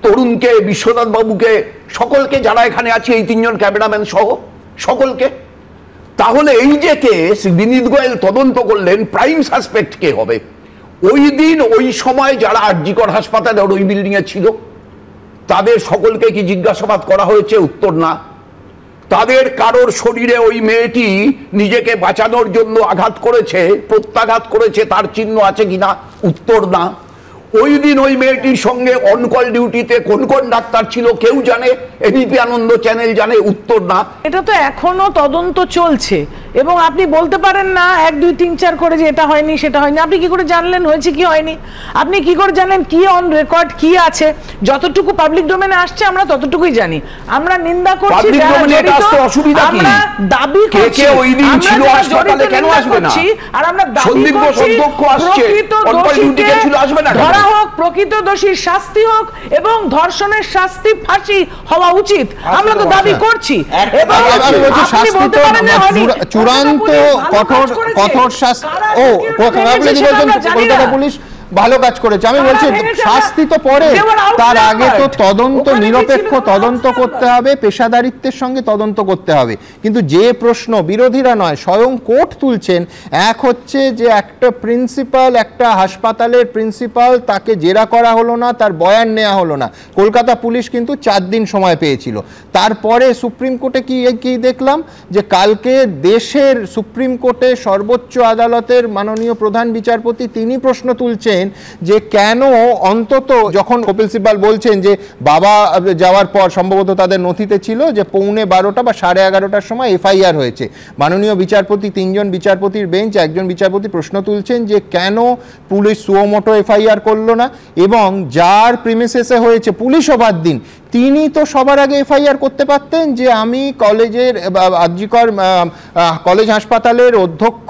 তরুণকে, বিশ্বনাথ বাবুকে, সকলকে, যারা এখানে আছে এই 3 জন ক্যামেরাম্যান সহ সকলকে। তাহলে এই যে কেস বিনীত গোয়েল তদন্ত করলেন, প্রাইম সাসপেক্ট কে হবে? ওই দিন ওই সময় যারা আরজি কর হাসপাতালের ওই বিল্ডিং এ ছিল তাদের সকলকে কি জিজ্ঞাসাবাদ করা হয়েছে? উত্তর না। তাদের কারোর শরীরে ওই মেয়েটি নিজেকে বাঁচানোর জন্য আঘাত করেছে, প্রত্যাঘাত করেছে, তার চিহ্ন আছে কিনা? উত্তর না। ওই দিন ওই মেয়েটির সঙ্গে অনকল ডিউটিতে কোন কোন ডাক্তার ছিল কেউ জানে? এবিপি আনন্দ চ্যানেল জানে? উত্তর না। এটা তো এখনো তদন্ত চলছে এবং আপনি বলতে পারেন না 1, 2, 3, 4 করে যে এটা হয়নি সেটা হয়নি। আপনি কি করে জানলেন হয়েছে কি হয়নি? আপনি কি করে জানলেন কি অন রেকর্ড কি আছে? যতটুকু পাবলিক ডোমেনে আসছে আমরা ততটুকুই জানি। আমরা নিন্দা করছি, আমরা দাবি করছি ওই দিন ছিল হাসপাতালে, কেন আসবে না? আর আমরা দাবি করছি প্রকৃত দোষীকে ধরা হোক, প্রকৃত দোষীর শাস্তি হোক এবং ধর্ষণের শাস্তি ফাঁসি হওয়া উচিত। আমরা তো দাবি করছি। এবং আপনি বলতে পারেন না চূড়ান্ত কঠোর শাস্তি। ও কলকাতা পুলিশ ভালো কাজ করেছে, আমি বলছি শাস্তি তো পরে, তার আগে তো তদন্ত, নিরপেক্ষ তদন্ত করতে হবে, পেশাদারিত্বের সঙ্গে তদন্ত করতে হবে। কিন্তু যে প্রশ্ন বিরোধীরা নয় স্বয়ং কোর্ট তুলছেন, এক হচ্ছে যে একটা প্রিন্সিপাল, একটা হাসপাতালের প্রিন্সিপাল, তাকে জেরা করা হলো না, তার বয়ান নেওয়া হলো না। কলকাতা পুলিশ কিন্তু 4 দিন সময় পেয়েছিল। তারপরে সুপ্রিম কোর্টে কি দেখলাম যে কালকে দেশের সুপ্রিম কোর্টে সর্বোচ্চ আদালতের মাননীয় প্রধান বিচারপতি তিনি প্রশ্ন তুলছেন যে কেন অন্তত যখন কপিল সিব্বাল বলছেন যে বাবা যাওয়ার পর সম্ভবত তাদের নথিতে ছিল যে 11:15 বা 11:30টার সময় এফআইআর হয়েছে। মাননীয় বিচারপতি, 3 জন বিচারপতির বেঞ্চ, একজন বিচারপতি প্রশ্ন তুলছেন যে কেন পুলিশ সুমোটো এফআইআর করলো না, এবং যার প্রিমিসেসে হয়েছে পুলিশও বাদ দিন, তিনি তো সবার আগে এফআইআর করতে পারতেন যে আমি কলেজের আরজিকর কলেজ হাসপাতালের অধ্যক্ষ,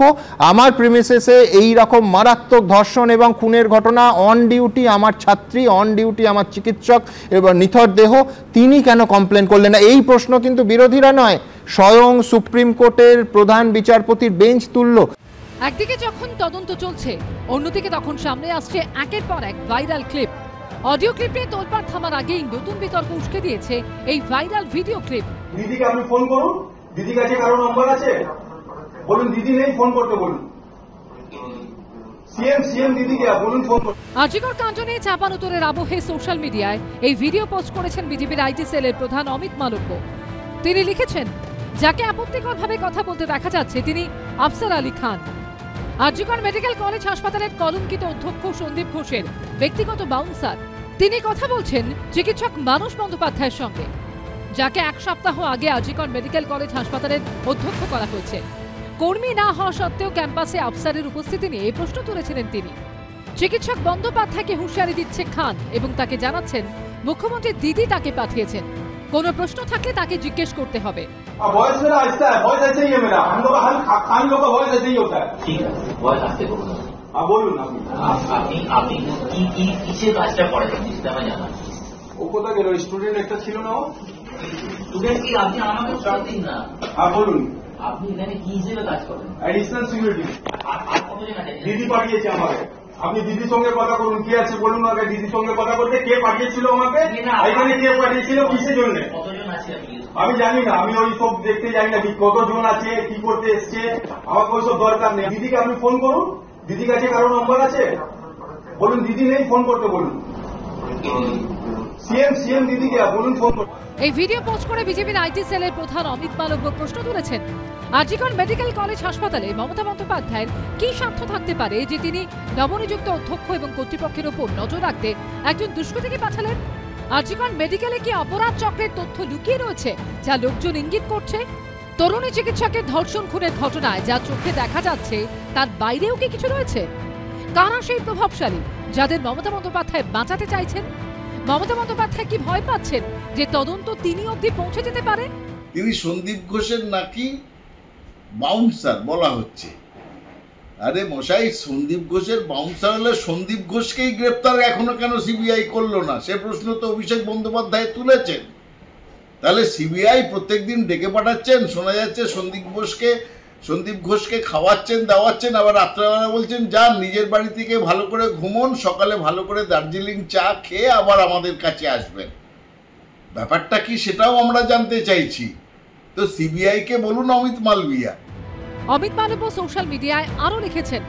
আমার প্রিমিসেসে এই রকম মারাত্মক ধর্ষণ এবং খুনের ঘটনা, অন ডিউটি আমার ছাত্রী, অন ডিউটি আমার চিকিৎসক এবং নিথর দেহ, তিনি কেন কমপ্লেন করলেন না? এই প্রশ্ন কিন্তু বিরোধীরা নয়, স্বয়ং সুপ্রিম কোর্টের প্রধান বিচারপতির বেঞ্চ তুলল। একদিকে যখন তদন্ত চলছে, অন্যদিকে তখন সামনে আসছে একের পর এক ভাইরাল ক্লিপ। অডিও ক্লিপ নিয়ে তোলপাড় থামার আগেই নতুন বিতর্ক উস্কে দিয়েছে এই ভাইরাল ভিডিও ক্লিপ। দিদিকে আপনি ফোন করুন, দিদির কাছে কারো নাম্বার আছে? বলুন দিদি নেই, ফোন করতে বলুন। সিএম দিদি কে বলুন ফোন করতে। আরজিকর কাণ্ড নিয়ে চাপানুতরের আবহে সোশ্যাল মিডিয়ায় এই ভিডিও পোস্ট করেছেন বিজেপির আইটি সেলের প্রধান অমিত মালব্য। তিনি লিখেছেন, যাকে আপত্তিকরভাবে কথা বলতে দেখা যাচ্ছে তিনি আফসার আলী খান। আরজিকর মেডিকেল কলেজ হাসপাতালের কলঙ্কিত অধ্যক্ষ সন্দীপ ঘোষের ব্যক্তিগত বাউন্সার। তিনি কথা বলছেন চিকিৎসক মানস বন্দ্যোপাধ্যায়ের সঙ্গে, যাকে 1 সপ্তাহ আগে আরজিকর মেডিকেল কলেজ হাসপাতালের অধ্যক্ষ করা হয়েছে। কর্মী না হওয়া সত্ত্বেও ক্যাম্পাসে আফসারের উপস্থিতি নিয়ে প্রশ্ন তুলেছিলেন তিনি। চিকিৎসক বন্দ্যোপাধ্যায়কে হুঁশিয়ারি দিচ্ছে খান এবং তাকে জানাচ্ছেন মুখ্যমন্ত্রী দিদি তাকে পাঠিয়েছেন, কোনো প্রশ্ন থাকলে তাকে জিজ্ঞেস করতে হবে। वॉइस मेरा ऐसा है, वॉइस ऐसे ही है मेरा, हम लोग का खान लोग का वॉइस ऐसे ही होता है। ठीक है, वॉइस आस्ते बोलूँ। हाँ बोलूँ ना। আপনি কিসের কাজটা করেন সেটা আমি জানা। ও কোথা গেল? স্টুডেন্ট একটা ছিল না? স্টুডেন্ট কি? আপনি আমাকে উত্তর দিন না। হ্যাঁ বলুন। আপনি এখানে কি হিসেবে কাজ করেন? Additional security. আর কতজন আছে? দিদি পাঠিয়েছে আমাকে। আপনি দিদির সঙ্গে কথা বলুন, কি আছে বলুন আমাকে। দিদির সঙ্গে কথা বলতে কে পাঠিয়েছিল আমাকে, এখানে কে পাঠিয়েছিল, কিসের জন্য? কতজন আছে আপনি? আমি জানি না, আমি ওই সব দেখতে যাই না, কতজন আছে, কি করতে এসছে, আমাকে ওইসব দরকার নেই। দিদিকে আপনি ফোন করুন, দিদির কাছে কারো নম্বর আছে বলুন, দিদি নেই, ফোন করতে বলুন। সিএম দিদিকে বলুন ফোন করুন। এই ভিডিও পোস্ট করে বিজেপির আইটি সেলের প্রধান অমিত মালব্য প্রশ্ন তুলেছেন, আরজিকর মেডিকেল কলেজ হাসপাতালে মমতা বন্দ্যোপাধ্যায়ের কি স্বার্থ থাকতে পারে যে তিনি নবনিযুক্ত অধ্যক্ষ এবং কর্তৃপক্ষের উপর নজর রাখতে একজন দুষ্কৃতীকে পাঠালেন? আরজিকর মেডিকেলে কি অপরাধ চক্রের তথ্য লুকিয়ে রয়েছে যা লোকজন ইঙ্গিত করছে? তরুণী চিকিৎসকের ধর্ষণ খুনের ঘটনায় যা চোখে দেখা যাচ্ছে তার বাইরেও কি কিছু রয়েছে? কারা সেই প্রভাবশালী যাদের মমতা বন্দ্যোপাধ্যায় বাঁচাতে চাইছেন? মমতা বন্দ্যোপাধ্যায় কি ভয় পাচ্ছেন যে তদন্ত তিনি অবধি পৌঁছে যেতে পারে? তিনি সন্দীপ ঘোষের নাকি বাউন্সার বলা হচ্ছে। আরে মশাই, সন্দীপ ঘোষের বাউন্সার হলে সন্দীপ ঘোষকেই গ্রেপ্তার এখনো কেন সিবিআই করলো না? সে প্রশ্ন তো অভিষেক বন্দ্যোপাধ্যায় তুলেছেন। তাহলে সিবিআই প্রত্যেকদিন ডেকে পাঠাচ্ছেন, শোনা যাচ্ছে সন্দীপ ঘোষকে খাওয়াচ্ছেন দাওয়াচ্ছেন, আবার রাত্রেবেলা বলছেন যান নিজের বাড়ি থেকে ভালো করে ঘুমন, সকালে ভালো করে দার্জিলিং চা খেয়ে আবার আমাদের কাছে আসবেন। ব্যাপারটা কি সেটাও আমরা জানতে চাইছি। তো সিবিআই কে বলুন অমিত মালবিয়া। অমিত মালব্য সোশ্যাল মিডিয়ায় আরো লিখেছেন,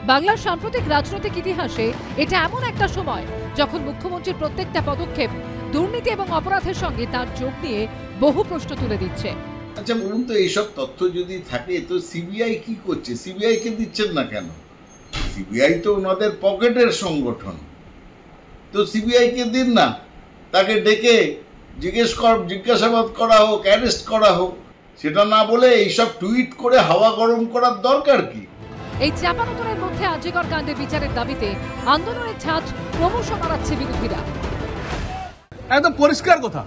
বাংলার সাম্প্রতিক রাজনৈতিক ইতিহাসে এটা এমন একটা সময় যখন মুখ্যমন্ত্রীর প্রত্যেকটা পদক্ষেপ দুর্নীতি এবং অপরাধের সঙ্গে তার যোগ নিয়ে বহু প্রশ্ন তুলে দিচ্ছে। আচ্ছা বলুন তো, এইসব তথ্য যদি থাকে তো সিবিআই কি করছে? সিবিআই কে দিচ্ছেন না কেন? সিবিআই তো ওনাদের পকেটের সংগঠন। তো সিবিআই কে দিন না, তাকে ডেকে জিজ্ঞাসাবাদ করা হোক, অ্যারেস্ট করা হোক। সেটা না বলে এইসব টুইট করে হাওয়া গরম করার দরকার কি? এই চাপানুতরের মধ্যে আরজিকর কাণ্ডে বিচারের দাবিতে আন্দোলনের ছাঁচ ক্রমশ মারাচ্ছে বিরোধীরা। একদম পরিষ্কার কথা,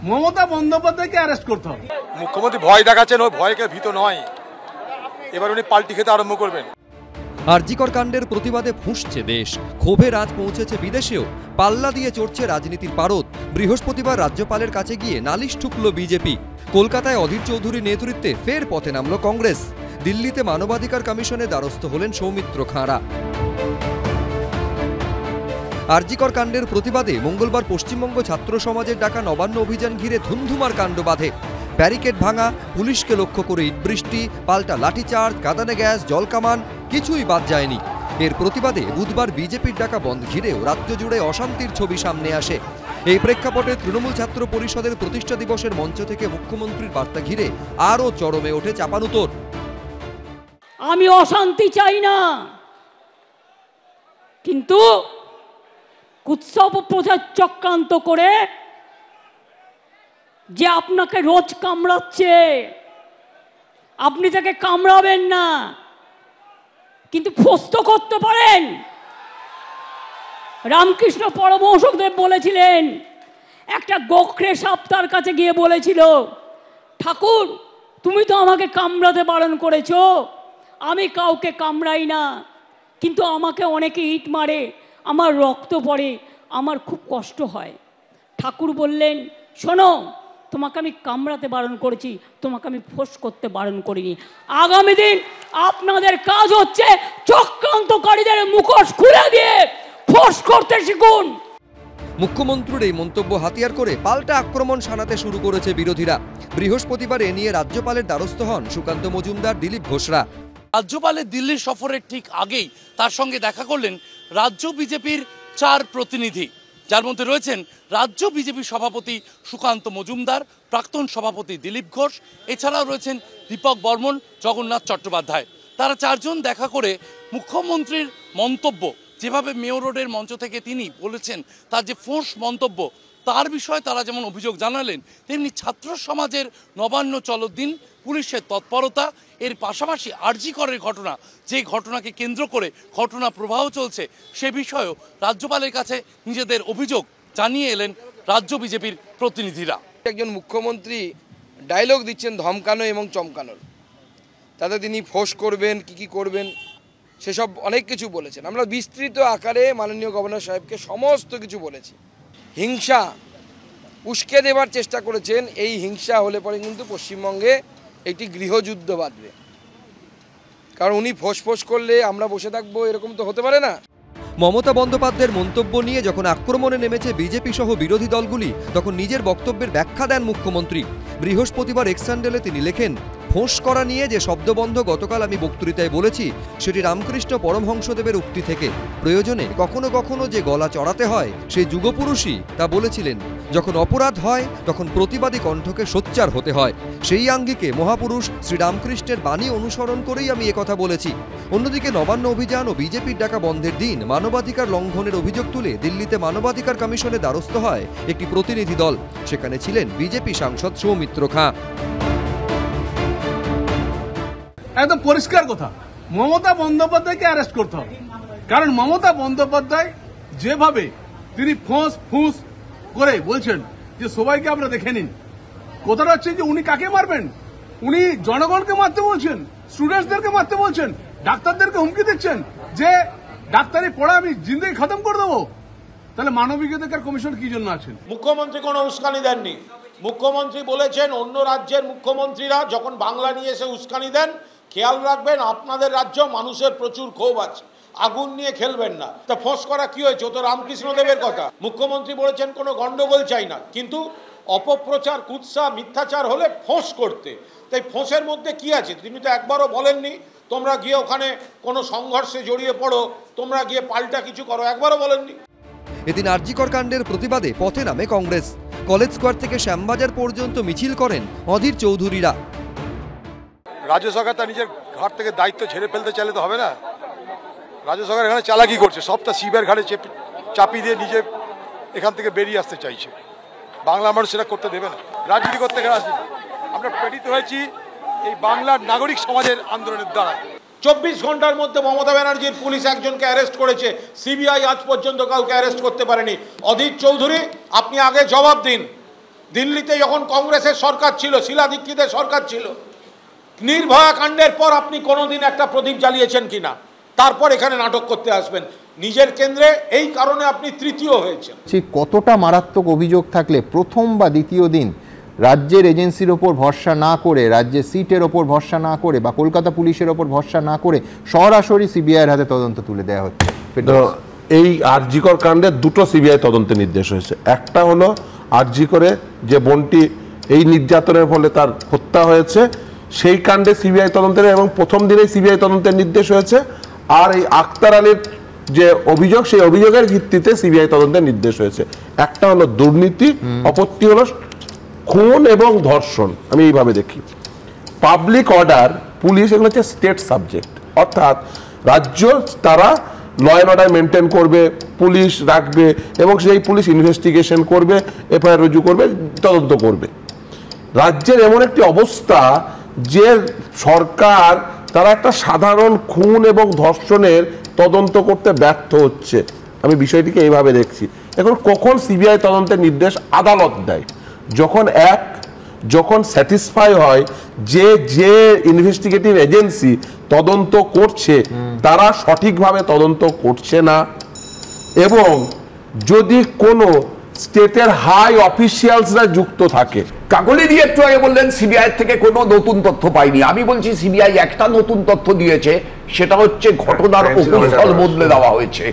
মমতা বন্দ্যোপাধ্যায়কে অ্যারেস্ট করতে হবে। মুখ্যমন্ত্রী ভয় দেখাচ্ছেন, ওই ভয়কে ভীত নয়, এবার উনি পাল্টি খেতে আরম্ভ করবেন। আরজিকর কাণ্ডের প্রতিবাদে ফুঁসছে দেশ, ক্ষোভের আঁচ পৌঁছেছে বিদেশেও, পাল্লা দিয়ে চড়ছে রাজনীতির পারদ। বৃহস্পতিবার রাজ্যপালের কাছে গিয়ে নালিশ ঠুকল বিজেপি। কলকাতায় অধীর চৌধুরীর নেতৃত্বে ফের পথে নামল কংগ্রেস। দিল্লিতে মানবাধিকার কমিশনের দ্বারস্থ হলেন সৌমিত্র খাঁড়া। আরজিকর কাণ্ডের প্রতিবাদে মঙ্গলবার পশ্চিমবঙ্গ ছাত্র সমাজের ডাকা নবান্ন অভিযান ঘিরে ধুমধুমার কাণ্ড বাধে। ব্যারিকেড ভাঙা, পুলিশকে লক্ষ্য করে ইটবৃষ্টি, পাল্টা লাঠিচার্জ, কাঁদানে গ্যাস, জলকামান, কিছুই বাদ যায়নি। এর প্রতিবাদে বুধবার বিজেপির ডাকা বন্ধ ঘিরেও রাজ্য জুড়ে অশান্তির ছবি সামনে আসে। এই প্রেক্ষাপটে তৃণমূল ছাত্র পরিষদের প্রতিষ্ঠা দিবসের মঞ্চ থেকে মুখ্যমন্ত্রীর বার্তা ঘিরে আরও চরমে ওঠে চাপানুতর। আমি অশান্তি চাই না, কিন্তু উৎসব প্রচার চক্রান্ত করে যে আপনাকে রোজ কামড়াচ্ছে, আপনি তাকে কামড়াবেন না, কিন্তু ফস্ত করতে পারেন। রামকৃষ্ণ পরমহংসদেব বলেছিলেন, একটা গোখরে সাপ তার কাছে গিয়ে বলেছিল, ঠাকুর তুমি তো আমাকে কামড়াতে বারণ করেছো, আমি কাউকে কামড়াই না, কিন্তু আমাকে অনেকে ইট মারে, আমার রক্ত পড়ে, আমার খুব কষ্ট হয়। ঠাকুর বললেন, শোনো, তোমাকে আমি কামড়াতে বারণ করেছি, তোমাকে আমি ফোঁস করতে বারণ করিনি। আগামী দিন আপনাদের কাজ হচ্ছে চক্রান্তকারীদের মুখোশ খুলে দিয়ে ফোঁস করতে শিখুন। মুখ্যমন্ত্রীর এই মন্তব্য হাতিয়ার করে পাল্টা আক্রমণ শানাতে শুরু করেছে বিরোধীরা। বৃহস্পতিবার এ নিয়ে রাজ্যপালের দ্বারস্থ হন সুকান্ত মজুমদার, দিলীপ ঘোষরা। রাজ্যপালের দিল্লি সফরের ঠিক আগেই তার সঙ্গে দেখা করলেন রাজ্য বিজেপির 4 প্রতিনিধি, যার মধ্যে রয়েছেন রাজ্য বিজেপি সভাপতি সুকান্ত মজুমদার, প্রাক্তন সভাপতি দিলীপ ঘোষ, এছাড়াও রয়েছেন দীপক বর্মন, জগন্নাথ চট্টোপাধ্যায়। তারা 4 জন দেখা করে মুখ্যমন্ত্রীর মন্তব্য, যেভাবে মেয়র রোডের মঞ্চ থেকে তিনি বলেছেন তার যে ফোঁস মন্তব্য, তার বিষয়ে তারা যেমন অভিযোগ জানালেন, তেমনি ছাত্র সমাজের নবান্ন চলো দিন, পুলিশের তৎপরতা, এর পাশাপাশি আরজি করের ঘটনা, যে ঘটনাকে কেন্দ্র করে ঘটনা প্রবাহ চলছে, সে বিষয়েও রাজ্যপালের কাছে নিজেদের অভিযোগ জানিয়ে এলেন রাজ্য বিজেপির প্রতিনিধিরা। একজন মুখ্যমন্ত্রী ডায়লগ দিচ্ছেন ধমকানো এবং চমকানোর, তাতে তিনি ফোঁস করবেন, কি করবেন সেসব অনেক কিছু বলেছেন। আমরা বিস্তৃত আকারে মাননীয় গভর্নর সাহেবকে সমস্ত কিছু বলেছি। হিংসা উস্কে দেবার চেষ্টা করেছেন, এই হিংসা হলে পরে কিন্তু পশ্চিমবঙ্গে একটি গৃহযুদ্ধ বাঁধবে, কারণ উনি ফোঁস করলে আমরা বসে থাকবো এরকম তো হতে পারে না। মমতা বন্দ্যোপাধ্যায়ের মন্তব্য নিয়ে যখন আক্রমণে নেমেছে বিজেপি সহ বিরোধী দলগুলি, তখন নিজের বক্তব্যের ব্যাখ্যা দেন মুখ্যমন্ত্রী। বৃহস্পতিবার এক্স হ্যান্ডেলে তিনি লেখেন, ফোঁস করা নিয়ে যে শব্দবন্ধ গতকাল আমি বক্তৃতায় বলেছি, সেটি রামকৃষ্ণ পরমহংসদেবের উক্তি থেকে। প্রয়োজনে কখনো কখনো যে গলা চড়াতে হয়, সেই যুগপুরুষই তা বলেছিলেন। যখন অপরাধ হয় তখন প্রতিবাদী কণ্ঠকে সোচ্চার হতে হয়। সেই আঙ্গিকে মহাপুরুষ শ্রীরামকৃষ্ণের বাণী অনুসরণ করেই আমি একথা বলেছি। অন্যদিকে নবান্ন অভিযান ও বিজেপির ডাকা বন্ধের দিন মানবাধিকার লঙ্ঘনের অভিযোগ তুলে দিল্লিতে মানবাধিকার কমিশনে দ্বারস্থ হয় একটি প্রতিনিধি দল। সেখানে ছিলেন বিজেপি সাংসদ সৌমিত্র খাঁ। একদম পরিষ্কার কথা, মমতা বন্দ্যোপাধ্যায়কে অ্যারেস্ট করতে হবে। কারণ মমতা বন্দ্যোপাধ্যায় যেভাবে তিনি ফুঁস করে বলছেন যে সবাইকে আমরা দেখে নিন, কথাটা হচ্ছে যে উনি কাকে মারবেন? উনি জনগণকে মারতে বলছেন, স্টুডেন্টসদেরকে মারতে বলছেন, ডাক্তারদেরকে হুমকি দিচ্ছেন যে ডাক্তারি পড়া আমি জিন্দেগি খতম করে দেবো। তাহলে মানবাধিকার কমিশন কি জন্য আছেন? মুখ্যমন্ত্রী কোনো উস্কানি দেননি। মুখ্যমন্ত্রী বলেছেন অন্য রাজ্যের মুখ্যমন্ত্রীরা যখন বাংলা নিয়ে এসে উস্কানি দেন, খেয়াল রাখবেন আপনাদের রাজ্য মানুষের প্রচুর ক্ষোভ আছে, আগুন নিয়ে খেলবেন না। তা ফোঁস করা কি হয়েছে? ও তো রামকৃষ্ণদেবের কথা। মুখ্যমন্ত্রী বলেছেন কোনো গন্ডগোল চাই না, কিন্তু অপপ্রচার, কুৎসা, মিথ্যাচার হলে ফোঁস করতে। তাই ফোঁসের মধ্যে কি আছে? তিনি তো একবারও বলেননি তোমরা গিয়ে ওখানে কোনো সংঘর্ষে জড়িয়ে পড়ো, তোমরা গিয়ে পাল্টা কিছু করো, একবারও বলেননি। এদিন আরজিকর কাণ্ডের প্রতিবাদে পথে নামে কংগ্রেস। কলেজ স্কোয়ার থেকে শ্যামবাজার পর্যন্ত মিছিল করেন অধীর চৌধুরীরা। রাজ্য সরকার তার নিজের ঘাট থেকে দায়িত্ব ছেড়ে ফেলতে চাইলে তো হবে না। রাজ্য সরকার এখানে চালাকি করছে, সবটা শিবের ঘাটে চাপিয়ে দিয়ে নিজে এখান থেকে বেরিয়ে আসতে চাইছে। বাংলার মানুষ সেটা করতে দেবে না, রাজনীতি করতে এখানে আসবে। আমরা প্রেরিত হয়েছি এই বাংলার নাগরিক সমাজের আন্দোলনের দ্বারা। 24 ঘন্টার মধ্যে মমতা ব্যানার্জির পুলিশ একজনকে অ্যারেস্ট করেছে, সিবিআই আজ পর্যন্ত কাউকে অ্যারেস্ট করতে পারেনি। অধীর চৌধুরী, আপনি আগে জবাব দিন। দিল্লিতে যখন কংগ্রেসের সরকার ছিল, শীলা দীক্ষিতের সরকার ছিল, নির্ভয়া কাণ্ডের পর আপনি কোনোদিন একটা প্রদীপ জ্বালিয়েছেন কিনা? তারপর এখানে নাটক করতে আসবেন নিজের কেন্দ্রে, এই কারণে আপনি তৃতীয় হয়েছেন। কতটা মারাত্মক অভিযোগ থাকলে প্রথম বা দ্বিতীয় দিন রাজ্যের এজেন্সির ওপর ভরসা না করে, রাজ্যের সিটের ওপর ভরসা না করে বা কলকাতা পুলিশের ওপর ভরসা না করে সরাসরি সিবিআইয়ের হাতে তদন্ত তুলে দেওয়া হচ্ছে। এই আরজিকর কাণ্ডে 2টো সিবিআই তদন্তের নির্দেশ হয়েছে। একটা হলো আরজিকরে যে বোনটি এই নির্যাতনের ফলে তার হত্যা হয়েছে, সেই কাণ্ডে সিবিআই তদন্তের এবং প্রথম দিনেই সিবিআই তদন্তের নির্দেশ হয়েছে। আর এই আক্তার আলীর যে অভিযোগ, সেই অভিযোগের ভিত্তিতে সিবিআই তদন্তের নির্দেশ হয়েছে। একটা হলো দুর্নীতি, অপরটি হলো খুন এবং ধর্ষণ। আমি এইভাবে দেখি পাবলিক অর্ডার, পুলিশ এগুলো হচ্ছে স্টেট সাবজেক্ট, অর্থাৎ রাজ্য তারা ল অ্যান্ড অর্ডার মেনটেন করবে, পুলিশ রাখবে এবং সেই পুলিশ ইনভেস্টিগেশন করবে, এফআইআর রুজু করবে, তদন্ত করবে। রাজ্যের এমন একটি অবস্থা যে সরকার তারা একটা সাধারণ খুন এবং ধর্ষণের তদন্ত করতে ব্যর্থ হচ্ছে। আমি বিষয়টিকে এইভাবে দেখছি। এখন কখন সিবিআই তদন্তের নির্দেশ আদালত দেয়? যখন স্যাটিসফাই হয় যে ইনভেস্টিগেটিভ এজেন্সি তদন্ত করছে তারা সঠিকভাবে তদন্ত করছে না, এবং যদি কোনো স্টেটের হাই অফিসিয়ালসরা যুক্ত থাকে। কাকলি দিয়ে একটু আগে বললেন সিবিআই থেকে কোনো নতুন তথ্য পাইনি। আমি বলছি সিবিআই একটা নতুন তথ্য দিয়েছে, সেটা হচ্ছে ঘটনার উপস্থল বদলে দেওয়া হয়েছে।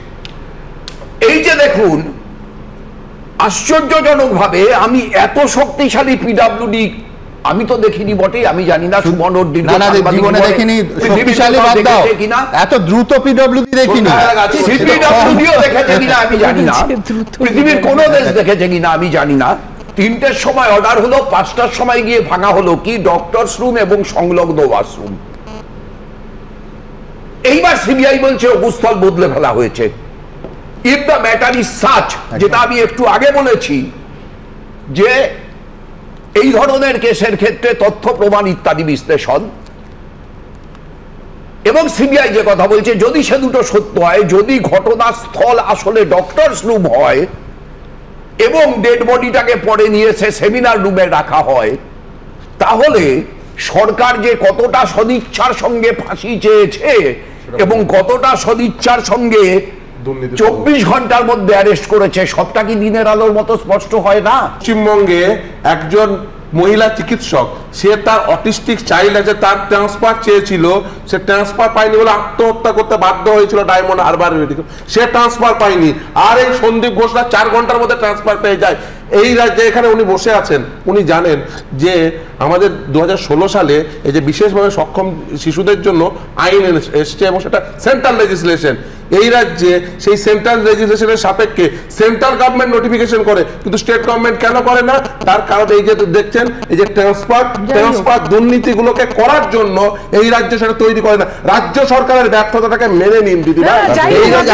এই যে দেখুন, আশ্চর্যজনকভাবে আমি এত শক্তিশালী পিডাব্লিউডি আমি তো দেখিনি বটেই, আমি জানি না সুমন ওর জীবনে দেখিনি, শক্তিশালী বাদ দাও, এত দ্রুত পিডব্লিউডি দেখিনি, সিপিডব্লিউডিও দেখেছে কিনা আমি জানি না, পৃথিবীর কোন দেশ দেখেছে কিনা আমি জানি না। 3টের সময় অর্ডার হলো, 5টার সময় গিয়ে ভাঙা হলো কি ডক্টরস রুম এবং সংলগ্ন ওয়াশরুম। এইবার সিবিআই বলছে অবস্থল বদলে ফেলা হয়েছে। If the matter is such, যেটা আমি একটু আগে বলেছি যে এই ধরনের কেসের ক্ষেত্রে তথ্য প্রমাণ ইত্যাদি বিশ্লেষণ, এবং সিবিআই যে কথা বলছে যদি সে দুটো সত্য হয়, যদি ঘটনাস্থল আসলে ডক্টরস রুম হয় এবং ডেড বডিটাকে পরে নিয়ে এসে সেমিনার রুমে রাখা হয়, তাহলে সরকার যে কতটা সদিচ্ছার সঙ্গে ফাঁসি চেয়েছে এবং কতটা সদিচ্ছার সঙ্গে 24 ঘন্টার মধ্যে অ্যারেস্ট করেছে, সবটা কি দিনের আলোর মতো স্পষ্ট হয় না? পশ্চিমবঙ্গে একজন মহিলা চিকিৎসক, সে তার অটিস্টিক চাইল্ড আছে, তার ট্রান্সফার চেয়েছিল, সে ট্রান্সফার পায়নি বলে আত্মহত্যা করতে বাধ্য হয়েছিল ডায়মন্ড হারবার মেডিকেল, সে ট্রান্সফার পায়নি। আর এই সন্দীপ ঘোষরা 4 ঘন্টার মধ্যে ট্রান্সফার পেয়ে যায়। এই রাজ্যে এখানে উনি বসে আছেন, উনি জানেন যে আমাদের 2016 সালে এই যে বিশেষভাবে সক্ষম শিশুদের জন্য আইন এসছে এবং সেটা সেন্ট্রাল লেজিসলেশন। এই রাজ্যে সেই সেন্ট্রাল লেজিসলেশনের সাপেক্ষে সেন্ট্রাল গভর্নমেন্ট নোটিফিকেশন করে, কিন্তু স্টেট গভর্নমেন্ট কেন করে না? তার কারণ এই যে দেখছেন এই যে ট্রান্সফার দুর্নীতিগুলোকে করার জন্য এই রাজ্য সেটা তৈরি করে না। রাজ্য সরকারের ব্যর্থতাটাকে মেনে নিন দিদি ভাই। এই রাজ্য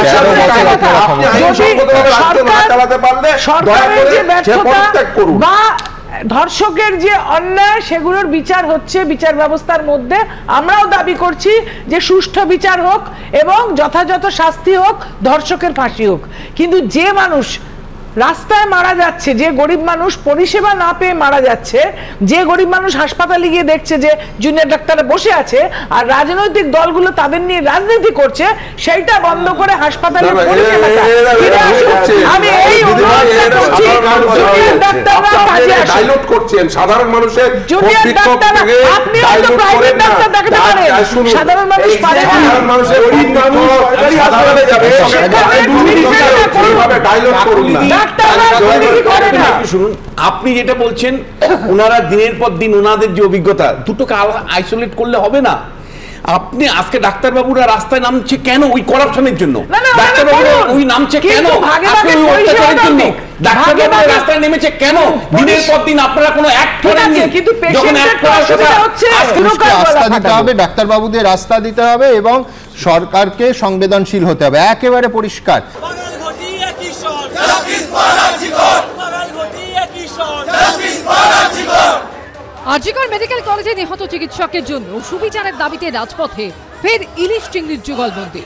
আপনি আইনসঙ্গতভাবে রাজ্য না চালাতে পারলে দয়া করে সে পদত্যাগ করুন। বা ধর্ষকের যে অন্যায় সেগুলোর বিচার হচ্ছে বিচার ব্যবস্থার মধ্যে, আমরাও দাবি করছি যে সুষ্ঠু বিচার হোক এবং যথাযথ শাস্তি হোক, ধর্ষকের ফাঁসি হোক। কিন্তু যে মানুষ রাস্তায় মারা যাচ্ছে, যে গরিব মানুষ পরিষেবা না পেয়ে মারা যাচ্ছে, যে গরিব মানুষ হাসপাতালে গিয়ে দেখছে যে জুনিয়র ডাক্তাররা বসে আছে আর রাজনৈতিক দলগুলো তাদের নিয়ে রাজনীতি করছে, সেইটা বন্ধ করে হাসপাতালে পরিষেবাটা ফিরে আসুন। আমি এই অনুরোধটা করছি, জুনিয়র ডাক্তাররা কাজে আসুন। ডাইলট করছেন সাধারণ মানুষের, জুনিয়র ডাক্তাররা আপনি হয়তো প্রাইভেট ডাক্তার দেখাতে পারেন, সাধারণ মানুষ পারে না। সাধারণ মানুষের গরিব মানুষ হাসপাতালে যাবে, সেখানে ডাইলট করুন না। শুনুন, আপনি যেটা বলছেন ওনারা দিনের পর দিন ওনাদের যে অভিজ্ঞতা, দুটোকে আইসোলেট করলে হবে না। আপনি আজকে ডাক্তারবাবুরা রাস্তায় নামছে কেন? ওই করাপশনের জন্য। ডাক্তারবাবুরা ওই নামছে কেন? আজকে ওই অত্যাচারের জন্য। ডাক্তারবাবুরা রাস্তায় নেমেছে কেন? দিনের পর দিন আপনারা কোনো অ্যাক্ট করেননি। যখন অ্যাক্ট করা হচ্ছে রাস্তা দিতে হবে, ডাক্তারবাবুদের রাস্তা দিতে হবে এবং সরকারকে সংবেদনশীল হতে হবে, একেবারে পরিষ্কার। আরজিকর মেডিকেল কলেজে নিহত চিকিৎসকের জন্য সুবিচারের দাবিতে রাজপথে ফের ইলিশ চিংড়ির যুগলবন্দি।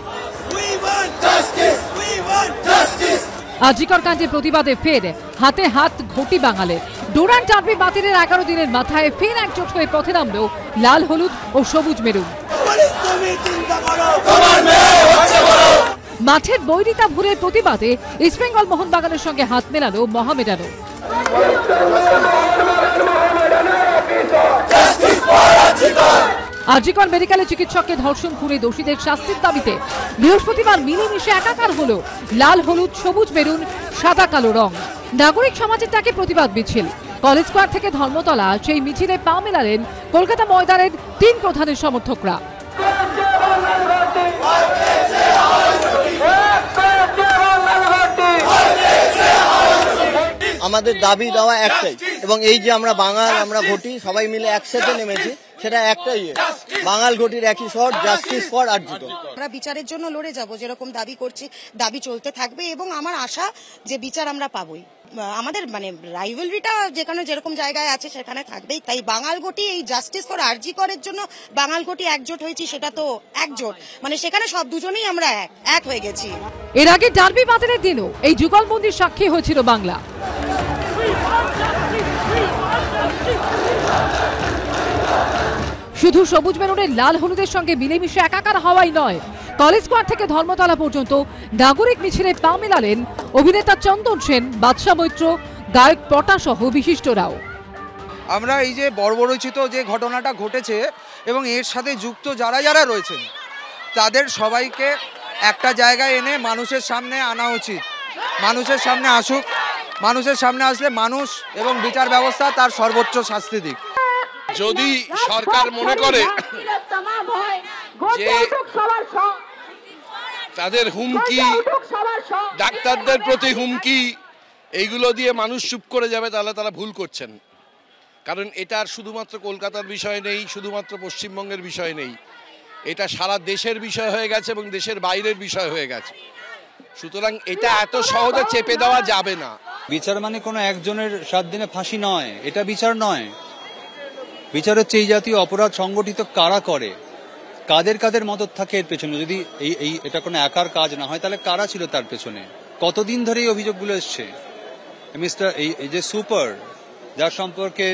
আরজিকর কাণ্ডের প্রতিবাদে ফের হাতে হাত ঘটি বাঙালের। ডুরান্ড টার্বি বাতিলের 11 দিনের মাথায় ফের একজোট হয়ে পথে নামল লাল হলুদ ও সবুজ মেরুন। মাঠের বৈরিতা ভুলের প্রতিবাদে ইস্টবেঙ্গল মোহনবাগানের সঙ্গে হাত মেলালো মহামেডানো। আরজিকর মেডিকেলে চিকিৎসককে ধর্ষণ খুনে দোষীদের শাস্তির দাবিতে বৃহস্পতিবার মিলেমিশে একাকার হলো লাল হলুদ সবুজ মেরুন সাদা কালো রং। নাগরিক সমাজের ডাকে প্রতিবাদ মিছিল। কলেজ স্কোয়ার থেকে ধর্মতলা সেই মিছিলে পা মেলালেন কলকাতা ময়দানের 3 প্রধানের সমর্থকরা। আমাদের দাবি দেওয়া একটাই, এবং এই যে আমরা বাঙাল, আমরা ঘটি সবাই মিলে একসাথে নেমেছি, সেটা একটাই, বাঙাল ঘটির একই স্বর, জাস্টিস ফর আরজিকর। আমরা বিচারের জন্য লড়ে যাব, যেরকম দাবি করছি দাবি চলতে থাকবে এবং আমার আশা যে বিচার আমরা পাবোই। আমাদের মানে রাইভালরিটা যেখানে যেরকম জায়গায় আছে সেখানে থাকবেই, তাই বাঙাল ঘটি এই জাস্টিস ফর আরজিকরের জন্য বাঙাল ঘটি একজোট হয়েছি, সেটা তো একজোট, মানে সেখানে সব দুজনেই আমরা এক হয়ে গেছি। এর আগে টার্বি বাতিলের দিনও এই যুগলবন্দির সাক্ষী হয়েছিল বাংলা। শুধু সবুজ মেরুনের লাল হলুদের সঙ্গে মিলেমিশে একাকার হওয়াই নয়, কলেজ স্কোয়ার থেকে ধর্মতলা পর্যন্ত নাগরিক মিছিলে পা মেলালেন অভিনেতা চন্দন সেন, বাদশা মৈত্র, গায়ক পটা সহ বিশিষ্টরাও। আমরা এই যে বর্বরচিত যে ঘটনাটা ঘটেছে এবং এর সাথে যুক্ত যারা যারা রয়েছেন তাদের সবাইকে একটা জায়গায় এনে মানুষের সামনে আনা উচিত। মানুষের সামনে আসুক, মানুষের সামনে আসলে মানুষ এবং বিচার ব্যবস্থা তার সর্বোচ্চ শাস্তি দিক। যদি সরকার মনে করে যে তাদের হুমকি, ডাক্তারদের প্রতি হুমকি, এইগুলো দিয়ে মানুষ চুপ করে যাবে, তাহলে তারা ভুল করছেন। কারণ এটা আর শুধুমাত্র কলকাতার বিষয় নেই, শুধুমাত্র পশ্চিমবঙ্গের বিষয় নেই, এটা সারা দেশের বিষয় হয়ে গেছে এবং দেশের বাইরের বিষয় হয়ে গেছে। সুতরাং এটা এত সহজে চেপে দেওয়া যাবে না। বিচার মানে কোনো একজনের 7 দিনে ফাঁসি নয়, এটা বিচার নয়। বিচার হচ্ছে এই জাতীয় অপরাধ সংগঠিত কারা করে, কাদের কাদের মদত থাকে এর পেছনে। যদি এটা কোনো একার কাজ না হয়, তাহলে কারা ছিল তার পেছনে, কতদিন ধরে এই অভিযোগগুলো এসছে। মিস্টার এই যে সুপার, যার সম্পর্কে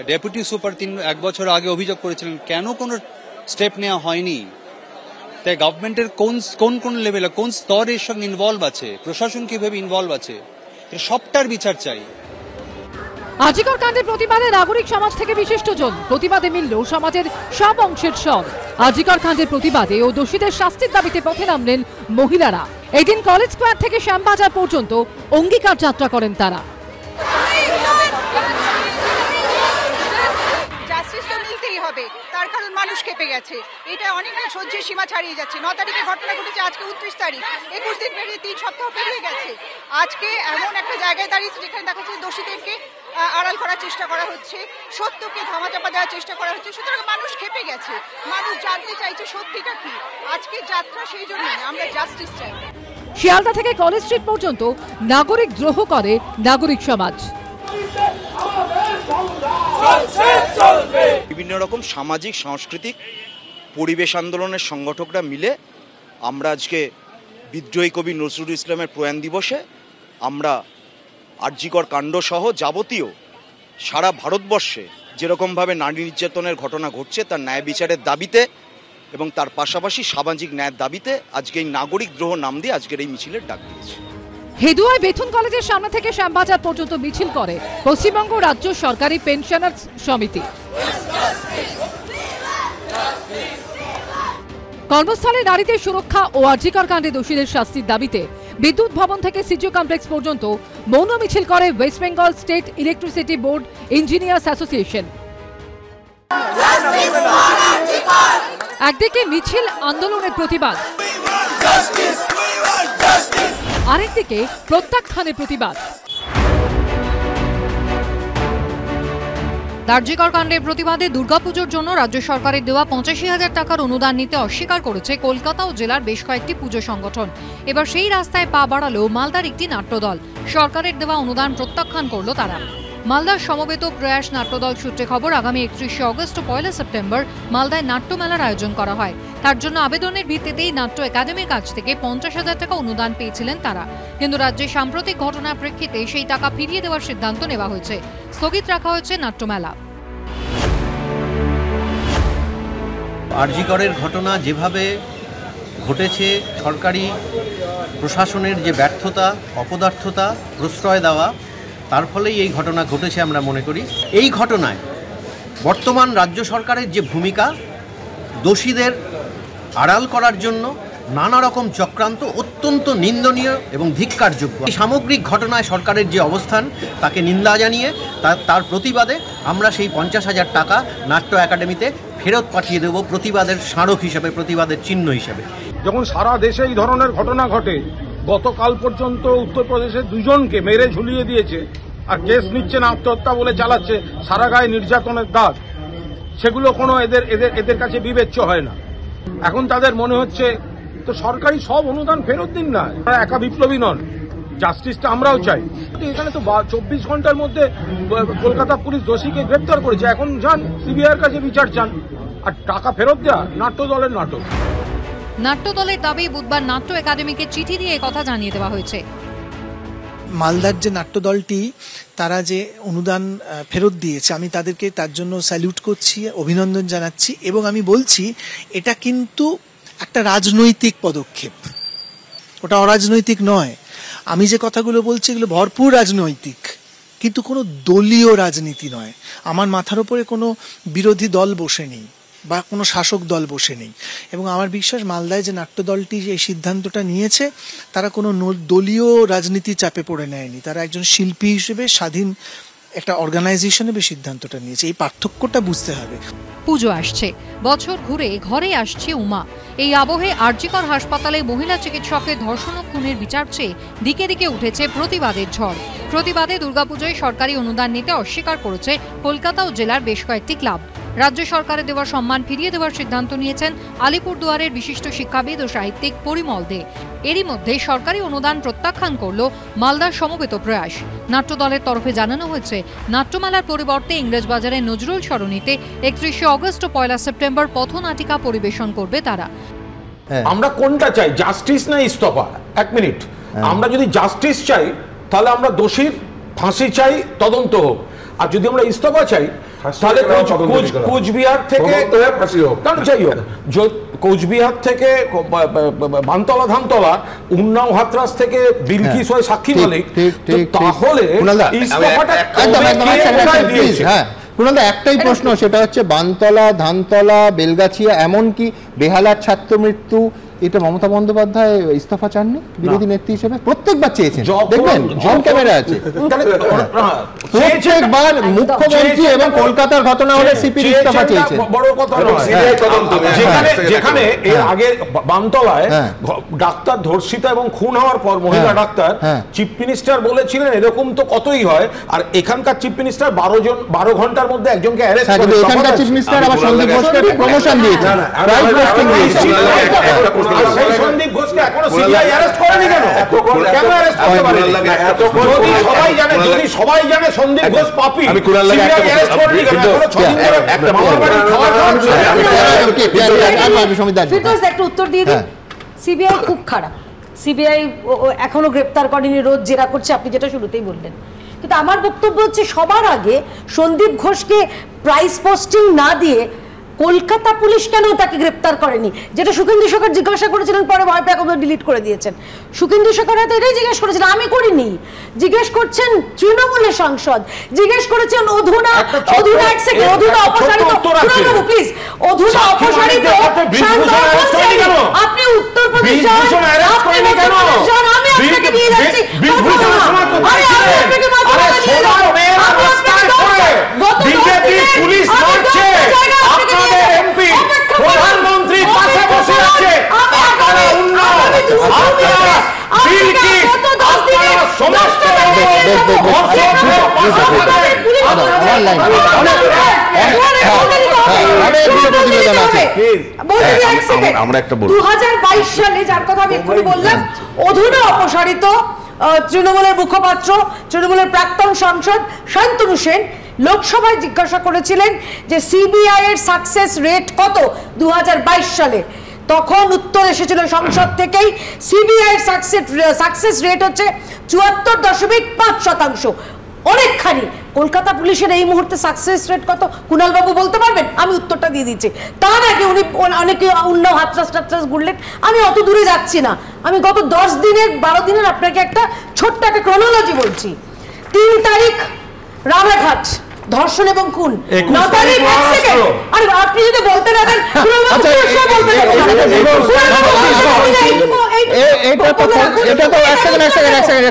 ডেপুটি সুপার 1 বছর আগে অভিযোগ করেছিলেন, কেন কোনো স্টেপ নেওয়া হয়নি? তাই গভর্নমেন্টের কোন লেভেলে, কোন স্তর এর সঙ্গে ইনভলভ আছে, প্রশাসন কিভাবে ইনভলভ আছে, সবটার বিচার চাই। আজিকর কাণ্ডের প্রতিবাদে নাগরিক সমাজ থেকে বিশিষ্টজন, প্রতিবাদে মিলল সমাজের সব অংশের সব। আজিকর কাণ্ডের প্রতিবাদে ও দোষীদের শাস্তির দাবিতে পথে নামলেন মহিলারা। এদিন কলেজ স্কোয়ার থেকে শ্যামবাজার পর্যন্ত অঙ্গীকার যাত্রা করেন তারা। হবে, তার কারণ মানুষ খেপে গেছে। এটা অনেকটা সহ্যের সীমা ছাড়িয়ে যাচ্ছে। 9 তারিখে ঘটনা ঘটেছে, আজকে 29 তারিখ, 21 দিন পেরিয়ে 3 সপ্তাহ পেরিয়ে গেছে। আজকে এমন একটা জায়গায় দাঁড়িয়েছে যেখানে দেখা যাচ্ছে দোষীদেরকে আড়াল করার চেষ্টা করা হচ্ছে, সত্যকে ধামাচাপা দেওয়ার চেষ্টা করা হচ্ছে। সুতরাং মানুষ খেপে গেছে, মানুষ জানতে চাইছে সত্যিটা কি। আজকে যাত্রা সেই জন্য, আমরা জাস্টিস চাই। শিয়ালদা থেকে কলেজ স্ট্রিট পর্যন্ত নাগরিক দ্রোহ করে নাগরিক সমাজ। বিভিন্ন রকম সামাজিক সাংস্কৃতিক পরিবেশ আন্দোলনের সংগঠকরা মিলে আমরা আজকে বিদ্রোহী কবি নজরুল ইসলামের প্রয়াণ দিবসে আমরা আরজিকর কাণ্ড সহ যাবতীয় সারা ভারতবর্ষে যেরকমভাবে নারী নির্যাতনের ঘটনা ঘটছে তার ন্যায় বিচারের দাবিতে এবং তার পাশাপাশি সামাজিক ন্যায়ের দাবিতে আজকে এই নাগরিক দ্রোহ নাম দিয়ে আজকের এই মিছিলের ডাক দিয়েছে। হেদুয়ায় বেথুন কলেজের সামনে থেকে শ্যামবাজার পর্যন্ত মিছিল করে পশ্চিমবঙ্গ রাজ্য সরকারি পেনশনার্স সমিতি। কর্মস্থলে নারীদের সুরক্ষা ও আরজিকর কাণ্ডে দোষীদের শাস্তির দাবিতে বিদ্যুৎ ভবন থেকে সিজিও কমপ্লেক্স পর্যন্ত মৌন মিছিল করে West Bengal state electricity board engineers association. একদিকে মিছিল আন্দোলনের প্রতিবাদ, আরেকদিকে প্রত্যাখ্যানের প্রতিবাদ। আরজিকর কাণ্ডের প্রতিবাদে দুর্গাপুজোর জন্য রাজ্য সরকারের দেওয়া 85,000 টাকার অনুদান নিতে অস্বীকার করেছে কলকাতা ও জেলার বেশ কয়েকটি পুজো সংগঠন। এবার সেই রাস্তায় পা বাড়ালো মালদার একটি নাট্যদল। সরকারের দেওয়া অনুদান প্রত্যাখ্যান করল তারা। মালদার সমবেত প্রয়াস নাট্যদল সূত্রে খবর, আগামী 31শে অগস্ট ও 1 সেপ্টেম্বর মালদায় নাট্যমেলার আয়োজন করা হয়। তার জন্য আবেদনের ভিত্তিতেই নাট্য একাডেমির কাছ থেকে 50,000 টাকা অনুদান পেয়েছিলেন তারা। কিন্তু রাজ্যে সাম্প্রতিক ঘটনার প্রেক্ষিতে সেই টাকা ফিরিয়ে দেওয়ার সিদ্ধান্ত নেওয়া হয়েছে। স্থগিত রাখা হয়েছে নাট্যমেলা। আরজিকরের ঘটনা যেভাবে ঘটেছে, সরকারি প্রশাসনের যে ব্যর্থতা, অপদার্থতা, প্রশ্রয় দেওয়া, তার ফলেই এই ঘটনা ঘটেছে আমরা মনে করি। এই ঘটনায় বর্তমান রাজ্য সরকারের যে ভূমিকা, দোষীদের আড়াল করার জন্য নানা রকম চক্রান্ত অত্যন্ত নিন্দনীয় এবং ধিক্কারযোগ্য। এই সামগ্রিক ঘটনায় সরকারের যে অবস্থান, তাকে নিন্দা জানিয়ে তার প্রতিবাদে আমরা সেই 50,000 টাকা নাট্য একাডেমিতে ফেরত পাঠিয়ে দেব, প্রতিবাদের স্মারক হিসেবে, প্রতিবাদের চিহ্ন হিসেবে। যখন সারা দেশে এই ধরনের ঘটনা ঘটে, গতকাল পর্যন্ত উত্তরপ্রদেশে 2 জনকে মেরে ঝুলিয়ে দিয়েছে, আর কেস নিচ্ছে না, আত্মহত্যা বলে চালাচ্ছে, সারা গায়ে নির্যাতনের দাগ, সেগুলো কোনো এদের কাছে বিবেচ্য হয় না। এখন তাদের মনে হচ্ছে তো সরকারি সব অনুদান ফেরত দিন না, তারা একা বিপ্লবী নন, জাস্টিসটা আমরাও চাই। এখানে তো 24 ঘন্টার মধ্যে কলকাতা পুলিশ দোষীকে গ্রেপ্তার করেছে, এখন যান সিবিআইয়ের কাছে বিচার চান, আর টাকা ফেরত দেওয়া নাট্যদলের নাটক। নাট্যদলের দাবি, বুধবার নাট্য একাডেমিকে চিঠি দিয়ে কথা জানিয়ে দেওয়া হয়েছে। মালদার যে নাট্যদলটি তারা যে অনুদান ফেরত দিয়েছে, আমি তাদেরকে তার জন্য স্যালিউট করছি, অভিনন্দন জানাচ্ছি, এবং আমি বলছি এটা কিন্তু একটা রাজনৈতিক পদক্ষেপ, ওটা অরাজনৈতিক নয়। আমি যে কথাগুলো বলছি এগুলো ভরপুর রাজনৈতিক, কিন্তু কোনো দলীয় রাজনীতি নয়। আমার মাথার উপরে কোনো বিরোধী দল বসে নেই বা কোনো শাসক দল বসে নেই, এবং আমার বিশ্বাস মালদায় যে নাট্যদলটি এই সিদ্ধান্তটা নিয়েছে তারা কোনো দলীয় রাজনীতি চাপে পড়ে নেয়নি। তারা একজন শিল্পী হিসেবে স্বাধীন একটা অর্গানাইজেশন সিদ্ধান্তটা নিয়েছে। এই পার্থক্যটা বুঝতে হবে। পুজো আসছে, বছর ঘুরে ঘরে আসছে উমা। এই আবহে আরজিকর হাসপাতালে মহিলা চিকিৎসকের ধর্ষণ ও খুনের বিচার চেয়ে দিকে দিকে উঠেছে প্রতিবাদের ঝড়। প্রতিবাদে দুর্গাপুজোয় সরকারি অনুদান নিতে অস্বীকার করেছে কলকাতা ও জেলার বেশ কয়েকটি ক্লাব। রাজ্য সরকারের দেওয়া সম্মান ফিরিয়ে দেওয়ার সিদ্ধান্ত নিয়েছেন আলিপুরদুয়ারের বিশিষ্ট শিক্ষাবিদ ও সাহিত্যিক পরিমল দে। এরই মধ্যে সরকারি অনুদান প্রত্যাখ্যান করল মালদার সমবেত প্রয়াস। নাট্যদলের তরফে জানানো হয়েছে, নাট্যমেলার পরিবর্তে ইংরেজবাজারের নজরুল সরণিতে 31শে অগস্ট ও 1 সেপ্টেম্বর পথনাটিকা পরিবেশন করবে তারা। আমরা কোনটা চাই, জাস্টিস না ইস্তফা? এক মিনিট, আমরা যদি জাস্টিস চাই তাহলে আমরা দোষীর ফাঁসি চাই, তদন্ত হোক। আর যদি আমরা ইস্তফা চাই তাহলে কোচবিহার থেকে যাই হোক, কোচবিহার থেকে বানতলা ধানতলা, উন্নাও হাতরাস থেকে বিলকিস হয়ে সাক্ষী মালিক, তাহলে কুণালদা একটাই প্রশ্ন, সেটা হচ্ছে বানতলা, ধানতলা, বেলগাছিয়া, এমনকি বেহালার ছাত্র মৃত্যু, এটা মমতা বন্দ্যোপাধ্যায় ইস্তফা চাননি বিরোধী নেত্রী হিসেবে? প্রত্যেকবার চেয়েছেন, দেখবেন অন ক্যামেরা আছে, প্রত্যেকবার মুখ্যমন্ত্রী এবং কলকাতার ঘটনা হলে সিপির ইস্তফা চেয়েছেন। বড় কথা যেখানে এর আগে বানতলায় ডাক্তার ধর্ষিতা এবং খুন হওয়ার পর মহিলা ডাক্তার চিফ মিনিস্টার বলেছিলেন এরকম তো কতই হয়, আর এখানকার চিফ মিনিস্টার 12 ঘন্টার মধ্যে একজনকে অ্যারেস্ট করে। এখানকার চিফ মিনিস্টার আবার সন্দীপ ঘোষকে প্রমোশন দিয়েছেন, রাইট পোস্টিং দিয়েছেন। সেই সন্দীপ ঘোষকে এখনো সিবিআই অ্যারেস্ট করেনি কেন? কেন অ্যারেস্ট করতে পারেনি? যদি সবাই জানে সন্দীপ ঘোষ পাপী, সিবিআই অ্যারেস্ট করেনি কেন? এখনো 6 দিন ধরে একটা মামাবাড়ি খাওয়া একটা উত্তর দিয়ে দিন। সিবিআই খুব খারাপ, সিবিআই এখনো গ্রেপ্তার করেনি, রোজ জেরা করছে, আপনি যেটা শুরুতেই বললেন। কিন্তু আমার বক্তব্য হচ্ছে সবার আগে সন্দীপ ঘোষকে প্রাইস পোস্টিং না দিয়ে কলকাতা পুলিশ কেন তাকে গ্রেপ্তার করেনি, যেটা সুখেন্দু সরকার জিজ্ঞাসা করেছিলেন, পরে ভয় পেয়ে ডিলিট করে দিয়েছেন। সুখেন্দু সরকার হয়তো এটাই জিজ্ঞেস করেছিলেন, আমি করিনি। জিজ্ঞেস করছেন তৃণমূলের সাংসদ, জিজ্ঞেস করেছেন অধুনা এক সেকেন্ড, অধুনা অপসারিত, প্লিজ, অধুনা অপসারিত, আপনি উত্তরপ্রদেশ যান, আমি আপনাকে নিয়ে যাচ্ছি, পুলিশ মারছে, আপনাদের এমপি প্রধানমন্ত্রী পাশে বসে আছে, আপনারা উন্নয়ন, আপনারা বিলকিস, আপনারা সমস্ত আমরা একটা 2022 সালে যার কথা আমি এক্ষুনি বললাম, অধুনা অপসারিত তৃণমূলের মুখপাত্র, তৃণমূলের প্রাক্তন সাংসদ শান্তনু সেন লোকসভায় জিজ্ঞাসা করেছিলেন যে সিবিআই এর সাকসেস রেট কত 2022 সালে। তখন উত্তর এসেছিল সংসদ থেকেই, সিবিআই সাকসেস রেট হচ্ছে 74.5%, অনেকখানি। কলকাতা পুলিশের এই মুহূর্তে সাকসেস রেট কত কুণাল বাবু বলতে পারবেন? আমি উত্তরটা দিয়ে দিচ্ছি। তার আগে উনি অনেকে উন্নাও হাতরাস ঘুরলেন, আমি অত দূরে যাচ্ছি না, আমি গত 12 দিনের আপনাকে একটা ছোট্ট একটা ক্রোনোলজি বলছি। 3 তারিখ রানাঘাট ধর্ষণ এবং খুন, 9 তারিখ, আরে আপনি যদি বলতে না দেন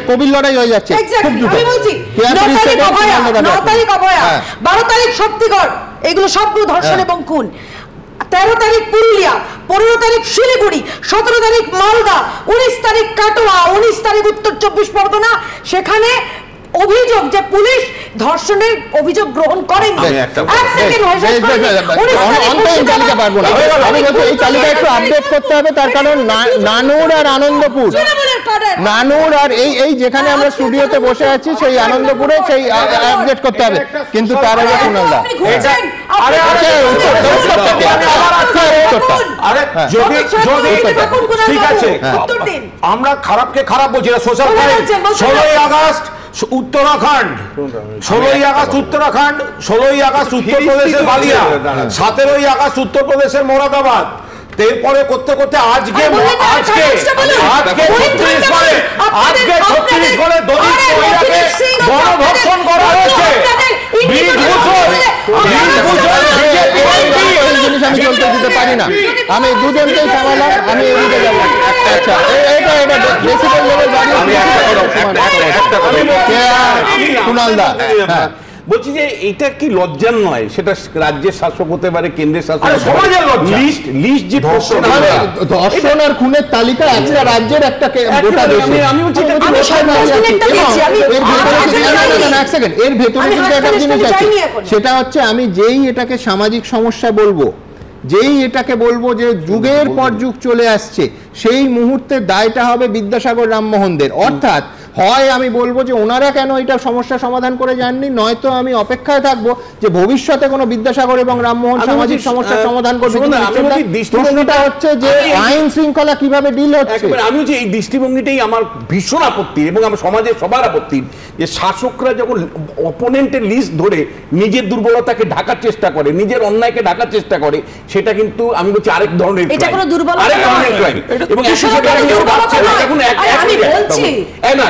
কবির লড়াই হয়ে যাচ্ছে। আমি বলছি 9 তারিখ অভয়া, 9 তারিখ অভয়া, 12 তারিখ শক্তিগড়, এগুলো সবগুলো ধর্ষণ এবং খুন। 13 তারিখ পুরুলিয়া, 15 তারিখ শিলিগুড়ি, 17 তারিখ মালদা, 19 তারিখ কাটোয়া, 19 তারিখ উত্তর 24 পরগনা। সেখানে অভিযোগ যে পুলিশ ধর্ষণের অভিযোগ গ্রহণ করেনি। এই তালিকা একটু আপডেট করতে হবে, তার কারণ নানুর আর আনন্দপুর, নানুর আর এই যেখানে আমরা স্টুডিওতে বসে আছি সেই আনন্দপুরে সেই আপডেট করতে হবে। কিন্তু তার আগে কুণালদা ঠিক আছে, আমরা খারাপকে খারাপ বলছি, সোশ্যাল 16ই আগস্ট উত্তরাখণ্ড, 16ই আগস্ট উত্তরাখণ্ড, 16ই আগস্ট উত্তরপ্রদেশের বালিয়া, 17ই আগস্ট উত্তরপ্রদেশের মোরাদাবাদ, এরপরে করতে করতে আজকে 36 করে দলিত মহিলাকে গণধর্ষণ করা হয়েছে। আমি চলতে দিতে পারি না, আমি দুজনকেই থামালাম, আমি এদিকে যাবো। আচ্ছা, এটা ডেসিবেল লেভেল বাড়িয়ে কুণালদা, হ্যাঁ বলছি যে এটা কি লজ্জার নয়? সেটা রাজ্যের শাসক হতে পারে, কেন্দ্রের শাসক, সমাজের লজ্জা। লিস্ট যে ধর্ষণ আর খুনের তালিকা একটা রাজ্যের একটা গোটা দেশে। এর ভেতরে কিন্তু একটা জিনিস আছে, সেটা হচ্ছে আমি যেই এটাকে সামাজিক সমস্যা বলবো, যেই এটাকে বলবো যে যুগের পর যুগ চলে আসছে, সেই মুহূর্তে দায়টা হবে বিদ্যাসাগর রামমোহনদের। অর্থাৎ হয় আমি বলবো যে ওনারা কেন এটা সমস্যা সমাধান করে যাননি, নয়তো আমি অপেক্ষায় থাকবো যে ভবিষ্যতে কোনো বিদ্যাসাগর এবং রামমোহন সামাজিক সমস্যার সমাধান করবে। প্রশ্নটা হচ্ছে যে আইন শৃঙ্খলা কিভাবে ডিল হচ্ছে। আমি যে এই দৃষ্টিভঙ্গিটাই আমার ভীষণ আপত্তি, এবং আমার সমাজের সবার আপত্তি, যে শাসকরা যখন অপোনেন্টের লিস্ট ধরে নিজের দুর্বলতাকে ঢাকার চেষ্টা করে, নিজের অন্যায়কে ঢাকার চেষ্টা করে, সেটা কিন্তু আমি বলছি আরেক ধরনের ক্রাইম। এবং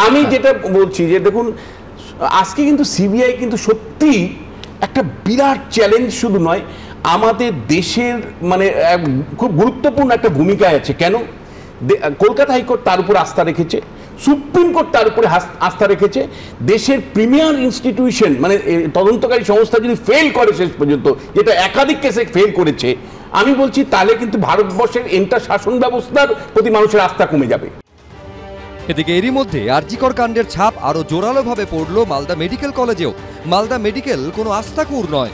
আমি যেটা বলছি যে দেখুন, আজকে কিন্তু সিবিআই কিন্তু সত্যি একটা বিরাট চ্যালেঞ্জ, শুধু নয় আমাদের দেশের মানে খুব গুরুত্বপূর্ণ একটা ভূমিকায় আছে। কেন? কলকাতা হাইকোর্ট তার উপর আস্থা রেখেছে, সুপ্রিম কোর্ট তার উপরে আস্থা রেখেছে। দেশের প্রিমিয়ার ইনস্টিটিউশন মানে তদন্তকারী সংস্থা যদি ফেল করে শেষ পর্যন্ত, যেটা একাধিক কেসে ফেল করেছে, আমি বলছি তাহলে কিন্তু ভারতবর্ষের এন্টার শাসন ব্যবস্থার প্রতি মানুষের আস্থা কমে যাবে। এদিকে এরই মধ্যে আরজিকর কাণ্ডের ছাপ আরো জোরালোভাবে পড়ল মালদা মেডিকেল কলেজেও। মালদা মেডিকেল কোনো আস্থাকুর নয়,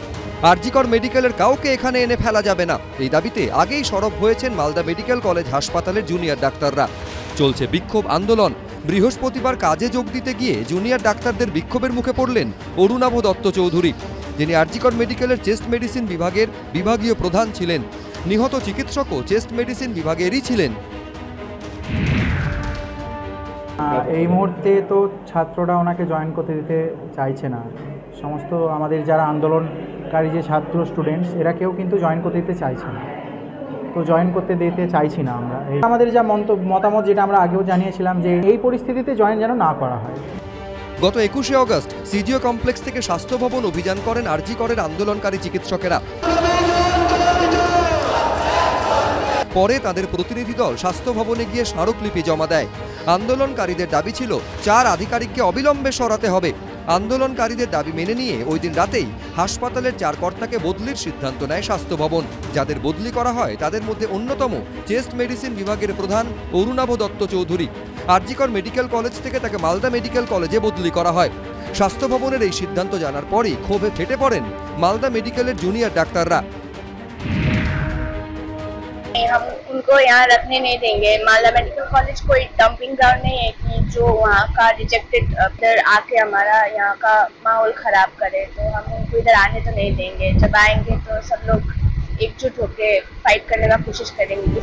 আরজিকর মেডিকেলের কাউকে এখানে এনে ফেলা যাবে না, এই দাবিতে আগেই সরব হয়েছেন মালদা মেডিকেল কলেজ হাসপাতালের জুনিয়র ডাক্তাররা। চলছে বিক্ষোভ আন্দোলন। বৃহস্পতিবার কাজে যোগ দিতে গিয়ে জুনিয়র ডাক্তারদের বিক্ষোভের মুখে পড়লেন অরুণাভ দত্ত চৌধুরী, যিনি আরজিকর মেডিকেলের চেস্ট মেডিসিন বিভাগের বিভাগীয় প্রধান ছিলেন। নিহত চিকিৎসকও চেস্ট মেডিসিন বিভাগেরই ছিলেন। এই মুহূর্তে তো ছাত্ররা ওনাকে জয়েন করতে দিতে চাইছে না। সমস্ত আমাদের যারা আন্দোলনকারী যে ছাত্র স্টুডেন্টস, এরা কেউ কিন্তু জয়েন করতে দিতে চাইছে না, তো জয়েন করতে দিতে চাইছি না আমরা। আমাদের যা মতামত, যেটা আমরা আগেও জানিয়েছিলাম, যে এই পরিস্থিতিতে জয়েন যেন না করা হয়। গত 21শে অগস্ট সিজিও কমপ্লেক্স থেকে স্বাস্থ্য ভবন অভিযান করেন আরজিকরের আন্দোলনকারী চিকিৎসকেরা। পরে তাদের প্রতিনিধি দল স্বাস্থ্য ভবনে গিয়ে স্মারকলিপি জমা দেয়। আন্দোলনকারীদের দাবি ছিল 4 আধিকারিককে অবিলম্বে সরাতে হবে। আন্দোলনকারীদের দাবি মেনে নিয়ে ওই দিন রাতেই হাসপাতালের 4 কর্তাকে বদলির সিদ্ধান্ত নেয় স্বাস্থ্য ভবন। যাদের বদলি করা হয় তাদের মধ্যে অন্যতম চেস্ট মেডিসিন বিভাগের প্রধান অরুণাভ দত্ত চৌধুরী। আরজিকর মেডিকেল কলেজ থেকে তাকে মালদা মেডিকেল কলেজে বদলি করা হয়। স্বাস্থ্য ভবনের এই সিদ্ধান্ত জানার পরই ক্ষোভে ফেটে পড়েন মালদা মেডিকেলের জুনিয়র ডাক্তাররা। हम उनको यहाँ रखने नहीं देंगे। मालदा मेडिकल कॉलेज कोई डंपिंग ग्राउंड नहीं है कि जो वहाँ का रिजेक्टेड इधर आके हमारा यहाँ का माहौल खराब करे, तो हम उनको इधर आने तो नहीं देंगे। जब आएंगे तो सब लोग एकजुट होकर फाइट करने का कोशिश करेंगे।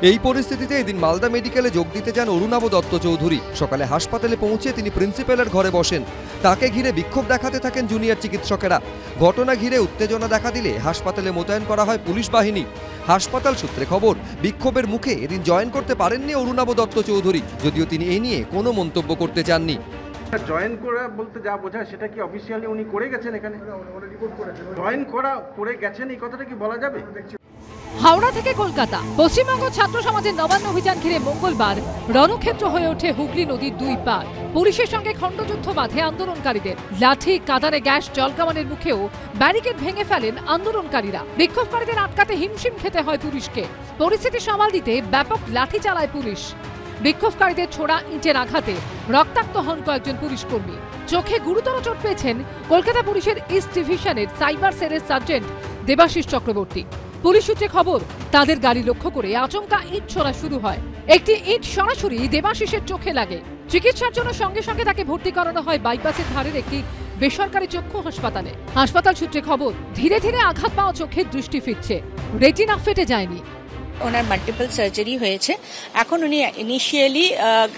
এই পরিস্থিতিতে এদিন মালদা মেডিকেলে যোগ দিতে যান অরুণাভ দত্ত চৌধুরী। সকালে হাসপাতালে পৌঁছে তিনি প্রিন্সিপালের ঘরে বসেন। তাকে ঘিরে বিক্ষোভ দেখাতে থাকেন জুনিয়র চিকিৎসকেরা। ঘটনা ঘিরে উত্তেজনা দেখা দিলে হাসপাতালে মোতায়েন করা হয় পুলিশ বাহিনী। হাসপাতাল সূত্রে খবর, বিক্ষোভের মুখে এদিন জয়েন করতে পারেননি অরুণাভ দত্ত চৌধুরী, যদিও তিনি এই নিয়ে কোনো মন্তব্য করতে চাননি। জয়েন করা বলতে যা বোঝায় সেটা কি অফিসিয়ালি উনি করে গেছেন? এখানে জয়েন করা করে গেছেন, এই কথাটা কি বলা যাবে? হাওড়া থেকে কলকাতা, পশ্চিমবঙ্গ ছাত্র সমাজের নবান্ন অভিযান ঘিরে মঙ্গলবার রণক্ষেত্র হয়ে ওঠে হুগলি নদীর 2 পার। পুলিশের সঙ্গে খণ্ডযুদ্ধ বাঁধে আন্দোলনকারীদের। লাঠি, কাঁদানে গ্যাস, জলকামানের মুখেও ব্যারিকেড ভেঙে ফেলেন আন্দোলনকারীরা। বিক্ষোভকারীদের আটকাতে হিমশিম খেতে হয় পুলিশকে। পরিস্থিতি সামাল দিতে ব্যাপক লাঠি চালায় পুলিশ। বিক্ষোভকারীদের ছোড়া ইটের আঘাতে রক্তাক্ত হন কয়েকজন পুলিশ কর্মী। চোখে গুরুতর চোট পেয়েছেন কলকাতা পুলিশের ইস্ট ডিভিশনের সাইবার সেলের সার্জেন্ট দেবাশিস চক্রবর্তী। পুলিশ সূত্রে খবর, তাদের গাড়ি লক্ষ্য করে আচমকা ইট ছোড়া শুরু হয়। একটি ইট সরাসরি দেবাশিসের চোখে লাগে। চিকিৎসার জন্য সঙ্গে সঙ্গে তাকে ভর্তি করানো হয় বাইপাসের ধারের একটি বেসরকারি চক্ষু হাসপাতালে। হাসপাতাল সূত্রে খবর, ধীরে ধীরে আঘাত পাওয়া চোখে দৃষ্টি ফিরছে, রেটিনা ফেটে যায়নি। ওনার মাল্টিপল সার্জারি হয়েছে। এখন উনি ইনিশিয়ালি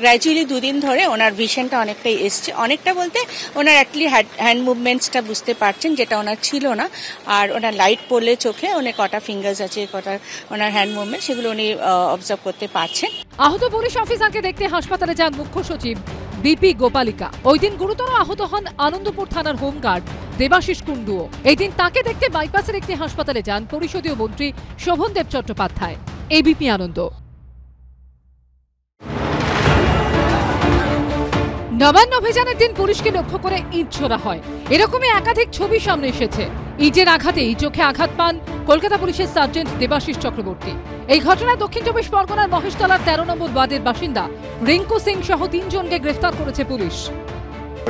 গ্র্যাজুয়ালি 2 দিন ধরে ওনার ভিশনটা অনেকটাই এসছে। অনেকটা বলতে ওনার অ্যাকচুয়ালি হ্যান্ড মুভমেন্টসটা বুঝতে পারছেন, যেটা ওনার ছিল না। আর ওনার লাইট পড়লে চোখে অনেক কটা ফিঙ্গার্স আছে, কটা ওনার হ্যান্ড মুভমেন্ট, সেগুলো উনি অবজার্ভ করতে পারছেন। আহত পুলিশ অফিসারকে দেখতে হাসপাতালে যান মুখ্য সচিব বিপি গোপালিকা। ওই দিন গুরুতর আহত হন আনন্দপুর থানার হোমগার্ড দেবাশিস কুণ্ডুও। এই দিন তাকে দেখতে বাইপাসের একটি হাসপাতালে যান পরিষদীয় মন্ত্রী শোভনদেব চট্টোপাধ্যায়। এবিপি আনন্দ। নবান্ন অভিযানের দিন পুলিশকে লক্ষ্য করে ইট ছোড়া হয়, এরকমই একাধিক ছবি সামনে এসেছে। ইটের আঘাতেই চোখে আঘাত পান কলকাতা পুলিশের সার্জেন্ট দেবাশিস চক্রবর্তী। এই ঘটনায় দক্ষিণ চব্বিশ পরগনার মহেশতলার 13 নম্বর ওয়ার্ডের বাসিন্দা রিঙ্কু সিং সহ 3 জনকে গ্রেফতার করেছে পুলিশ।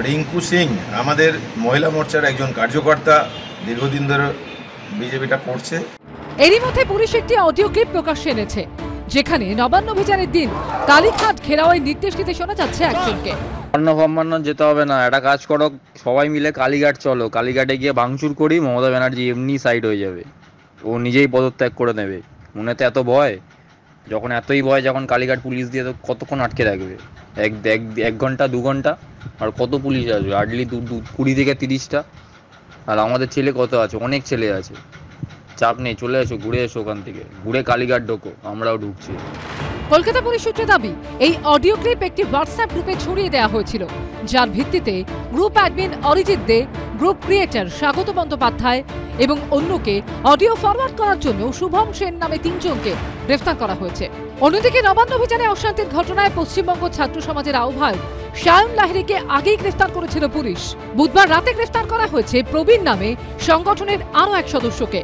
রিঙ্কু সিং আমাদের মহিলা মোর্চার একজন কার্যকর্তা, দীর্ঘদিন ধরে বিজেপিটা করছে। এরই মধ্যে পুলিশ একটি অডিও ক্লিপ প্রকাশ্যে এনেছে, যেখানে নবান্ন অভিযানের দিন কালীঘাট ঘেরাওয়ের নির্দেশ দিতে শোনা যাচ্ছে একজনকে। যেতে হবে না, একটা কাজ করো, সবাই মিলে কালীঘাট চলো, কালীঘাটে গিয়ে ভাঙচুর করি, মমতা ব্যানার্জি এমনি সাইড হয়ে যাবে, ও নিজেই পদত্যাগ করে নেবে। মনে তো এত ভয়, যখন এতই ভয়, যখন কালীঘাট পুলিশ দিয়ে তো কতক্ষণ আটকে রাখবে? 1 ঘন্টা 2 ঘন্টা, আর কত পুলিশ আসবে? হার্ডলি 20 থেকে 30টা। আর আমাদের ছেলে কত আছে, অনেক ছেলে আছে, চাপ নেই, চলে এসো, ঘুরে এসো, ওখান থেকে ঘুরে কালীঘাট ঢোকো, আমরাও ঢুকছি। কলকাতা পুলিশ সূত্রে দাবি, এই অডিও ক্লিপ একটি হোয়াটসঅ্যাপ গ্রুপে ছড়িয়ে দেওয়া হয়েছিল, যার ভিত্তিতে গ্রুপ অ্যাডমিন অরিজিৎ দে, গ্রুপ ক্রিয়েটর স্বাগত বন্দ্যোপাধ্যায় এবং অন্যকে অডিও ফরওয়ার্ড করার জন্য শুভম সেন নামে 3 জনকে গ্রেফতার করা হয়েছে। অন্যদিকে নবান্ন অভিযানে অশান্তির ঘটনায় পশ্চিমবঙ্গ ছাত্র সমাজের আহ্বায়ক শায়ন লাহিড়ীকে আগেই গ্রেফতার করেছিল পুলিশ। বুধবার রাতে গ্রেফতার করা হয়েছে প্রবীণ নামে সংগঠনের আরও 1 সদস্যকে।